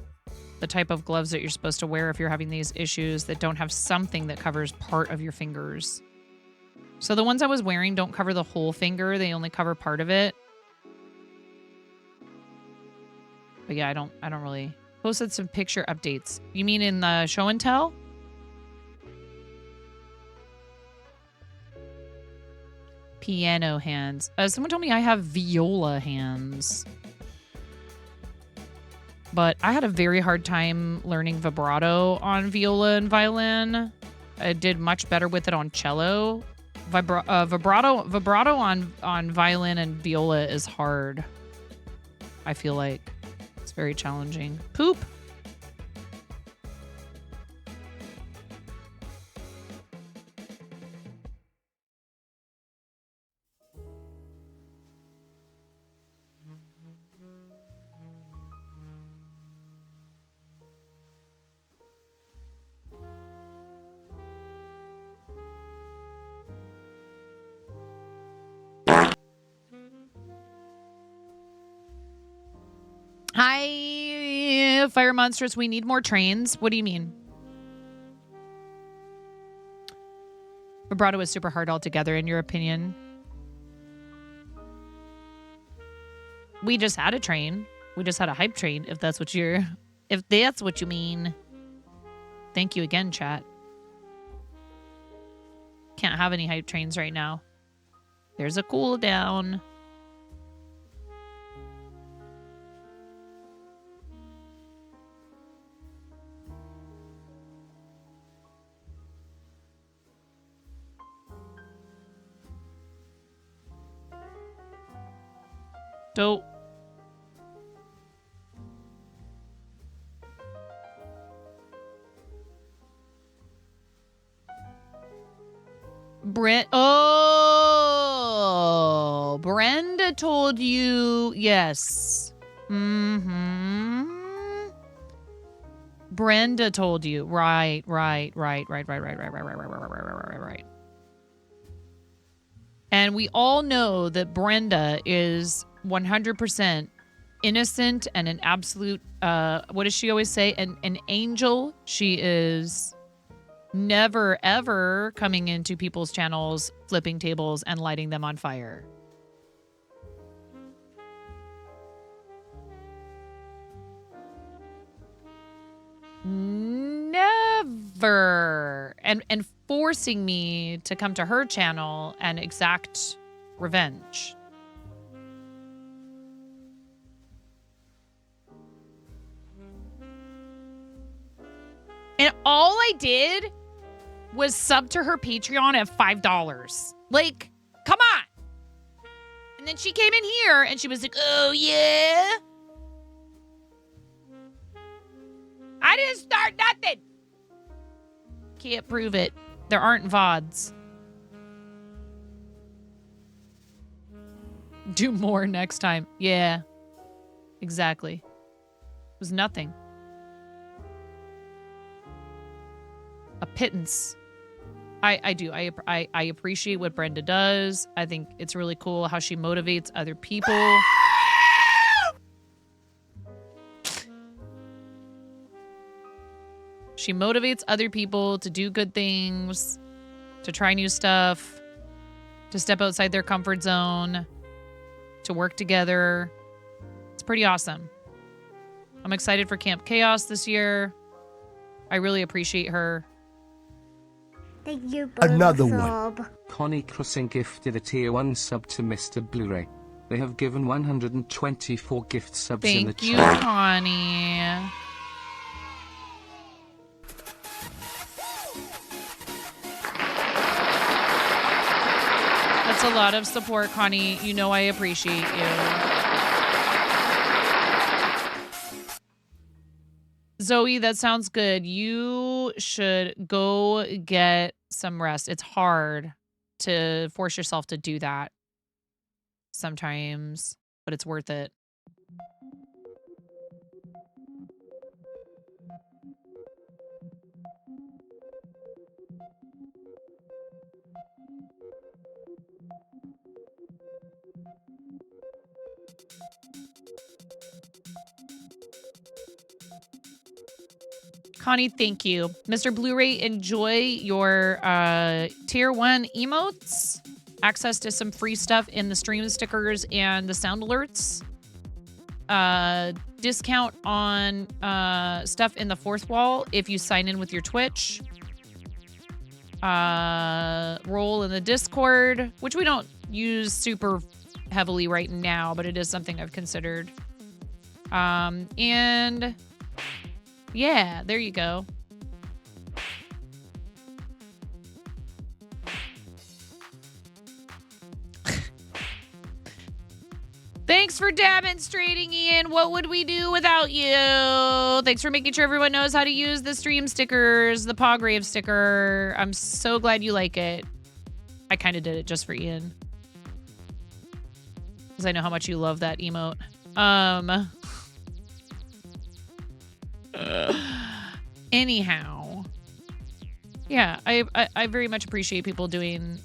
the type of gloves that you're supposed to wear if you're having these issues that don't have something that covers part of your fingers. So the ones I was wearing don't cover the whole finger. They only cover part of it. But yeah, I don't really. Posted some picture updates. You mean in the show and tell? Piano hands. Someone told me I have viola hands. But I had a very hard time learning vibrato on viola and violin. I did much better with it on cello. Vibrato on violin and viola is hard. I feel like it's very challenging. Poop. Hi, Fire Monstrous. We need more trains. What do you mean? Vibrato is super hard altogether, in your opinion. We just had a train. We just had a hype train, if that's what you mean. Thank you again, chat. Can't have any hype trains right now. There's a cooldown. Dope. Oh, Brenda told you. Yes. Brenda told you. Right. And we all know that Brenda is 100% innocent and an absolute, what does she always say? An angel. She is never, ever coming into people's channels, flipping tables, and lighting them on fire. Never. And forcing me to come to her channel and exact revenge. And all I did was sub to her Patreon at $5. Like, come on. And then she came in here and she was like, oh, yeah? I didn't start nothing. Can't prove it. There aren't VODs. Do more next time. Yeah. Exactly. It was nothing. A pittance. I do. I appreciate what Brenda does. I think it's really cool how she motivates other people. She motivates other people to do good things, to try new stuff, to step outside their comfort zone, to work together. It's pretty awesome. I'm excited for Camp Chaos this year. I really appreciate her. Thank you, Another Bulbasaur. one. Connie Crossing gifted a tier 1 sub to Mr. Blu-ray. They have given 124 gift subs in the Thank you, chat. Connie. That's a lot of support, Connie. You know I appreciate you. Zoe, that sounds good. You should go get some rest. It's hard to force yourself to do that sometimes, but it's worth it. Connie, thank you. Mr. Blu-ray, enjoy your tier 1 emotes. Access to some free stuff in the stream stickers and the sound alerts. Discount on stuff in the fourth wall if you sign in with your Twitch. Role in the Discord, which we don't use super heavily right now, but it is something I've considered. And yeah, there you go. Thanks for demonstrating, Ian. What would we do without you? Thanks for making sure everyone knows how to use the stream stickers, the Pograve sticker. I'm so glad you like it. I kind of did it just for Ian. Because I know how much you love that emote. Anyhow. Yeah, I very much appreciate people doing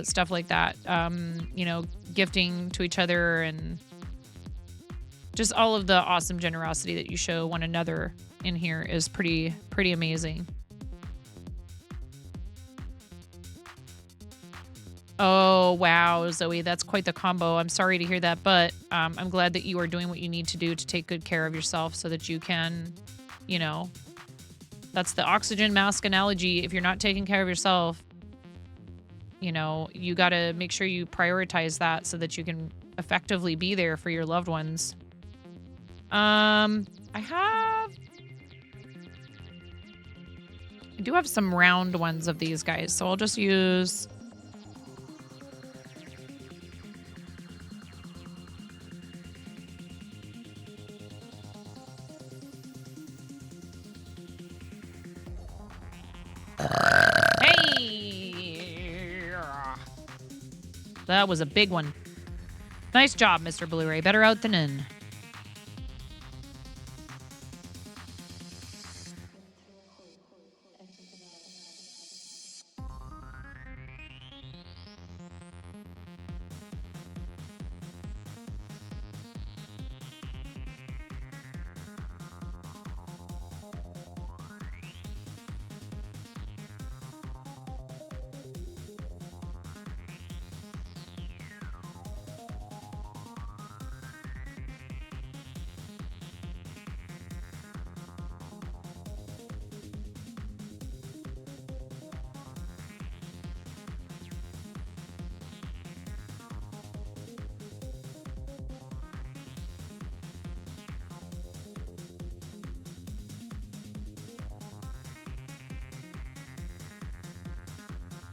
stuff like that. You know, gifting to each other and just all of the awesome generosity that you show one another in here is pretty amazing. Oh, wow, Zoe, that's quite the combo. I'm sorry to hear that, but I'm glad that you are doing what you need to do to take good care of yourself so that you can, you know, that's the oxygen mask analogy. If you're not taking care of yourself, you know, you got to make sure you prioritize that so that you can effectively be there for your loved ones. I do have some round ones of these guys, so I'll just use... Hey! That was a big one. Nice job, Mr. Blu-ray. Better out than in.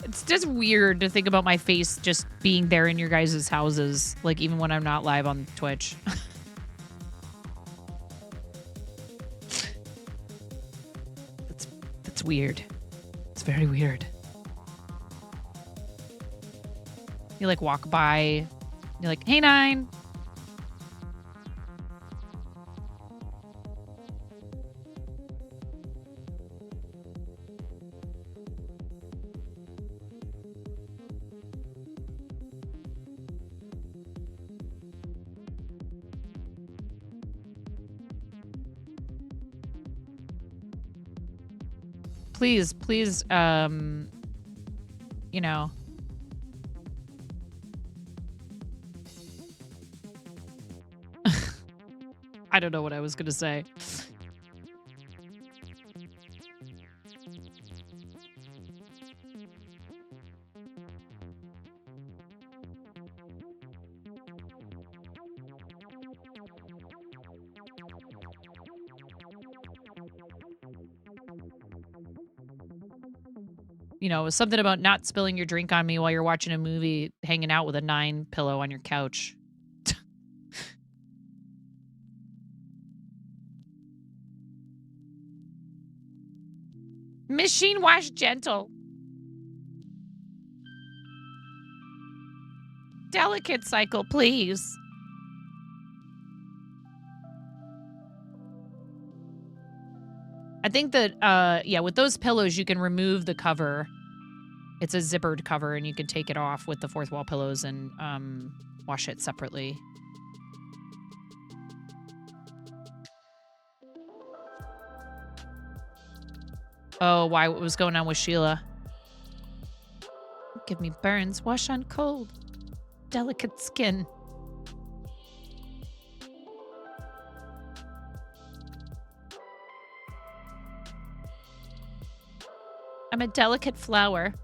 It's just weird to think about my face just being there in your guys' houses, like even when I'm not live on Twitch. That's weird. It's very weird. You like walk by, you're like, hey, Nine. Please, you know. I don't know what I was going to say. You know, it was something about not spilling your drink on me while you're watching a movie, hanging out with a 9 pillow on your couch. Machine wash gentle. Delicate cycle, please. I think that, yeah, with those pillows, you can remove the cover. It's a zippered cover, and you can take it off with the fourth wall pillows and wash it separately. Oh, why? What was going on with Sheila? Give me burns. Wash on cold. Delicate skin. I'm a delicate flower.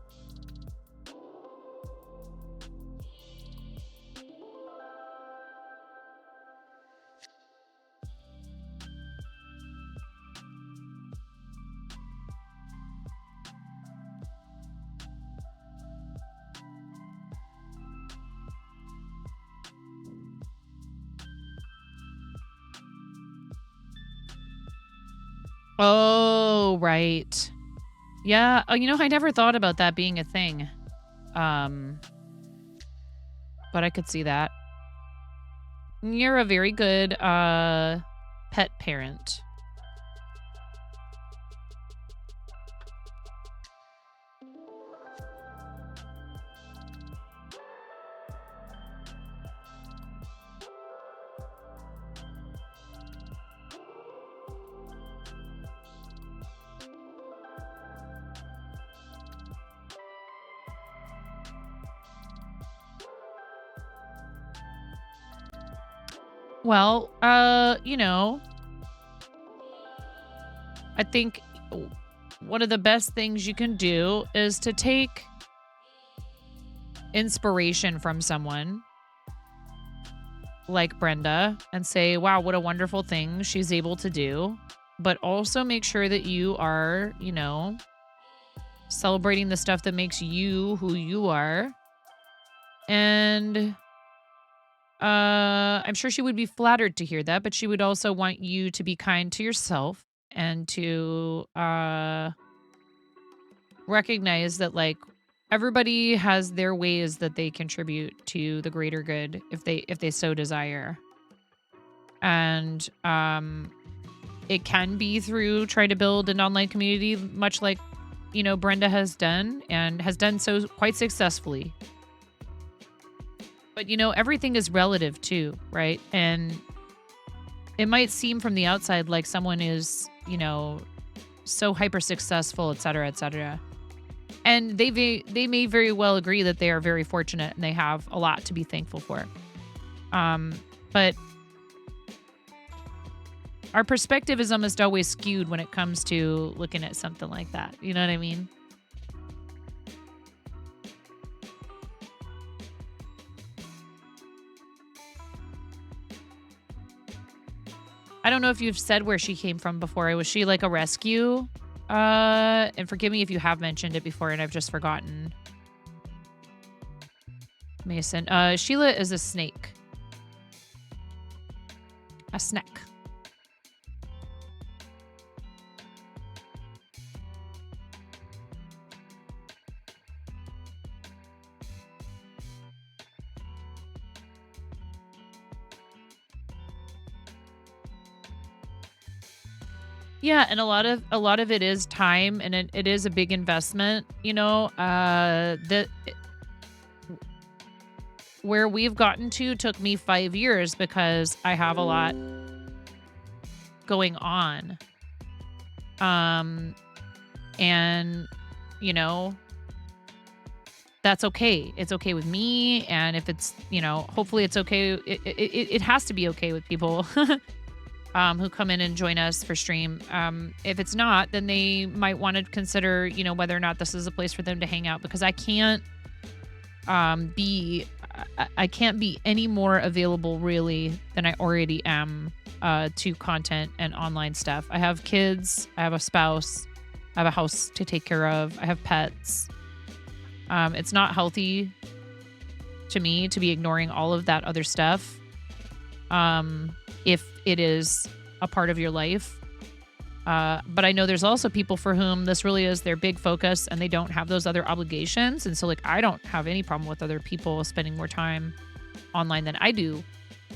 Oh, right. Yeah. Oh, you know, I never thought about that being a thing. But I could see that. You're a very good pet parent. Well, you know, I think one of the best things you can do is to take inspiration from someone like Brenda and say, wow, what a wonderful thing she's able to do. But also make sure that you are, you know, celebrating the stuff that makes you who you are. And I'm sure she would be flattered to hear that, but she would also want you to be kind to yourself and to recognize that, like, everybody has their ways that they contribute to the greater good if they so desire. And it can be through trying to build an online community, much like, you know, Brenda has done and has done so quite successfully. But, you know, everything is relative too, right? And it might seem from the outside like someone is, you know, so hyper successful, et cetera, et cetera. And they may very well agree that they are very fortunate and they have a lot to be thankful for. But our perspective is almost always skewed when it comes to looking at something like that. You know what I mean? I don't know if you've said where she came from before. Was she like a rescue? And forgive me if you have mentioned it before and I've just forgotten. Mason. Sheila is a snake. A snack. Yeah, and a lot of it is time, and it is a big investment, you know. Where we've gotten to took me 5 years because I have a lot going on. And you know, that's okay. It's okay with me, and if it's, you know, hopefully it's okay. It has to be okay with people who come in and join us for stream. If it's not, then they might want to consider, you know, whether or not this is a place for them to hang out, because I can't be any more available really than I already am to content and online stuff. I have kids, I have a spouse, I have a house to take care of, I have pets. It's not healthy to me to be ignoring all of that other stuff. If it is a part of your life. But I know there's also people for whom this really is their big focus and they don't have those other obligations. And so, like, I don't have any problem with other people spending more time online than I do.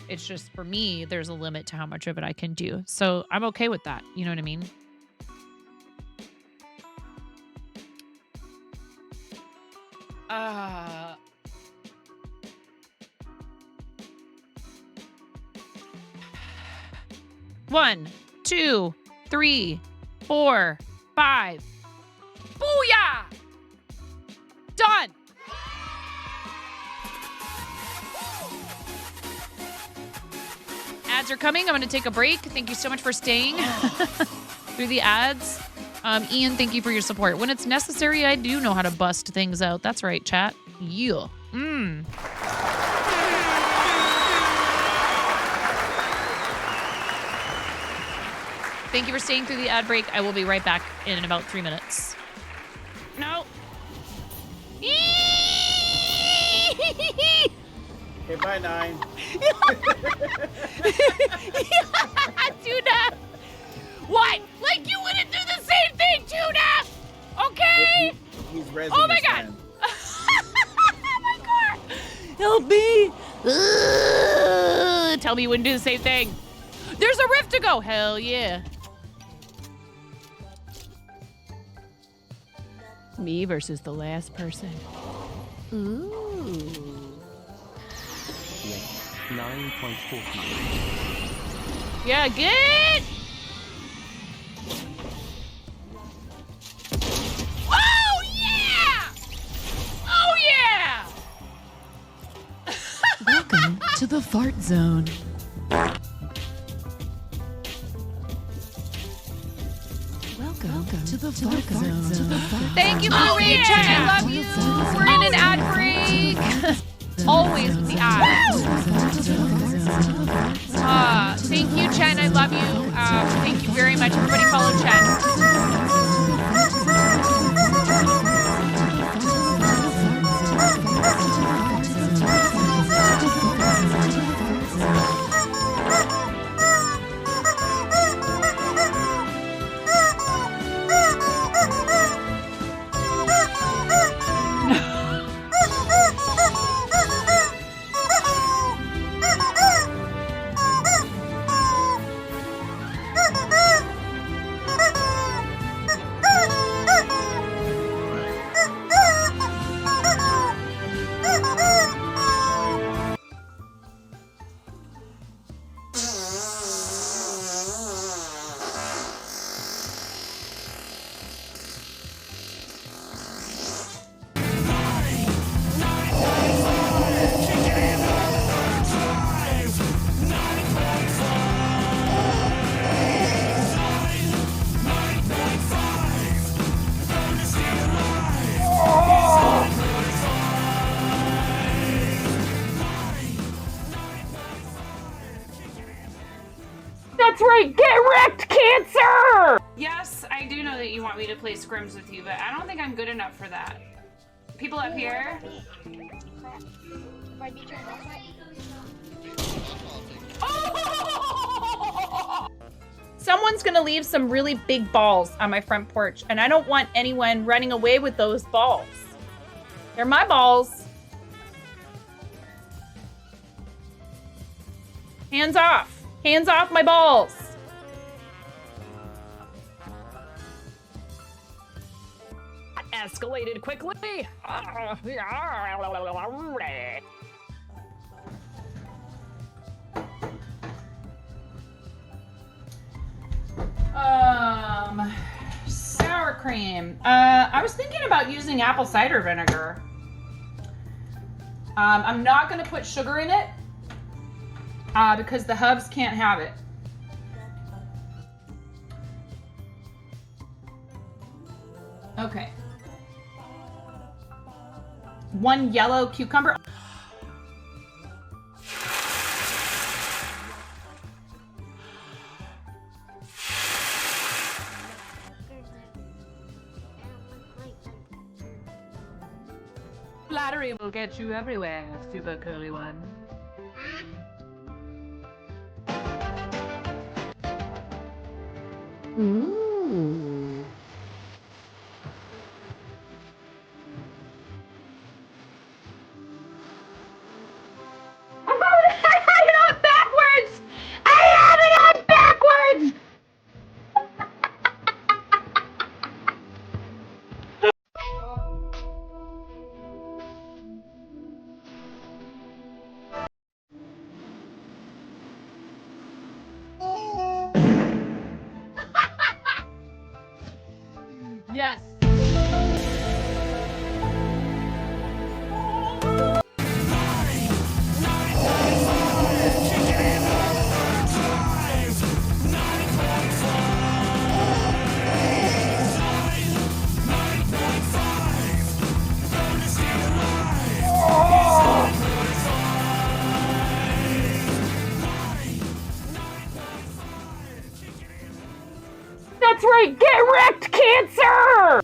It's just, for me, there's a limit to how much of it I can do. So I'm okay with that. You know what I mean? One, 2, 3, 4, 5. Booyah! Done! Ads are coming. I'm going to take a break. Thank you so much for staying through the ads. Ian, thank you for your support. When it's necessary, I do know how to bust things out. That's right, chat. Yeah. Thank you for staying through the ad break. I will be right back in about 3 minutes. No. Okay, bye, 9. Do not. What? Like, you would he's rezzing Oh my his god! friend. My car! Help me! Tell me you wouldn't do the same thing. There's a rift to go. Hell yeah. Me versus the last person. Ooh. 9.49. Yeah, good. Oh yeah! Oh yeah! Welcome to the fart zone. Welcome to the fart zone. Thank you for the raid, chat. I love you. We're in an ad break. Always with the ads. Thank you, Chen. I love you. Thank you very much. Everybody follow Chen. That's right. Get wrecked, Cancer! Yes, I do know that you want me to play scrims with you, but I don't think I'm good enough for that. People up here. Oh! Someone's gonna leave some really big balls on my front porch, and I don't want anyone running away with those balls. They're my balls. Hands off. Hands off my balls. Escalated quickly. Sour cream. I was thinking about using apple cider vinegar. I'm not gonna put sugar in it. Because the hubs can't have it. Okay. 1 yellow cucumber. Flattery will get you everywhere, super curly one. Ooh. I had it on backwards! I had it on backwards! Yes. That's right, get wrecked, Cancer!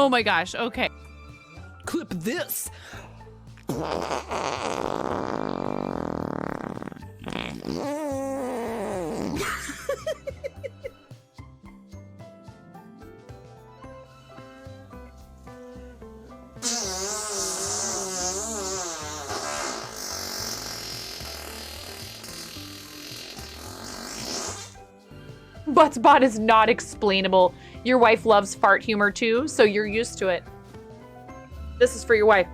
Oh my gosh. Okay. Clip this. Buttspot is not explainable. Your wife loves fart humor too, so you're used to it. This is for your wife.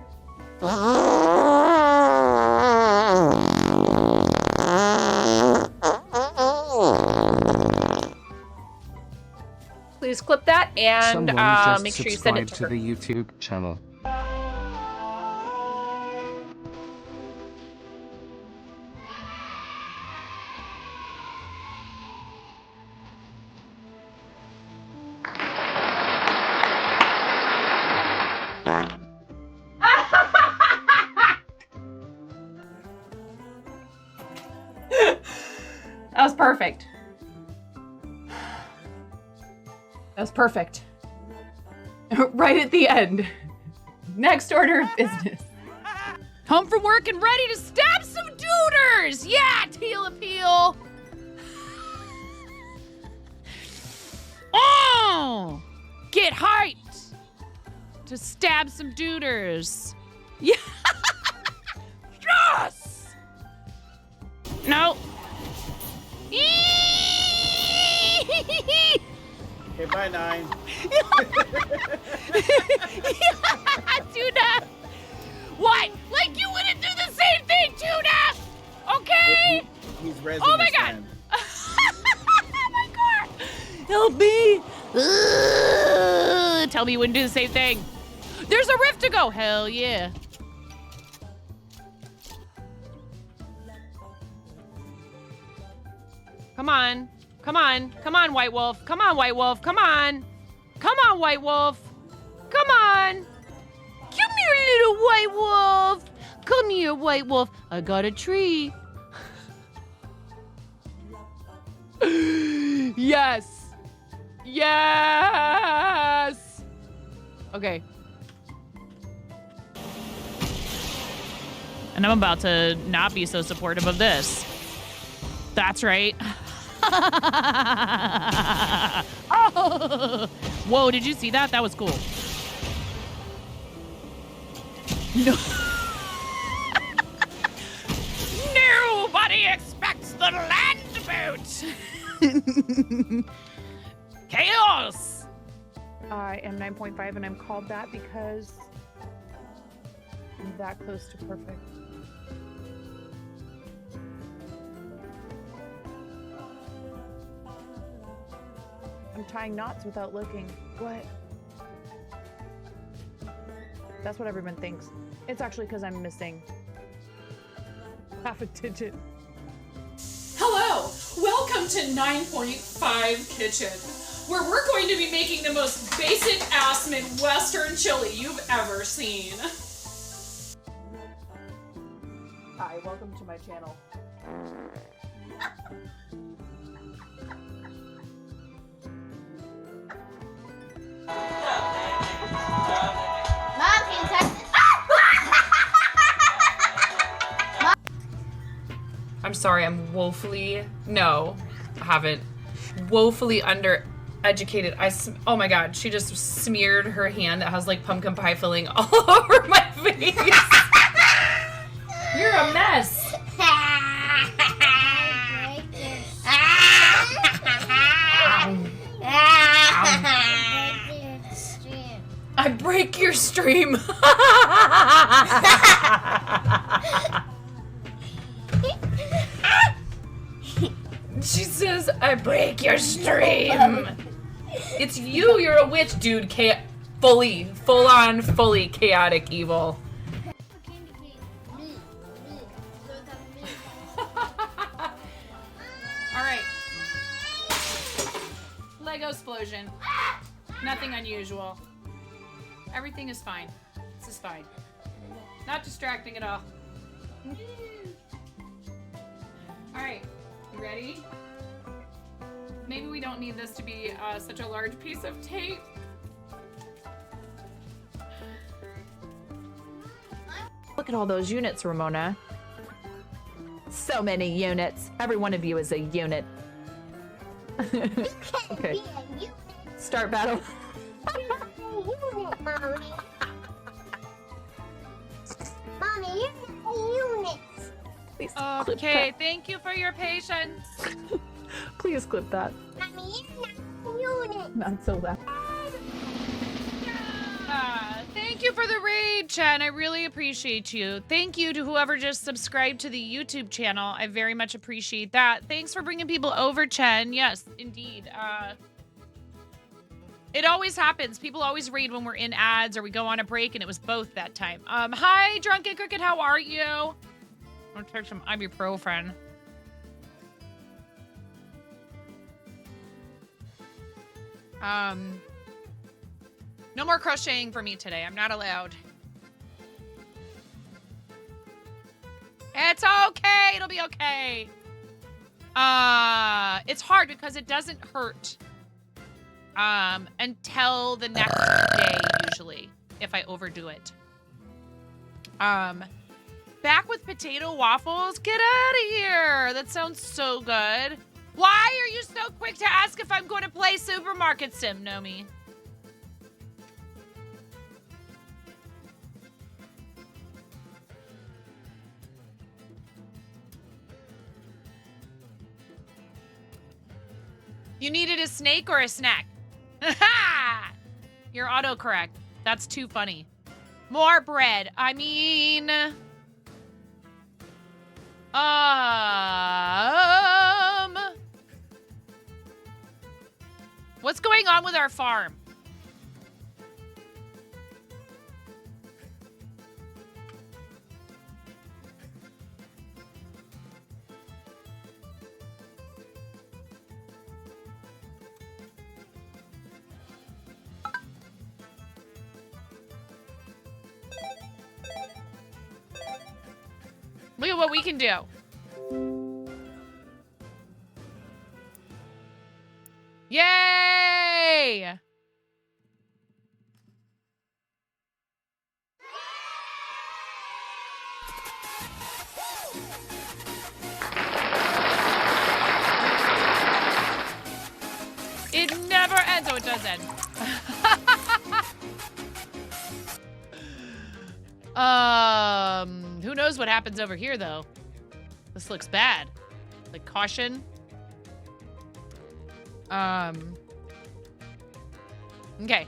Please clip that and Someone just make sure you send it to her. the YouTube channel. That was perfect. That was perfect. Right at the end. Next order of business. Home from work and ready to stab some duders. Yeah, teal appeal. Oh, get hyped to stab some duders. Yeah. Yes. No. Okay, bye, 9. Tuna. What? Like you wouldn't do the same thing, Tuna. Okay. He's resin. Oh my god. Oh my god. Help me. Tell me you wouldn't do the same thing. There's a rift to go. Hell yeah. Come on. Come on. Come on, White Wolf. Come on, White Wolf. Come on. Come on, White Wolf. Come on. Come here, little White Wolf. Come here, White Wolf. I got a tree. Yes. Yes. Okay. And I'm about to not be so supportive of this. That's right. Oh. Whoa, did you see that? That was cool. No. Nobody expects the land boat. Chaos. I am 9.5 and I'm called that because I'm that close to perfect. I'm tying knots without looking. What? That's what everyone thinks. It's actually because I'm missing half a digit. Hello, welcome to 9.5 Kitchen, where we're going to be making the most basic ass Midwestern chili you've ever seen. Hi, welcome to my channel. I'm sorry, I'm woefully, no, I haven't, woefully undereducated. Oh my God, she just smeared her hand that has like pumpkin pie filling all over my face. You're a mess. I break your stream. She says, I break your stream. It's you, you're a witch, dude. Full on, fully chaotic evil. Alright. Lego explosion. Nothing unusual. Everything is fine. This is fine. Not distracting at all. Alright. You ready? Maybe we don't need this to be such a large piece of tape. at all those units, Ramona. So many units. Every one of you is a unit. Okay. Start battle. Mommy. Mommy, you're not a unit. Please clip Okay, that. thank you for your patience. Please clip that. Mommy, you're not a unit. Not so loud. Thank you for the raid, Chen. I really appreciate you. Thank you to whoever just subscribed to the YouTube channel. I very much appreciate that. Thanks for bringing people over, Chen. Yes, indeed. It always happens. People always raid when we're in ads or we go on a break, and it was both that time. Hi, Drunken Cricket. How are you? I'm gonna take some ibuprofen. No more crocheting for me today. I'm not allowed. It's okay. It'll be okay. It's hard because it doesn't hurt until the next day usually if I overdo it. Back with potato waffles. Get out of here. That sounds so good. Why are you so quick to ask if I'm going to play Supermarket Sim, Nomi? You needed a snake or a snack? You're autocorrect. That's too funny. More bread. I mean... What's going on with our farm? Look at what we can do. Yay! It never ends. Oh, it does end. Who knows what happens over here, though? This looks bad. Like, caution. Okay.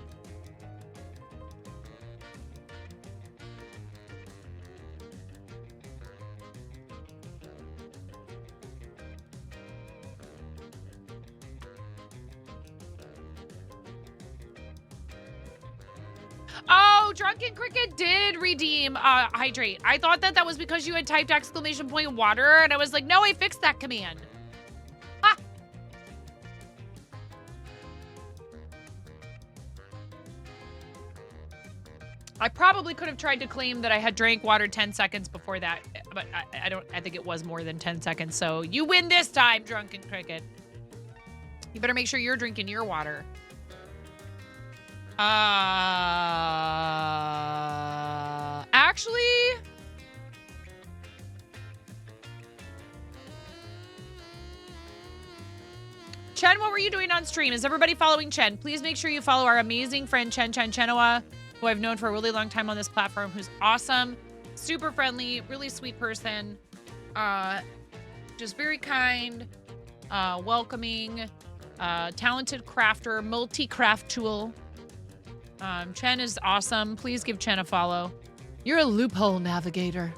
Oh, Drunken Cricket did redeem hydrate. I thought that was because you had typed !water, and I was like, no, I fixed that command. Ha! I probably could have tried to claim that I had drank water 10 seconds before that, but I think it was more than 10 seconds. So you win this time, Drunken Cricket. You better make sure you're drinking your water. Actually, Chen, what were you doing on stream? Is everybody following Chen? Please make sure you follow our amazing friend Chen Chenoa, who I've known for a really long time on this platform, who's awesome, super friendly, really sweet person, just very kind, welcoming, talented crafter, multi-craft tool. Chen is awesome. Please give Chen a follow. You're a loophole navigator.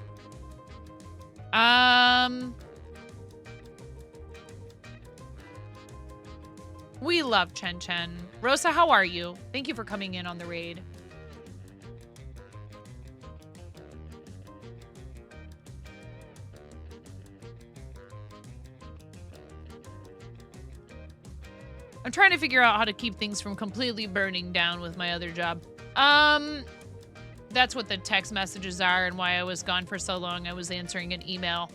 We love Chen. Rosa, how are you? Thank you for coming in on the raid. I'm trying to figure out how to keep things from completely burning down with my other job. That's what the text messages are and why I was gone for so long. I was answering an email.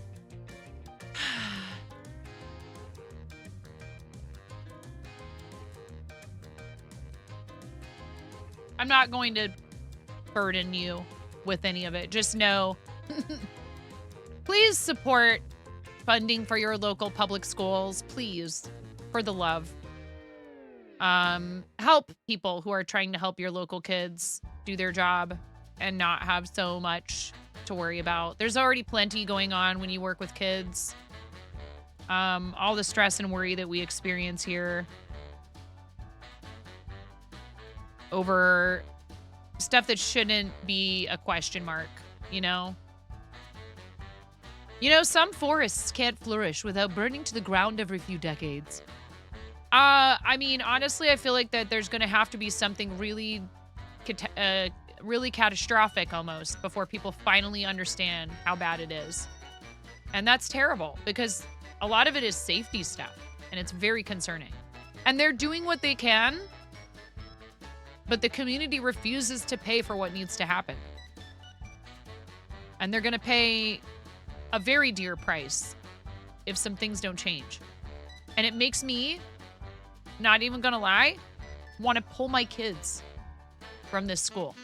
I'm not going to burden you with any of it. Just know Please support funding for your local public schools, please, for the love. Help people who are trying to help your local kids do their job and not have so much to worry about. There's already plenty going on when you work with kids. All the stress and worry that we experience here over stuff that shouldn't be a question mark, you know? You know, some forests can't flourish without burning to the ground every few decades. I mean, honestly, I feel like that there's going to have to be something really, really catastrophic almost before people finally understand how bad it is. And that's terrible because a lot of it is safety stuff and it's very concerning. And they're doing what they can, but the community refuses to pay for what needs to happen. And they're going to pay a very dear price if some things don't change. And it makes me, not even gonna lie, want to pull my kids from this school.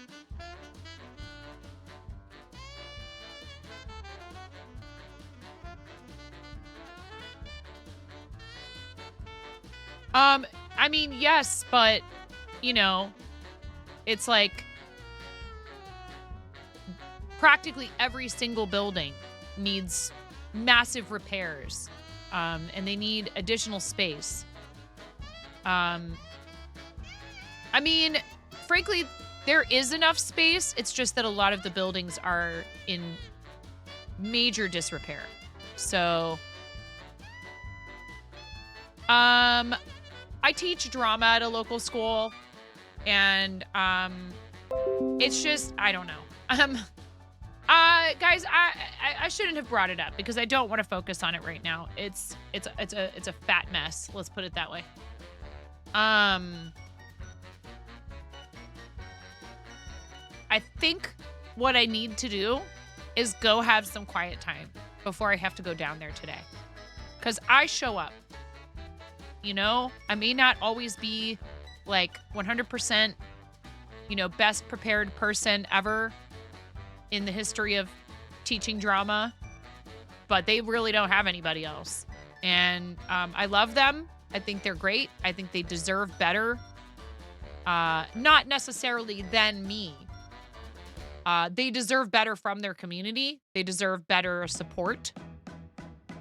I mean, yes, but, you know, it's like practically every single building needs massive repairs, and they need additional space. I mean, frankly, there is enough space. It's just that a lot of the buildings are in major disrepair. So, I teach drama at a local school, and it's just, I don't know. Guys, I shouldn't have brought it up because I don't want to focus on it right now. It's a fat mess. Let's put it that way. I think what I need to do is go have some quiet time before I have to go down there today. Because I show up. You know, I may not always be like 100%, you know, best prepared person ever in the history of teaching drama, but they really don't have anybody else. And I love them. I think they're great. I think they deserve better. Not necessarily than me. They deserve better from their community. They deserve better support.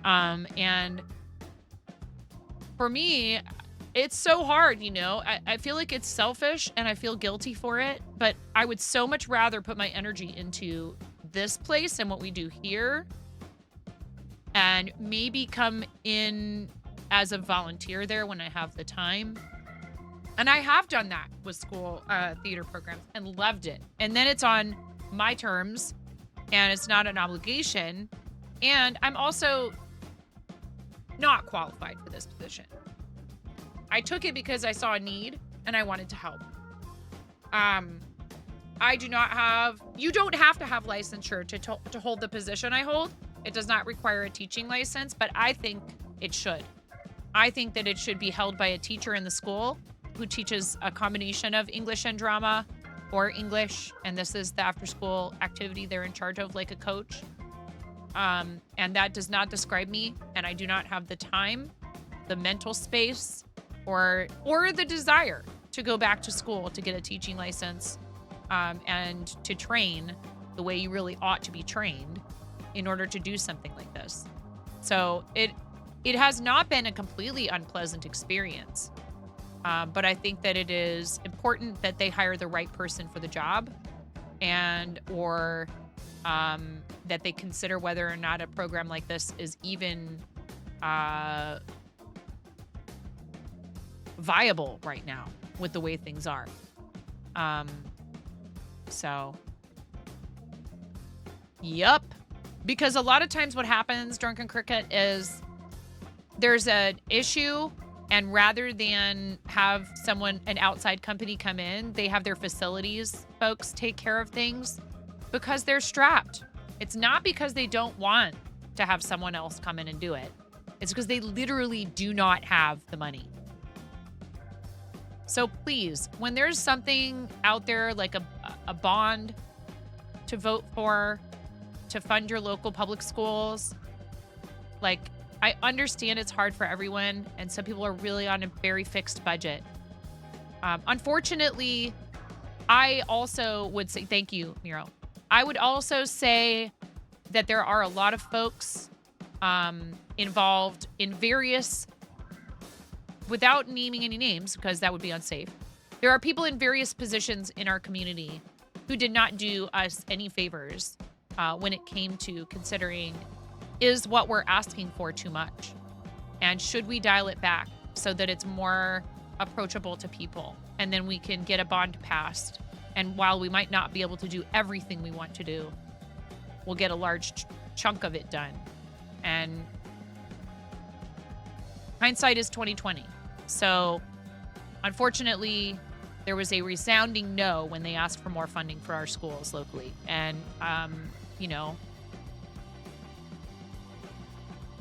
And for me, it's so hard, you know. I feel like it's selfish and I feel guilty for it, but I would so much rather put my energy into this place and what we do here and maybe come in as a volunteer there when I have the time. And I have done that with school theater programs and loved it. And then it's on my terms and it's not an obligation. And I'm also not qualified for this position. I took it because I saw a need and I wanted to help. I do not have, you don't have to have licensure to hold the position I hold. It does not require a teaching license, but I think it should. I think that it should be held by a teacher in the school who teaches a combination of English and drama or English. And this is the after school activity they're in charge of, like a coach. And that does not describe me. And I do not have the time, the mental space, or the desire to go back to school to get a teaching license and to train the way you really ought to be trained in order to do something like this. So it has not been a completely unpleasant experience. But I think that it is important that they hire the right person for the job or that they consider whether or not a program like this is even viable right now with the way things are. So, yep. Because a lot of times what happens, Drunken Cricket, is there's an issue, and rather than have an outside company come in, they have their facilities folks take care of things because they're strapped. It's not because they don't want to have someone else come in and do it. It's because they literally do not have the money. So please, when there's something out there like a bond to vote for, to fund your local public schools. Like, I understand it's hard for everyone, and some people are really on a very fixed budget. Unfortunately, I also would say, thank you, Miro. I would also say that there are a lot of folks involved in various, without naming any names, because that would be unsafe. There are people in various positions in our community who did not do us any favors when it came to considering, is what we're asking for too much? And should we dial it back so that it's more approachable to people? And then we can get a bond passed. And while we might not be able to do everything we want to do, we'll get a large chunk of it done. And hindsight is 2020. So unfortunately, there was a resounding no when they asked for more funding for our schools locally. And, you know,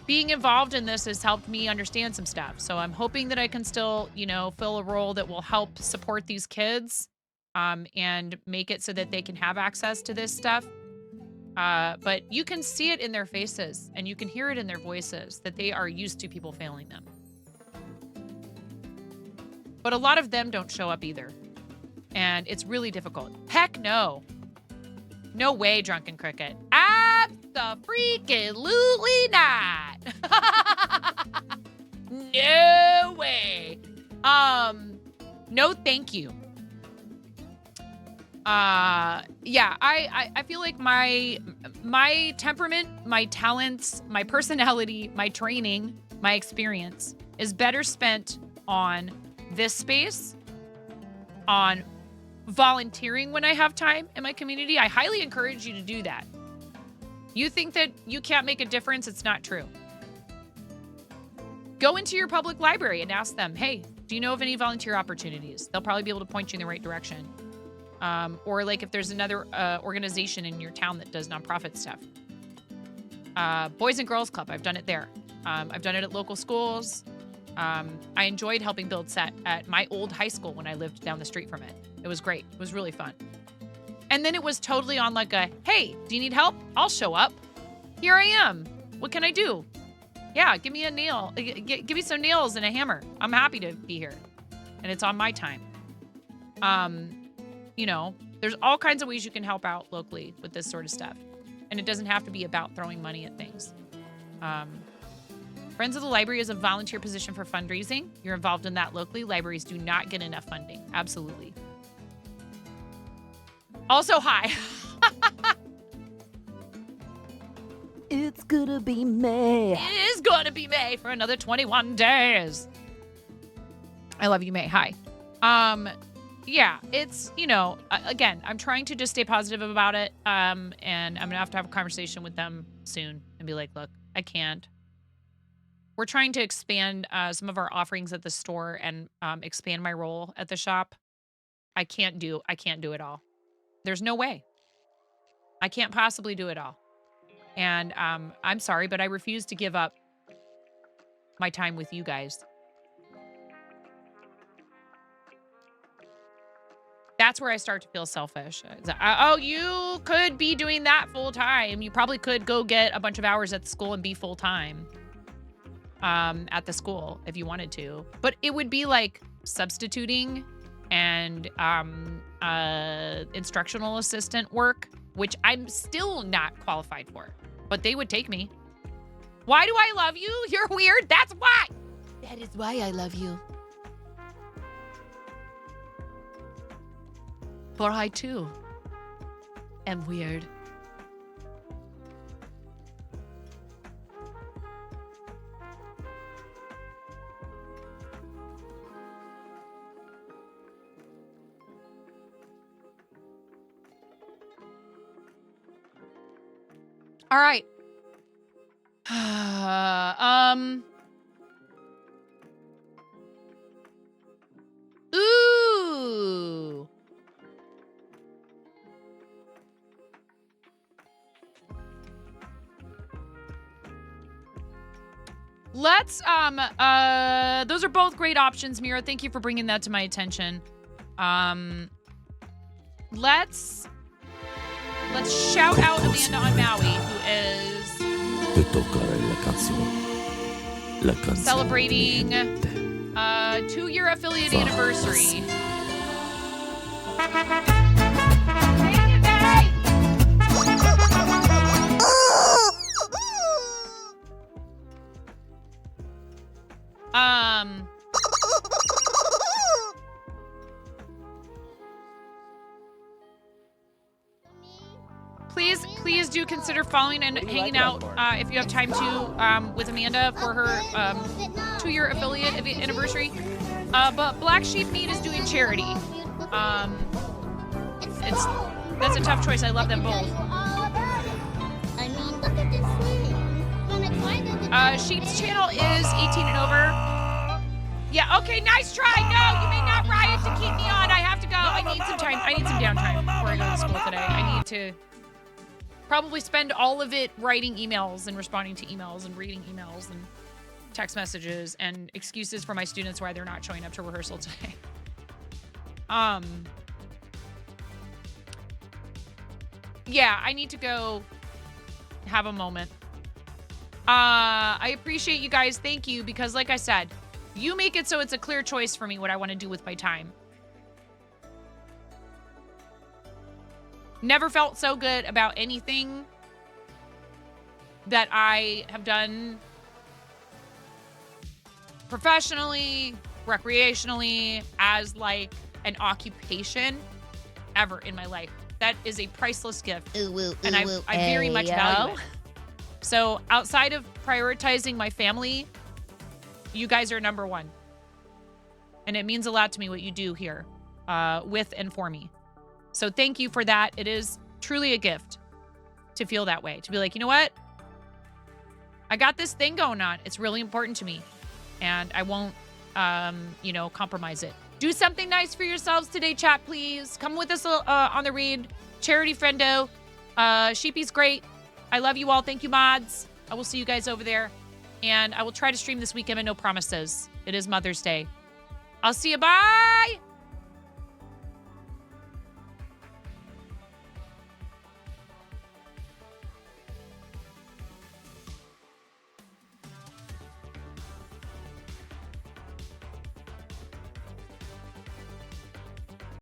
being involved in this has helped me understand some stuff. So I'm hoping that I can still, you know, fill a role that will help support these kids and make it so that they can have access to this stuff. But you can see it in their faces and you can hear it in their voices that they are used to people failing them. But a lot of them don't show up either. And it's really difficult. Heck no. No way, Drunken Cricket. Abso-freaking-lutely not. No way. No thank you. Yeah, I feel like my temperament, my talents, my personality, my training, my experience is better spent on this space, on volunteering when I have time in my community. I highly encourage you to do that. You think that you can't make a difference? It's not true. Go into your public library and ask them, hey, do you know of any volunteer opportunities? They'll probably be able to point you in the right direction. Or like if there's another organization in your town that does nonprofit stuff. Boys and Girls Club, I've done it there. I've done it at local schools. I enjoyed helping build set at my old high school when I lived down the street from it. It was great. It was really fun. And then it was totally on like a, hey, do you need help? I'll show up. Here I am. What can I do? Yeah, give me a nail. Give me some nails and a hammer. I'm happy to be here. And it's on my time. You know, there's all kinds of ways you can help out locally with this sort of stuff. And it doesn't have to be about throwing money at things. Friends of the Library is a volunteer position for fundraising. You're involved in that locally. Libraries do not get enough funding. Absolutely. Also, hi. It's gonna be May. It is gonna be May for another 21 days. I love you, May. Hi. Yeah, it's, you know, again, I'm trying to just stay positive about it. And I'm gonna have a conversation with them soon and be like, look, I can't. We're trying to expand some of our offerings at the store and expand my role at the shop. I can't do it all. There's no way. I can't possibly do it all. And I'm sorry, but I refuse to give up my time with you guys. That's where I start to feel selfish. Oh, you could be doing that full time. You probably could go get a bunch of hours at the school and be full time at the school if you wanted to. But it would be like substituting and instructional assistant work, which I'm still not qualified for. But they would take me. Why do I love you? You're weird. That's why. That is why I love you. For I too am weird. All right. Ooh. Let's those are both great options, Mira. Thank you for bringing that to my attention. Let's let's shout out Amanda on Maui, who is celebrating 2-year affiliate anniversary. Dang it, May! Please do consider following and hanging out if you have time to with Amanda for her 2-year affiliate anniversary. But Black Sheep Meat is doing charity. That's a tough choice. I love them both. I mean, look at this thing. Sheep's channel is 18 and over. Yeah, okay, nice try. No, you may not riot to keep me on. I have to go. I need some time. I need some downtime before I go to school today. I need to probably spend all of it writing emails and responding to emails and reading emails and text messages and excuses for my students why they're not showing up to rehearsal today. Yeah, I need to go have a moment. I appreciate you guys. Thank you, because like I said, you make it so it's a clear choice for me what I want to do with my time. Never felt so good about anything that I have done professionally, recreationally, as like an occupation ever in my life. That is a priceless gift. And I very much value it. So outside of prioritizing my family, you guys are number one. And it means a lot to me what you do here with and for me. So thank you for that. It is truly a gift to feel that way. To be like, you know what? I got this thing going on. It's really important to me. And I won't, compromise it. Do something nice for yourselves today, chat, please. Come with us on the read. Charity friendo. Sheepy's great. I love you all. Thank you, mods. I will see you guys over there. And I will try to stream this weekend, but no promises. It is Mother's Day. I'll see you. Bye.